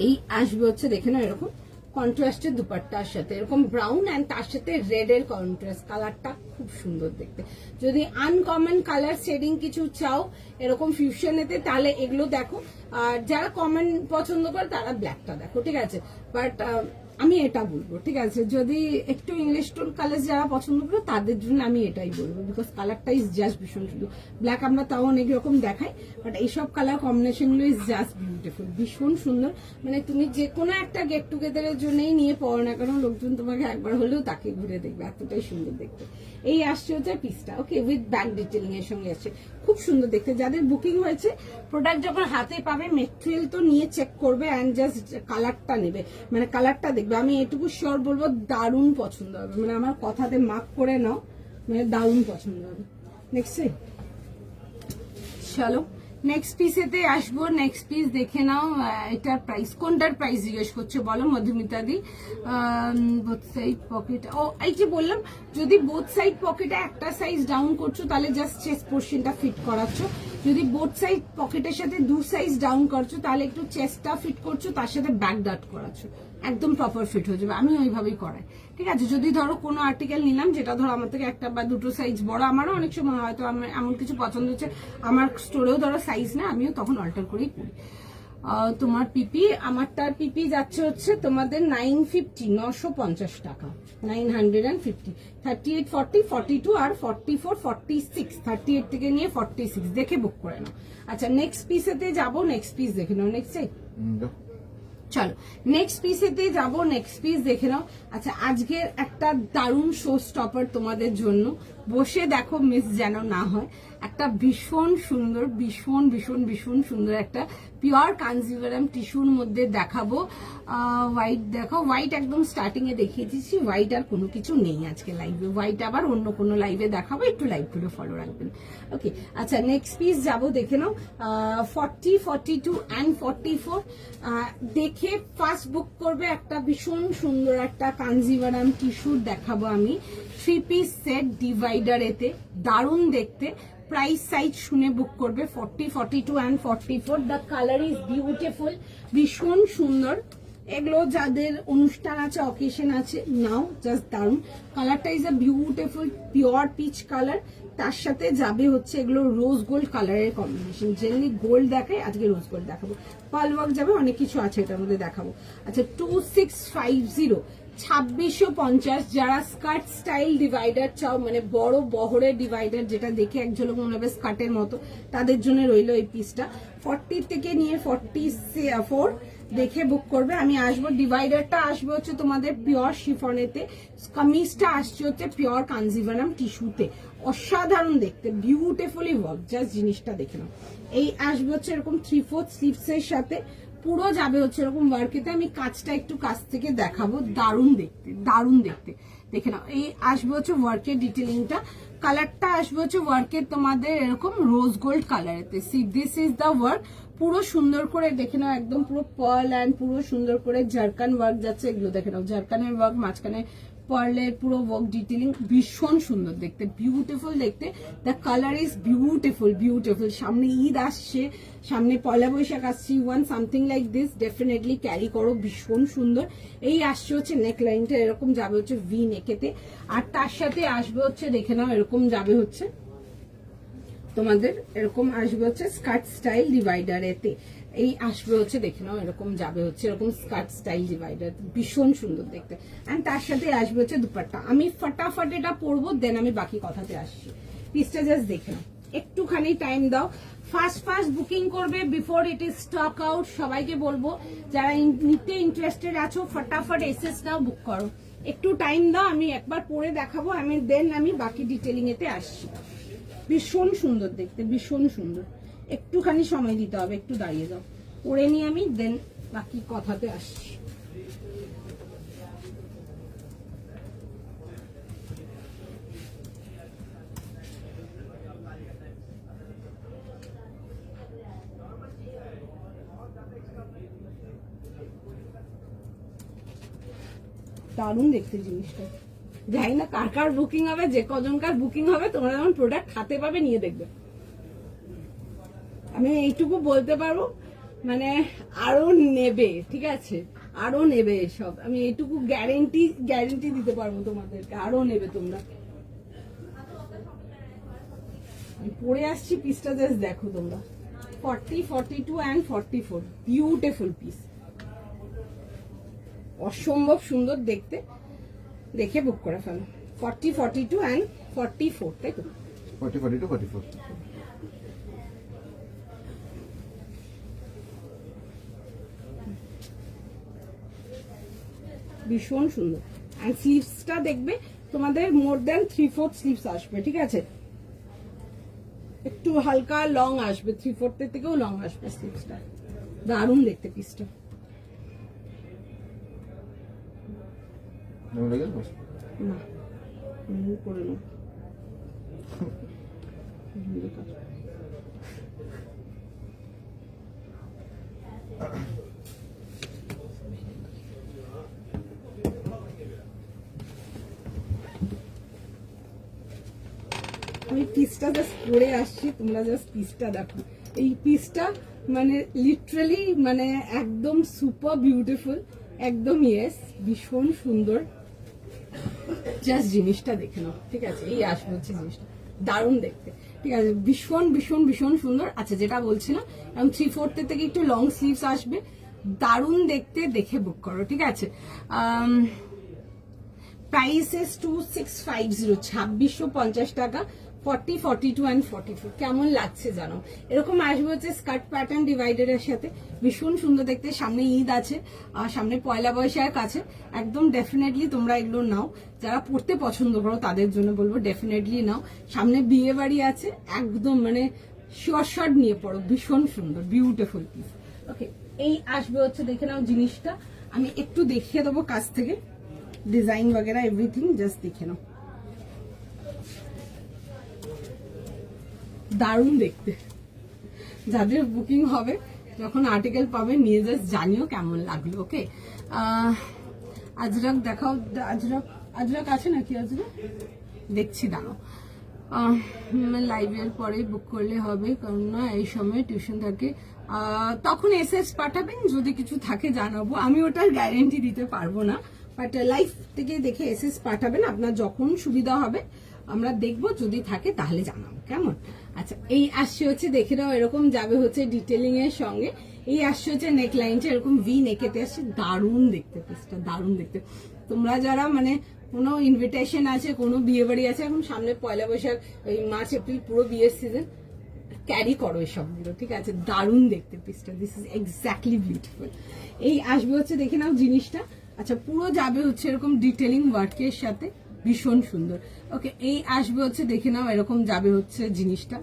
এই আসবে হচ্ছে দেখে না এরকম কন্ট্রাস্টের দুপাট্টার সাথে এরকম ব্রাউন, অ্যান্ড তার সাথে রেড এর কন্ট্রাস্ট, কালারটা খুব সুন্দর দেখতে। যদি আনকমন কালার শেডিং কিছু চাও এরকম ফিউশনেতে তাহলে এগুলো দেখো, আর যারা কমন পছন্দ করে তারা ব্ল্যাকটা দেখো, ঠিক আছে, বাট আমি এটা বলবো, ঠিক আছে, যদি একটু ইংলিশ টোন কালার যারা পছন্দ করে তাদের জন্য আমি এটাই বলবো, বিকজ কালারটা ইজ জাস্ট ভীষণ সুন্দর। ব্ল্যাক আমরা তাও অনেক রকম দেখাই, বাট এইসব কালার কম্বিনেশন গুলো ইজ জাস্ট বিউটিফুল, ভীষণ সুন্দর, মানে তুমি যে কোনো একটা গেট টুগেদারের জন্যই নিয়ে পড়ো না কারণ লোকজন তোমাকে একবার হলেও তাকে ঘুরে দেখবে, এতটাই সুন্দর দেখতে। এই আসছে হচ্ছে পিসটা, ওকে, উইথ ব্যাক ডিটেলিং এর সঙ্গে আসছে, খুব সুন্দর দেখতে। যাদের বুকিং হয়েছে প্রোডাক্ট যখন হাতে পাবে মেটেরিয়াল তো নিয়ে চেক করবে, অ্যান্ড জাস্ট কালারটা নেবে, মানে কালারটা দেখবে, আমি এটুকু শিওর বলবো দারুণ পছন্দ হবে, মানে আমার কথাতে মার্ক করে নাও, মানে দারুণ পছন্দ হবে। নেক্সট চলো নেক্সট পিসেতে আসবো, নেক্সট পিস দেখে নাও, এটার প্রাইস, কোনটার প্রাইস জিজ্ঞেস করছো বলো মধুমিতা দি। বোথ সাইড পকেট, ও এই যে বললাম যদি বোথ সাইড পকেটে একটা সাইজ ডাউন করছো তাহলে জাস্ট চেস্ট পোর্শনটা ফিট করাচ্ছ, যদি বোথ সাইড পকেটের সাথে দু সাইজ ডাউন করছো তাহলে একটু চেস্টটা ফিট করছো, তার সাথে ব্যাক ডাট করাচ্ছ, একদম প্রপার ফিট হয়ে যাবে, আমি ওইভাবেই করাই, ঠিক আছে। যদি ধরো কোনো আর্টিকেল নিলাম যেটা ধরো আমার থেকে একটা বা দুটো সাইজ বড়, আমারও অনেক সময় হয়তো এমন কিছু পছন্দ হচ্ছে আমার স্টোরেও ধরো সাইজ না, আমিও তখন অল্টার করেই করি। তোমার পিপি, আমারটার পিপি যাচ্ছে হচ্ছে তোমাদের 950, 950 টাকা, 950, 38, 40, 42 আর 44, 46, 38 থেকে নিয়ে 46 দেখে বুক করে নাও। আচ্ছা নেক্সট পিসেতে যাবো, নেক্সট পিস দেখে নাও, নেক্সট চলো নেক্সট পিসেতে যাব, নেক্সট পিস দেখে নাও। আচ্ছা আজকের একটা দারুণ শো স্টপার তোমাদের জন্য, বসে দেখো মিস যেন না হয়। একটা ভীষণ সুন্দর ভীষণ ভীষণ ভীষণ সুন্দর একটা পিওর কাঞ্জিভারাম টিস্যুর মধ্যে দেখাবো। হোয়াইট দেখো, হোয়াইট একদম স্টার্টিং এ দেখিয়ে দিচ্ছি, হোয়াইট আর কোনো কিছু নেই আজকে লাইভে, হোয়াইট আবার অন্য কোনো লাইভে দেখাবো, একটু লাইভগুলো ফলো রাখবেন। ওকে আচ্ছা নেক্সট পিস যাবো, দেখে নাও 40, 42 অ্যান্ড 44। দেখে ফার্স্ট বুক করবে, একটা ভীষণ সুন্দর একটা কাঞ্জিভারাম টিস্যুর দেখাবো আমি, 3 পিস সেট ডিভাইডার, এতে দারুণ দেখতে। প্রাইস সাইজ শুনে বুক করবে, 40, 42 and 44। The colour is beautiful, ভীষণ সুন্দর। এগুলো যাদের অনুষ্ঠান আছে, অকেশন আছে, নাও জাস্ট দারুণ। কালারটা is a beautiful pure peach colour, তার সাথে যাবে হচ্ছে এগুলো রোজ গোল্ড কালারের কম্বিনেশন। জেনারেলি গোল্ড দেখায়, আজকে রোজ গোল্ড দেখাবো। পার্ল ওয়ার্ক যাবে, অনেক কিছু আছে এটার মধ্যে দেখাবো। আচ্ছা 2650, 2650। যারা স্কার্ট স্টাইল ডিভাইডার চাও, মানে বড় বহরের ডিভাইডার, যেটা দেখে এক ঝলক মনে হবে স্কার্টের মতো, তাদের জন্য রইলো এই পিসটা। 40 থেকে নিয়ে 44 দেখে বুক করবে। আমি আসবো, ডিভাইডারটা আসবে হচ্ছে তোমাদের পিওর শিফনেতে, কামিজটা আসছে হচ্ছে পিওর কাঞ্জিভারাম টিস্যুতে, অসাধারণ দেখতে, বিউটিফুলি ওয়ার্ক। জাস্ট জিনিসটা দেখে নাও। এই আসবে হচ্ছে এরকম 3/4 স্লিভস এর সাথে, পুরো যাবে হচ্ছে এরকম ওয়ার্কেতে। আমি কাজটা একটু কাছ থেকে দেখাবো, দারুণ দেখতে দারুণ দেখতে, দেখে নাও। এই আসবে হচ্ছে ওয়ার্কের ডিটেলিংটা, কালারটা আসবে হচ্ছে ওয়ার্কের তোমাদের এরকম রোজ গোল্ড কালারেতে। See this is the work, পুরো সুন্দর করে দেখে নাও, একদম পুরো পার্ল অ্যান্ড পুরো সুন্দর করে জারকান ওয়ার্ক যাচ্ছে, এগুলো দেখে নাও, জারকানের ওয়ার্ক, মাঝখানে পার্লের পুরো ওয়ার্ক ডিটেলিং, ভীষণ সুন্দর দেখতে, বিউটিফুল দেখতে। The colour is beautiful beautiful. সামনে ঈদ আসছে, সামনে পয়লা বৈশাখ আসছে, one something like this definitely carry করো, ভীষণ সুন্দর। এই আসছে হচ্ছে নেক লাইনটা এরকম যাবে হচ্ছে ভি নেকেতে, আর তার সাথে আসবে হচ্ছে দেখে নাও এরকম যাবে হচ্ছে তোমাদের এরকম আসবে হচ্ছে স্কার্ট স্টাইল ডিভাইডার, এতে এই আসবে হচ্ছে দেখে নাও এরকম যাবে হচ্ছে এরকম স্কার্ট স্টাইল ডিভাইডার, ভীষণ সুন্দর দেখতে। এন্ড তার সাথে আসবে হচ্ছে দুপাট্টা। আমি ফটাফট এটা পরবো, দেন আমি বাকি কথাতে আসছি। পিসটা জাস্ট দেখে নাও, একটুখানি টাইম দাও, ফার্স্ট ফার্স্ট বুকিং করবে before it is stock out. সবাইকে বলবো যারা নিতে ইন্টারেস্টেড আছো, ফটাফট এসএস নাও, বুক করো, একটু টাইম দাও। আমি একবার পরে দেখাবো, আমি দেন আমি বাকি ডিটেলিং এতে আসছি। ভীষণ সুন্দর দেখতে, ভীষণ সুন্দর, একটুখানি সময় দিতে হবে, একটু দাঁড়িয়ে যাও, পরে নিয়ে আমি দেন বাকি কথাতে আসছি। দারুণ দেখতে জিনিসটা, জানি না কার কার বুকিং হবে, যে কজনকার বুকিং হবে তোমরা যখন প্রোডাক্ট হাতে পাবে নিয়ে দেখবে। আমি এইটুকু বলতে পারবো, মানে আরো নেবে, ঠিক আছে, আরো নেবে এসব, আমি এইটুকু গ্যারেন্টি দিতে পারবো তোমাদেরকে, আরো নেবে তোমরা। আমি পরে আসছি, পিসটা জাস্ট দেখো তোমরা, 40, 42 অ্যান্ড 44, বিউটিফুল পিস, অসম্ভব সুন্দর দেখতে, দেখে বুক করে ফেলো। 40, 42 অ্যান্ড 44, তাই তো? 40, 42, 44। ভীষণ সুন্দর। আর স্লিভসটা দেখবে তোমাদের মোর দেন 3/4 স্লিভস আসবে, ঠিক আছে, একটু হালকা লং আসবে, 3/4 থেকেও লং আসবে স্লিভসটা, দারুণ দেখতে পিসটা। না করে নাও, আমি পিসটা জাস্ট পরে আসছি, তোমরা জাস্ট পিসটা দেখো। এই পিসটা মানে লিটারালি মানে একদম সুপার বিউটিফুল, একদম ইয়েস, ভীষণ সুন্দর। জাস্ট জিনিসটা দেখে নাও, ঠিক আছে, এই আসবে হচ্ছে জিনিসটা, দারুণ দেখতে, ঠিক আছে, ভীষণ ভীষণ ভীষণ সুন্দর। আচ্ছা যেটা বলছিলাম, এবং 3/4 থেকে একটু লং স্লিভস আসবে, দারুণ দেখতে, দেখে বুক করো, ঠিক আছে। প্রাইস ইজ 2650, 2650 টাকা, 40, 42 and 44 কেমন লাগছে জানো। এরকম আসবে হচ্ছে স্কার্ট প্যাটার্ন ডিভাইডারের সাথে, ভীষণ সুন্দর দেখতে। সামনে ঈদ আছে, সামনে পয়লা বৈশাখ আছে, একদম ডেফিনেটলি তোমরা এগুলো নাও। যারা পড়তে পছন্দ করো তাদের জন্য বলবো ডেফিনেটলি নাও। সামনে বিয়ে বাড়ি আছে, একদম মানে শিওর শট নিয়ে পড়ো, ভীষণ সুন্দর বিউটিফুল পিস। ওকে, এই আসবে হচ্ছে দেখে নাও জিনিসটা, আমি একটু দেখিয়ে দেবো কাছ থেকে ডিজাইন वगैरह এভরিথিং, জাস্ট দেখে নাও। দারুণ দেখতে, যাদের বুকিং হবে যখন আর্টিকেল পাবে নিয়ে জাস্ট জানিও কেমন লাগলো। ওকে, আজরাক দেখাও, আজরাক আছে নাকি? আজরাক দেখছি, দাঁড়াও। লাইভের পরে বুক করলে হবে, কারণ না এই সময় টিউশন থাকে। তখন এসএস পাঠাবেন, যদি কিছু থাকে জানাবো, আমি ওটার গ্যারেন্টি দিতে পারবো না, বাট লাইভ থেকে দেখে এসএস পাঠাবেন, আপনার যখন সুবিধা হবে আমরা দেখবো, যদি থাকে তাহলে জানাবো, কেমন? আচ্ছা, এই আসছে হচ্ছে দেখে নাও, এরকম যাবে হচ্ছে ডিটেলিং এর সঙ্গে। এই আসছে হচ্ছে নেক লাইনটা এরকম ভি নেকেতে আসছে, দারুণ দেখতে পিসটা, দারুণ দেখতে। তোমরা যারা মানে কোনো ইনভিটেশন আছে, কোনো বিয়ে বাড়ি আছে, এখন সামনে পয়লা বৈশাখ, ওই মার্চ এপ্রিল পুরো বিয়ের সিজন, ক্যারি করো এই সবগুলো, ঠিক আছে? দারুণ দেখতে পিসটা, দিস ইজ এক্স্যাক্টলি বিউটিফুল। এই আসবে হচ্ছে দেখে নাও জিনিসটা। আচ্ছা, পুরো যাবে হচ্ছে এরকম ডিটেলিং ওয়ার্কের সাথে, ভীষণ সুন্দর। ওকে, এই আসবে হচ্ছে দেখে নাও, এরকম যাবে হচ্ছে জিনিসটা,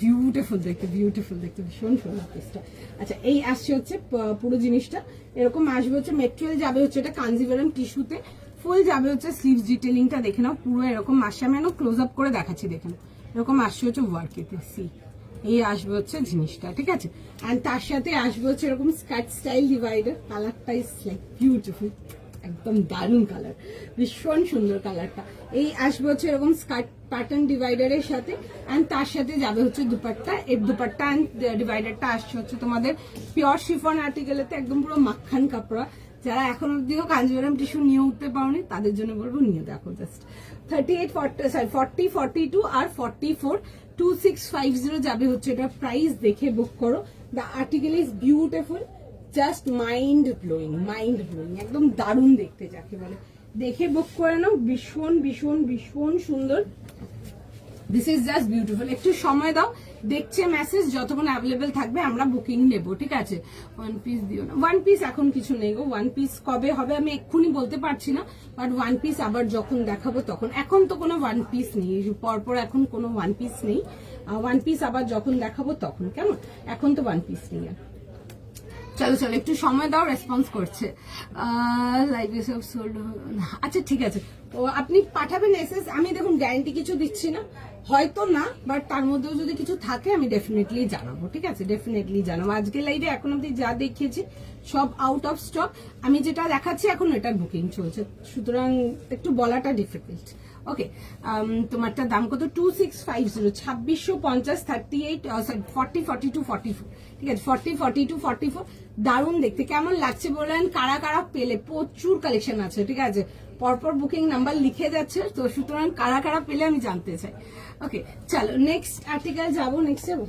বিউটিফুল দেখতে, বিউটিফুল দেখতে, ভীষণ সুন্দর পিসটা। আচ্ছা, এই আসছে হচ্ছে পুরো জিনিসটা, এরকম আসবে হচ্ছে মেটেরিয়াল যাবে হচ্ছে এটা কাঞ্জিভারাম টিস্যুতে, ফুল যাবে হচ্ছে স্লিভস ডিটেলিংটা দেখে নাও, পুরো এরকম আসছে, আমি ক্লোজ আপ করে দেখাচ্ছি, দেখে নাও এরকম আসছে হচ্ছে ওয়ার্কেতে, সি এই আসবে হচ্ছে জিনিসটা, ঠিক আছে? অ্যান্ড তার সাথে আসবে হচ্ছে এরকম স্কার্ট স্টাইল ডিভাইডার, কালারটা ইজ লাইক বিউটিফুল, একদম দারুণ কালার, ভীষণ সুন্দর কালারটা। এই আসবে হচ্ছে এরকম স্কার্ট প্যাটার্ন ডিভাইডারের সাথে, অ্যান্ড তার সাথে যাবে হচ্ছে দুপাট্টা। এই দুপাট্টা অ্যান্ড ডিভাইডারটা আসছে হচ্ছে তোমাদের পিওর শিফন আর্টিকেলেতে, একদম পুরো মাখন কাপড়া। যারা এখন অব্দিও কাঞ্জিভারাম টিস্যু নিয়ে উঠতে পারোনি তাদের জন্য বলবো নিয়ে দেখো। জাস্ট 38, 40, 42 আর 44, 2650 যাবে হচ্ছে এটা প্রাইস, দেখে বুক করো। The article is beautiful, just mind blowing, mind blowing, একদম দারুণ দেখতে যাকে বলে, দেখে বুক করে নাও, ভীষণ ভীষণ ভীষণ সুন্দর। This is just beautiful. একটু সময় দাও, দেখছে মেসেজ, যতক্ষণ অ্যাভেলেবেল থাকবে আমরা বুকিং নেবো, ঠিক আছে? ওয়ান পিস দিও না, ওয়ান পিস এখন কিছু নেই গো, ওয়ান পিস কবে হবে আমি এক্ষুনি বলতে পারছি না, বাট ওয়ান পিস আবার যখন দেখাবো তখন। এখন তো কোনো ওয়ান পিস নেই, পরপর এখন কোনো ওয়ান পিস নেই, ওয়ান পিস আবার যখন দেখাবো তখন, কেমন? এখন তো ওয়ান পিস নেই। চলো চলো, একটু সময় দাও, রেসপন্স করছে। লাইভে সব সোল্ড, আচ্ছা ঠিক আছে, তো আপনি পাঠাবেন এসএস, আমি দেখুন গ্যারান্টি কিছু দিচ্ছি না, হয়তো না, বাট তার মধ্যেও যদি কিছু থাকে আমি ডেফিনেটলি জানাবো, ঠিক আছে? ডেফিনেটলি জানাবো। আজকে লাইভে এখন অব্দি যা দেখিয়েছি সব আউট অফ স্টক, আমি যেটা দেখাচ্ছি এখন এটার বুকিং চলছে, সুতরাং একটু বলাটা ডিফিকাল্ট। ওকে, তোমারটার দাম কত? 2650, 2650, 38, 40, 42, 44, ঠিক আছে? 40, 42, 44, দারুণ দেখতে। কেমন লাগছে বলেন, কারা কারা পেলে? প্রচুর কালেকশন আছে, ঠিক আছে? পরপর বুকিং নাম্বার লিখে যাচ্ছে, তো সুতরাং কারা কারা পেলে আমি জানতে চাই। ওকে, চলো নেক্সট আর্টিকেল যাবো, নেক্সট যাবো।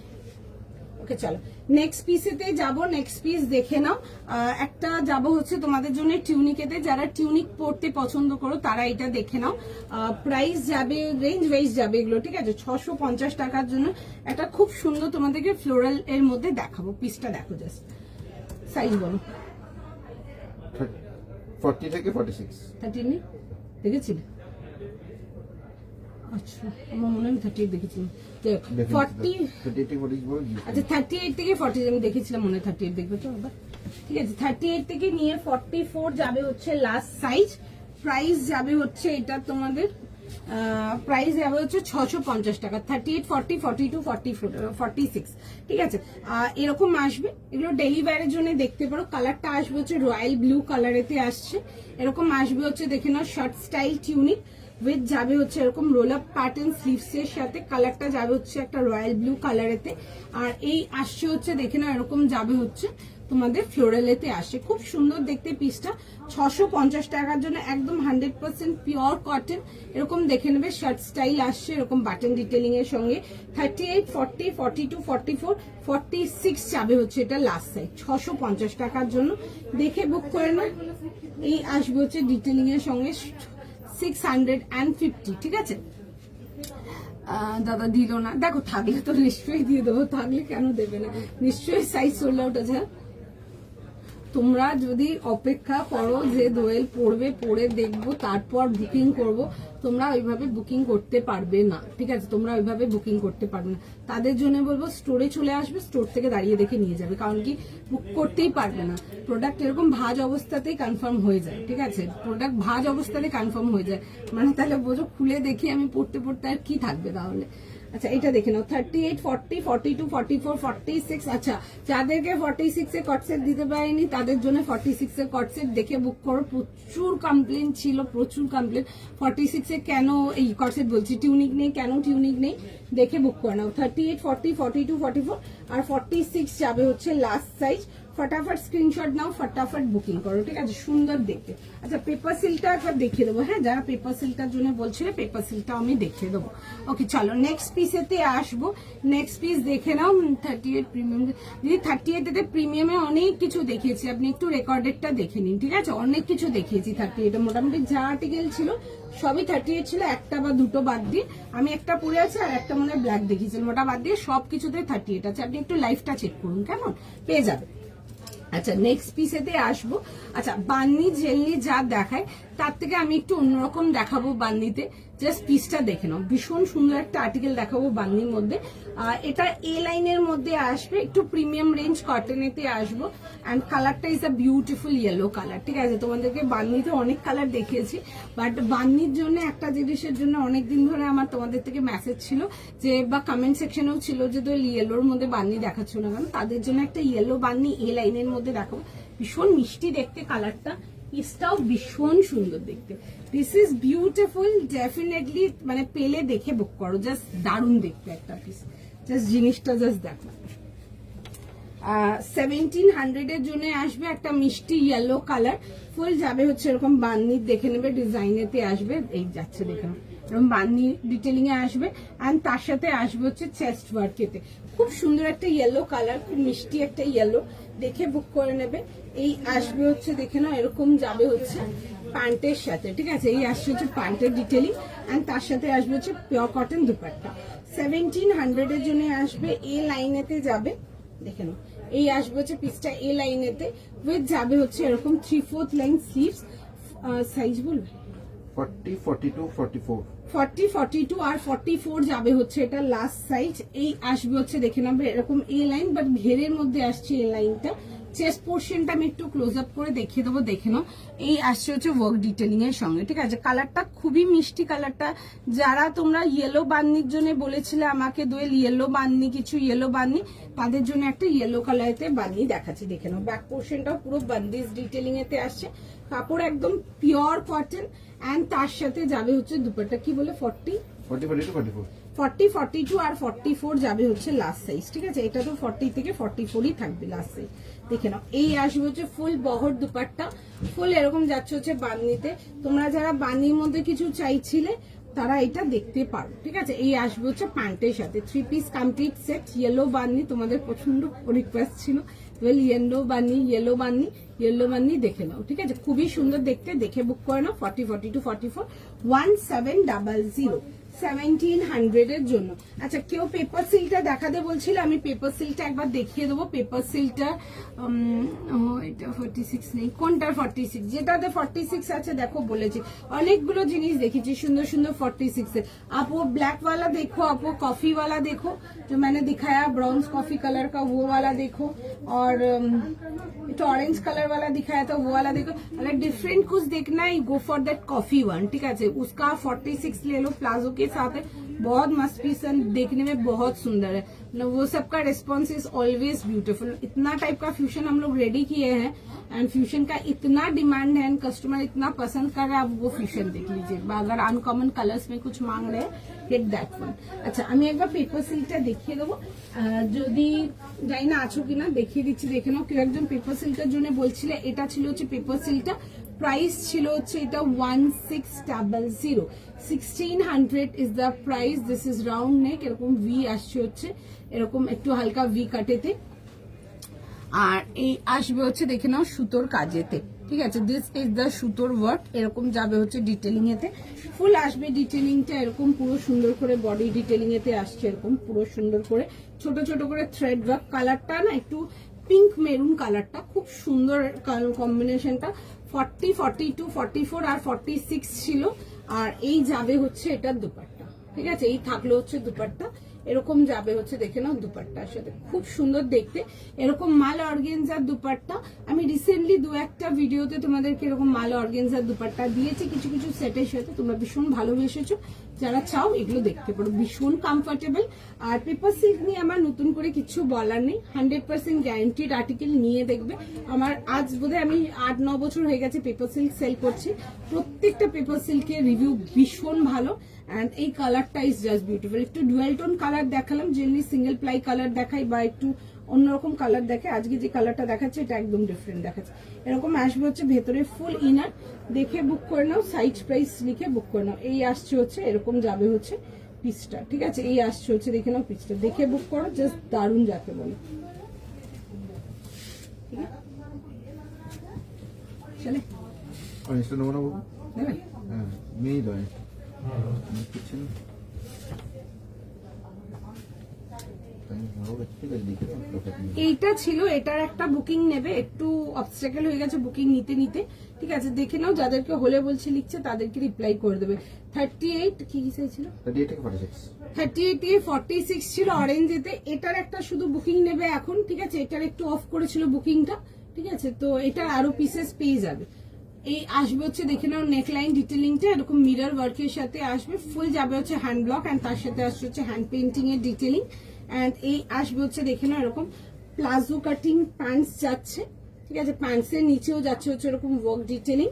ওকে, চলো নেক্সট পিসেতে যাবো, নেক্সট পিস দেখে নাও। একটা যাব হচ্ছে তোমাদের জন্য টিউনিকেতে, যারা টিউনিক পরতে পছন্দ করো তারা এটা দেখে নাও। প্রাইস যাবে, রেঞ্জ ওয়াইজ যাবে এগুলো, ঠিক আছে? 650 টাকার জন্য একটা খুব সুন্দর তোমাদেরকে ফ্লোরাল এর মধ্যে দেখাবো। পিসটা দেখো, জাস্ট সাইজ বলো। 40 থেকে 46, 30 নেই, দেখেছিলে? আচ্ছা, আমার মনে হয় 38 দেখেছিলাম। 40, 38 থেকে 46 বলো। আচ্ছা 38 থেকে 40 আমি দেখেছিলাম, মনে হয় 38 দেখবে তো আবার, ঠিক আছে? 38 থেকে নিয়ে 44 যাবে হচ্ছে লাস্ট সাইজ। প্রাইস যাবে হচ্ছে এটা তোমাদের, প্রাইস যাবে হচ্ছে 650 টাকা। 38, 40, 42, 44, 46, ঠিক আছে? এরকম আসবে, এগুলো ডেলি ওয়্যারের জন্য দেখতে পারো। কালারটা আসবে হচ্ছে রয়্যাল ব্লু কালারেতে আসছে, এরকম আসবে হচ্ছে দেখে নাও, শর্ট স্টাইল টিউনিক উইথ যাবে হচ্ছে এরকম রোল আপ প্যাটার্ন স্লিভস এর সাথে, কালারটা যাবে হচ্ছে একটা রয়্যাল ব্লু কালারেতে। আর এই আসছে হচ্ছে দেখে নাও, এরকম যাবে হচ্ছে তোমাদের ফ্লোরালেতে আসে, খুব সুন্দর দেখতে পিসটা। 650 টাকার জন্য একদম 100% পিওর কটন, এরকম দেখে নেবে। শার্ট স্টাইল আসছে এরকম বাটন ডিটেলিং এর সঙ্গে। 38, 40, 42, 44, 46 যাবে হচ্ছে এটা লাস্ট সাইজ। 650 টাকার জন্য দেখে বুক করে নাও। এই আসবে হচ্ছে ডিটেলিং এর সঙ্গে 650, ঠিক আছে? দাদা দিল না, দেখো থাকলে তো নিশ্চয়ই দিয়ে দেবো, থাকলে কেন দেবে না, নিশ্চয়ই সাইজ সোল্ড আউট আছে। তোমরা যদি অপেক্ষা করো যে দোয়েল পড়বে, পড়ে দেখবো তারপর বুকিং করব, তোমরা ওইভাবে বুকিং করতে পারবে না, ঠিক আছে? তোমরা ওইভাবে বুকিং করতে পারবে না। তাদের জন্য বলবো স্টোরে চলে আসবে, স্টোর থেকে দাঁড়িয়ে দেখে নিয়ে যাবে, কারণ কি বুক করতেই পারবে না। প্রোডাক্ট এরকম ভাঁজ অবস্থাতেই কনফার্ম হয়ে যায়, ঠিক আছে? প্রোডাক্ট ভাঁজ অবস্থাতে কনফার্ম হয়ে যায়, মানে তাহলে বোঝো খুলে দেখে আমি পড়তে পড়তে আর কি থাকবে তাহলে। আচ্ছা এটা দেখে নাও, 38, 40, 42, 44, 46। আচ্ছা যাদেরকে 46 এ কটসেট দিতে পারিনি তাদের জন্য 46 এর কটসেট দেখে বুক করো। প্রচুর কমপ্লেন ছিল, প্রচুর কমপ্লেন 46 এ কেন এই কটসেট বলছি টিউনিক নেই, কেন টিউনিক নেই, দেখে বুক করে নাও। 38, 40, 42, 44 আর 46 যাবে হচ্ছে লাস্ট সাইজ। ফটাফট স্ক্রিনশট নাও, ফটাফট বুকিং করো, ঠিক আছে? সুন্দর দেখতে। আচ্ছা পেপার সিলটা একবার দেখিয়ে দেবো, হ্যাঁ যারা পেপার সিলটার জন্য বলছিলে পেপার সিলটা আমি দেখিয়ে দেবো। ওকে চলো নেক্সট পিসেতে আসবো। নেক্সট পিস দেখে নাও 38 প্রিমিয়াম। দিদি 38 এতে প্রিমিয়ামে অনেক কিছু দেখিয়েছি, আপনি একটু রেকর্ডেডটা দেখে নিন, ঠিক আছে? অনেক কিছু দেখিয়েছি 38 মোটামুটি যা আর্টিকেল ছিল সবই 38 ছিল, একটা বা দুটো বাদ দিয়ে। আমি একটা পরে আছি আর একটা মনে হয় ব্ল্যাক দেখিয়েছিলাম, ওটা বাদ দিয়ে সব কিছুতে 38 আছে। আপনি একটু লাইভটা চেক করুন, কেমন পেয়ে যাবে। আচ্ছা নেক্সট পিসেতে আসবো। আচ্ছা বান্নি জেলি যা দেখায় তার থেকে আমি একটু অন্যরকম দেখাবো বান্নিতে, জাস্ট পিসটা দেখে নাও। ভীষণ সুন্দর একটা আর্টিকেল দেখাবো বান্নির মধ্যে। এটা এ লাইনের মধ্যে আসবে, একটু প্রিমিয়াম রেঞ্জ কটনেতে আসবো। অ্যান্ড কালারটা is a beautiful yellow colour, ঠিক আছে? তোমাদেরকে বান্নিতে অনেক কালার দেখিয়েছি, বাট বান্নির জন্য একটা জিনিসের জন্য অনেকদিন ধরে আমার তোমাদের থেকে মেসেজ ছিল যে, বা কমেন্ট সেকশনেও ছিল যে তো ইয়েলোর মধ্যে বান্নি দেখাচ্ছ না কেন, তাদের জন্য একটা ইয়েলো বান্নি এ লাইনের মধ্যে দেখাবো। ভীষণ মিষ্টি দেখতে কালারটা, পিসটাও ভীষণ সুন্দর দেখতে। দিস ইজ বিউটিফুল, ডেফিনেটলি মানে পেলে দেখে বুক করো, জাস্ট দারুণ দেখতে একটা পিস, জাস্ট জিনিসটা জাস্ট দেখো। 1700 এর জন্য আসবে একটা মিষ্টি ইয়েলো কালার, ফুল যাবে হচ্ছে এরকম বান্নির, দেখে নেবে ডিজাইনেতে আসবে, এই যাচ্ছে দেখে এরকম বান্নি ডিটেলিং এ আসবে। অ্যান্ড তার সাথে আসবে হচ্ছে চেস্ট ওয়ার্কেতে, খুব সুন্দর একটা ইয়েলো কালার, খুব মিষ্টি একটা ইয়েলো, দেখে বুক করে নেবে। এই আসবে হচ্ছে দেখে নাও এরকম যাবে হচ্ছে প্যান্টের সাথে, ঠিক আছে? এই আসছে হচ্ছে প্যান্টের ডিটেলিং, অ্যান্ড তার সাথে আসবে হচ্ছে পিওর কটন দুপাট্টা। 1700 এর জন্য আসবে, এ লাইনেতে যাবে, দেখে নাও এই আসবে হচ্ছে পিসটা এ লাইনেতে, উইথ যাবে হচ্ছে এরকম 3/4 লাইন স্লিভস। সাইজ বলবে 40, 42, 44। 40, 42 আর 44 যাবে হচ্ছে এটা লাস্ট সাইজ। এই আসবে হচ্ছে দেখে নেবে এরকম এ লাইন, বাট ঘেরের মধ্যে আসছে এ লাইনটা। চেস্ট পোর্শনটা আমি একটু ক্লোজ আপ করে দেখিয়ে দেবো, দেখে নাও। এই আসছে হচ্ছে ওয়ার্ক ডিটেলিং এর সঙ্গে, ঠিক আছে? কালারটা খুবই মিষ্টি কালারটা। যারা তোমরা ইয়েলো বান্নির জন্য বলেছিলে আমাকে দোয়েল ইয়েলো বান্নি, কিছু ইয়েলো বান্নি, তাদের জন্য একটা ইয়েলো কালারেতে বান্নি দেখাচ্ছি, দেখে নাও। ব্যাক পোর্শনটাও পুরো বান্দিস ডিটেলিং এতে আসছে, কাপড় একদম পিওর কটন। অ্যান্ড তার সাথে যাবে হচ্ছে দুপাট্টা, কি বলে 40, 42 আর 44 যাবে হচ্ছে লাস্ট সাইজ, ঠিক আছে? এটা তো 40 থেকে 44ই থাকবে লাস্ট সাইজ, দেখে নাও। এই আসবে হচ্ছে ফুল বহর দুপাট্টা, ফুল এরকম যাচ্ছে হচ্ছে বান্নিতে। তোমরা যারা বান্নির মধ্যে কিছু চাইছিলে তারা এটা দেখতে পারো, ঠিক আছে? এই আসবে হচ্ছে প্যান্টের সাথে, 3 পিস কমপ্লিট সেট ইয়েলো বান্নি, তোমাদের প্রচন্ড রিকোয়েস্ট ছিল ইয়েলো বান্নি, ইয়েলো বান্নি, ইয়েলো বান্নি, দেখে নাও, ঠিক আছে? খুবই সুন্দর দেখতে, দেখে বুক করে নাও। 40, 42, 44, 1700, 1700 এর জন্য। আচ্ছা কেউ পেপার সিলটা দেখাতে বলছিল, আমি পেপার সিলটা একবার দেখিয়ে দেবো। পেপার সিলটা এটা 46 নেই, কোনটার 46? যেটাতে 46 আছে দেখো, বলেছি অনেকগুলো জিনিস দেখেছি সুন্দর সুন্দর 46 এর। आप वो ब्लैक वाला देखो, आप वो कॉफी वाला देखो जो मैंने दिखाया, ब्राउन कॉफी कलर का वो वाला देखो, और तो ऑरेंज कलर वाला दिखाया था वो वाला देखो। अगर डिफरेंट कुछ देखना है go for that coffee one, ठीक है? उसका 46 ले लो, प्लाजो के साथ है, बहुत मस्त पीस है, देखने में बहुत सुंदर है। वो सबका रिस्पॉन्स इज ऑलवेज ब्यूटीफुल। इतना टाइप का फ्यूजन हम लोग रेडी किए हैं, एंड फ्यूजन का इतना डिमांड है, एंड कस्टमर इतना पसंद कर रहे हैं, आप वो फ्यूजन देख लीजिए। अगर अनकॉमन कलर्स में कुछ मांग रहे हैं, गेट दैट वन। अच्छा আমি একবার পেপার সিলটা দেখিয়ে দেবো, যদি জানি না আছো কিনা দেখিয়ে দিচ্ছি, দেখে নাও। কেউ একজন পেপার সিলটার জন্য বলছিলে, এটা ছিল হচ্ছে পেপার সিলটা, প্রাইস ছিল হচ্ছে এটা 1600, 1600 is the price. This is round neck, এরকম ভি আসছে হচ্ছে, এরকম একটু হালকা ভি কাটেতে, আর এই আসবে হচ্ছে দেখে নাও সুতোর কাজেতে, ঠিক আছে, দিস ইজ দ্য সুতোর ওয়ার্ক, এরকম যাবে হচ্ছে ডিটেলিং এতে, ফুল আসবে ডিটেলিংটা এরকম পুরো সুন্দর করে, বডি ডিটেলিং এতে আসছে এরকম পুরো সুন্দর করে ছোট ছোট করে থ্রেড ওয়ার্ক। কালারটা না একটু পিঙ্ক মেরুন কালারটা, খুব সুন্দর কম্বিনেশনটা। 40, 42, 44 আর 46 ছিল। আর এই যাবে হচ্ছে এটার দুপাট্টা, ঠিক আছে, এই থাকলো হচ্ছে দুপাট্টা, এরকম যাবে হচ্ছে দেখে নাও দুপাট্টার সাথে, খুব সুন্দর দেখতে এরকম মাল অর্গেনজার দুপাট্টা। আমি রিসেন্টলি দু একটা ভিডিওতে তোমাদেরকে এরকম মাল অর্গেনজার দুপাট্টা দিয়েছি কিছু কিছু সেটের সাথে, তোমরা ভীষণ ভালোবেসেছো। যারা চাও এগুলো দেখতে পারো, ভীষণ কমফোর্টেবল। আর পেপার সিল্ক নিয়ে আমার নতুন করে কিছু বলার নেই, 100% গ্যারান্টিড আর্টিকেল, নিয়ে দেখবে। আমার আজ বোধহয় আমি 8-9 বছর হয়ে গেছে পেপার সিল্ক সেল করছি, প্রত্যেকটা পেপার সিল্কের রিভিউ ভীষণ ভালো। অ্যান্ড এই কালারটা ইজ জাস্ট বিউটিফুল। একটু ডুয়েল টোন কালার দেখালাম, জেনারেলি সিঙ্গেল প্লাই কালার দেখাই বা একটু অন্যরকম কালার দেখে, আজকে যে কালারটা দেখাচ্ছে এটা একদম ডিফারেন্ট দেখাচ্ছে। এরকম আসবে হচ্ছে ভেতরে ফুল ইনার, দেখে বুক করে নাও, সাইজ প্রাইস লিখে বুক করে নাও। এই আসছে হচ্ছে এরকম যাবে হচ্ছে পিসটা, ঠিক আছে, এই আসছে হচ্ছে দেখে নাও পিসটা, দেখে বুক করো, জাস্ট দারুণ যাকে বলে। চলে অনেকটা নেবো না বাবু? নেবে? হ্যাঁ, মেয়ে দয় কিছু না। ঠিক আছে, দেখি এইটা ছিল, এটার একটা বুকিং নেবে, একটু অবস্ট্রাকল হয়ে গেছে বুকিং নিতে নিতে, ঠিক আছে, দেখে নাও, যাদেরকে হলে বলছে লিখছে তাদেরকে রিপ্লাই করে দেবে। 38 কি ছিল, 38 এ 46 ছিল অরেঞ্জেতে, এটার একটা শুধু বুকিং নেবে এখন, ঠিক আছে, এটার একটু অফ করেছিল বুকিংটা, ঠিক আছে, তো এটা আরো পিসেস পেয়ে যাবে। এই আসবে হচ্ছে দেখে নাও নেকলাইন ডিটেলিংটা এরকম মিরর ওয়ার্কের সাথে আসবে, ফুল যাবে হচ্ছে হ্যান্ড ব্লক, এন্ড তার সাথে আসছে হচ্ছে হ্যান্ড পেন্টিং এর ডিটেলিং। এন্ড এই আসবে হচ্ছে দেখে নাও এরকম প্লাজো কাটিং প্যান্টস যাচ্ছে, ঠিক আছে, প্যান্টস এর নিচেও যাচ্ছে হচ্ছে এরকম ওয়ার্ক ডিটেলিং,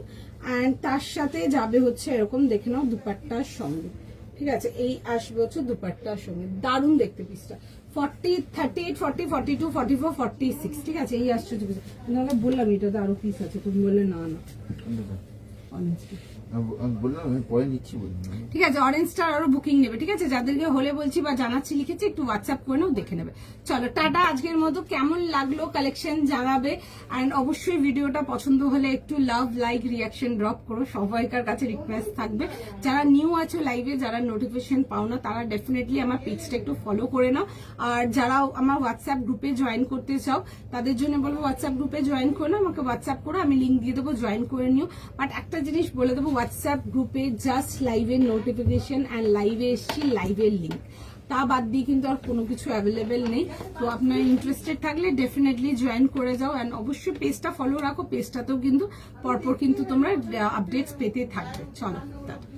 এন্ড তার সাথে যাবে হচ্ছে এরকম দেখে নাও দুপাট্টার সঙ্গে, ঠিক আছে, এই আসবে হচ্ছে দুপাট্টার সঙ্গে, দারুণ দেখতে পিসটা। 40, 38, 40, 42, 44, 46, ঠিক আছে, এই আসছে পিস। তোমাকে বললাম এটাতে আরো পিস আছে, তুমি বললে না না অনেস্টলি বললাম আমি পরে নিচ্ছি, বললাম ঠিক আছে, অরেঞ্জটার আরো বুকিং নেবে, ঠিক আছে, যাদেরকে হলে বলছি বা জানাচ্ছি লিখেছে একটু হোয়াটসঅ্যাপ করে নাও, দেখে নেবে। চলো টাটা, আজকের মতো কেমন লাগলো কালেকশন জানাবে, এন্ড অবশ্যই ভিডিওটা পছন্দ হলে একটু লাভ, লাইক, রিয়াকশন ড্রপ করো, সবাইকার কাছে রিকোয়েস্ট থাকবে। যারা নিউ আছো লাইভে, যারা নোটিফিকেশন পাও না, তারা ডেফিনেটলি আমার পেজটা একটু ফলো করে নাও। আর যারা আমার হোয়াটসঅ্যাপ গ্রুপে জয়েন করতে চাও তাদের জন্য বলবো হোয়াটসঅ্যাপ গ্রুপে জয়েন করো, আমাকে হোয়াটসঅ্যাপ করো, আমি লিঙ্ক দিয়ে দেবো, জয়েন করে নিও। বাট একটা জিনিস বলে দেবো, হোয়াটসঅ্যাপ গ্রুপে জাস্ট লাইভের নোটিফিকেশন অ্যান্ড লাইভে এসছি, লাইভের লিঙ্ক, তা বাদ দিয়ে কিন্তু আর কোনো কিছু অ্যাভেলেবেল নেই। তো আপনার ইন্টারেস্টেড থাকলে ডেফিনেটলি জয়েন করে যাও, অ্যান্ড অবশ্যই পেজটা ফলো রাখো, পেজটাতেও কিন্তু পরপর কিন্তু তোমরা আপডেটস পেতে থাকবে। চলো টাটা।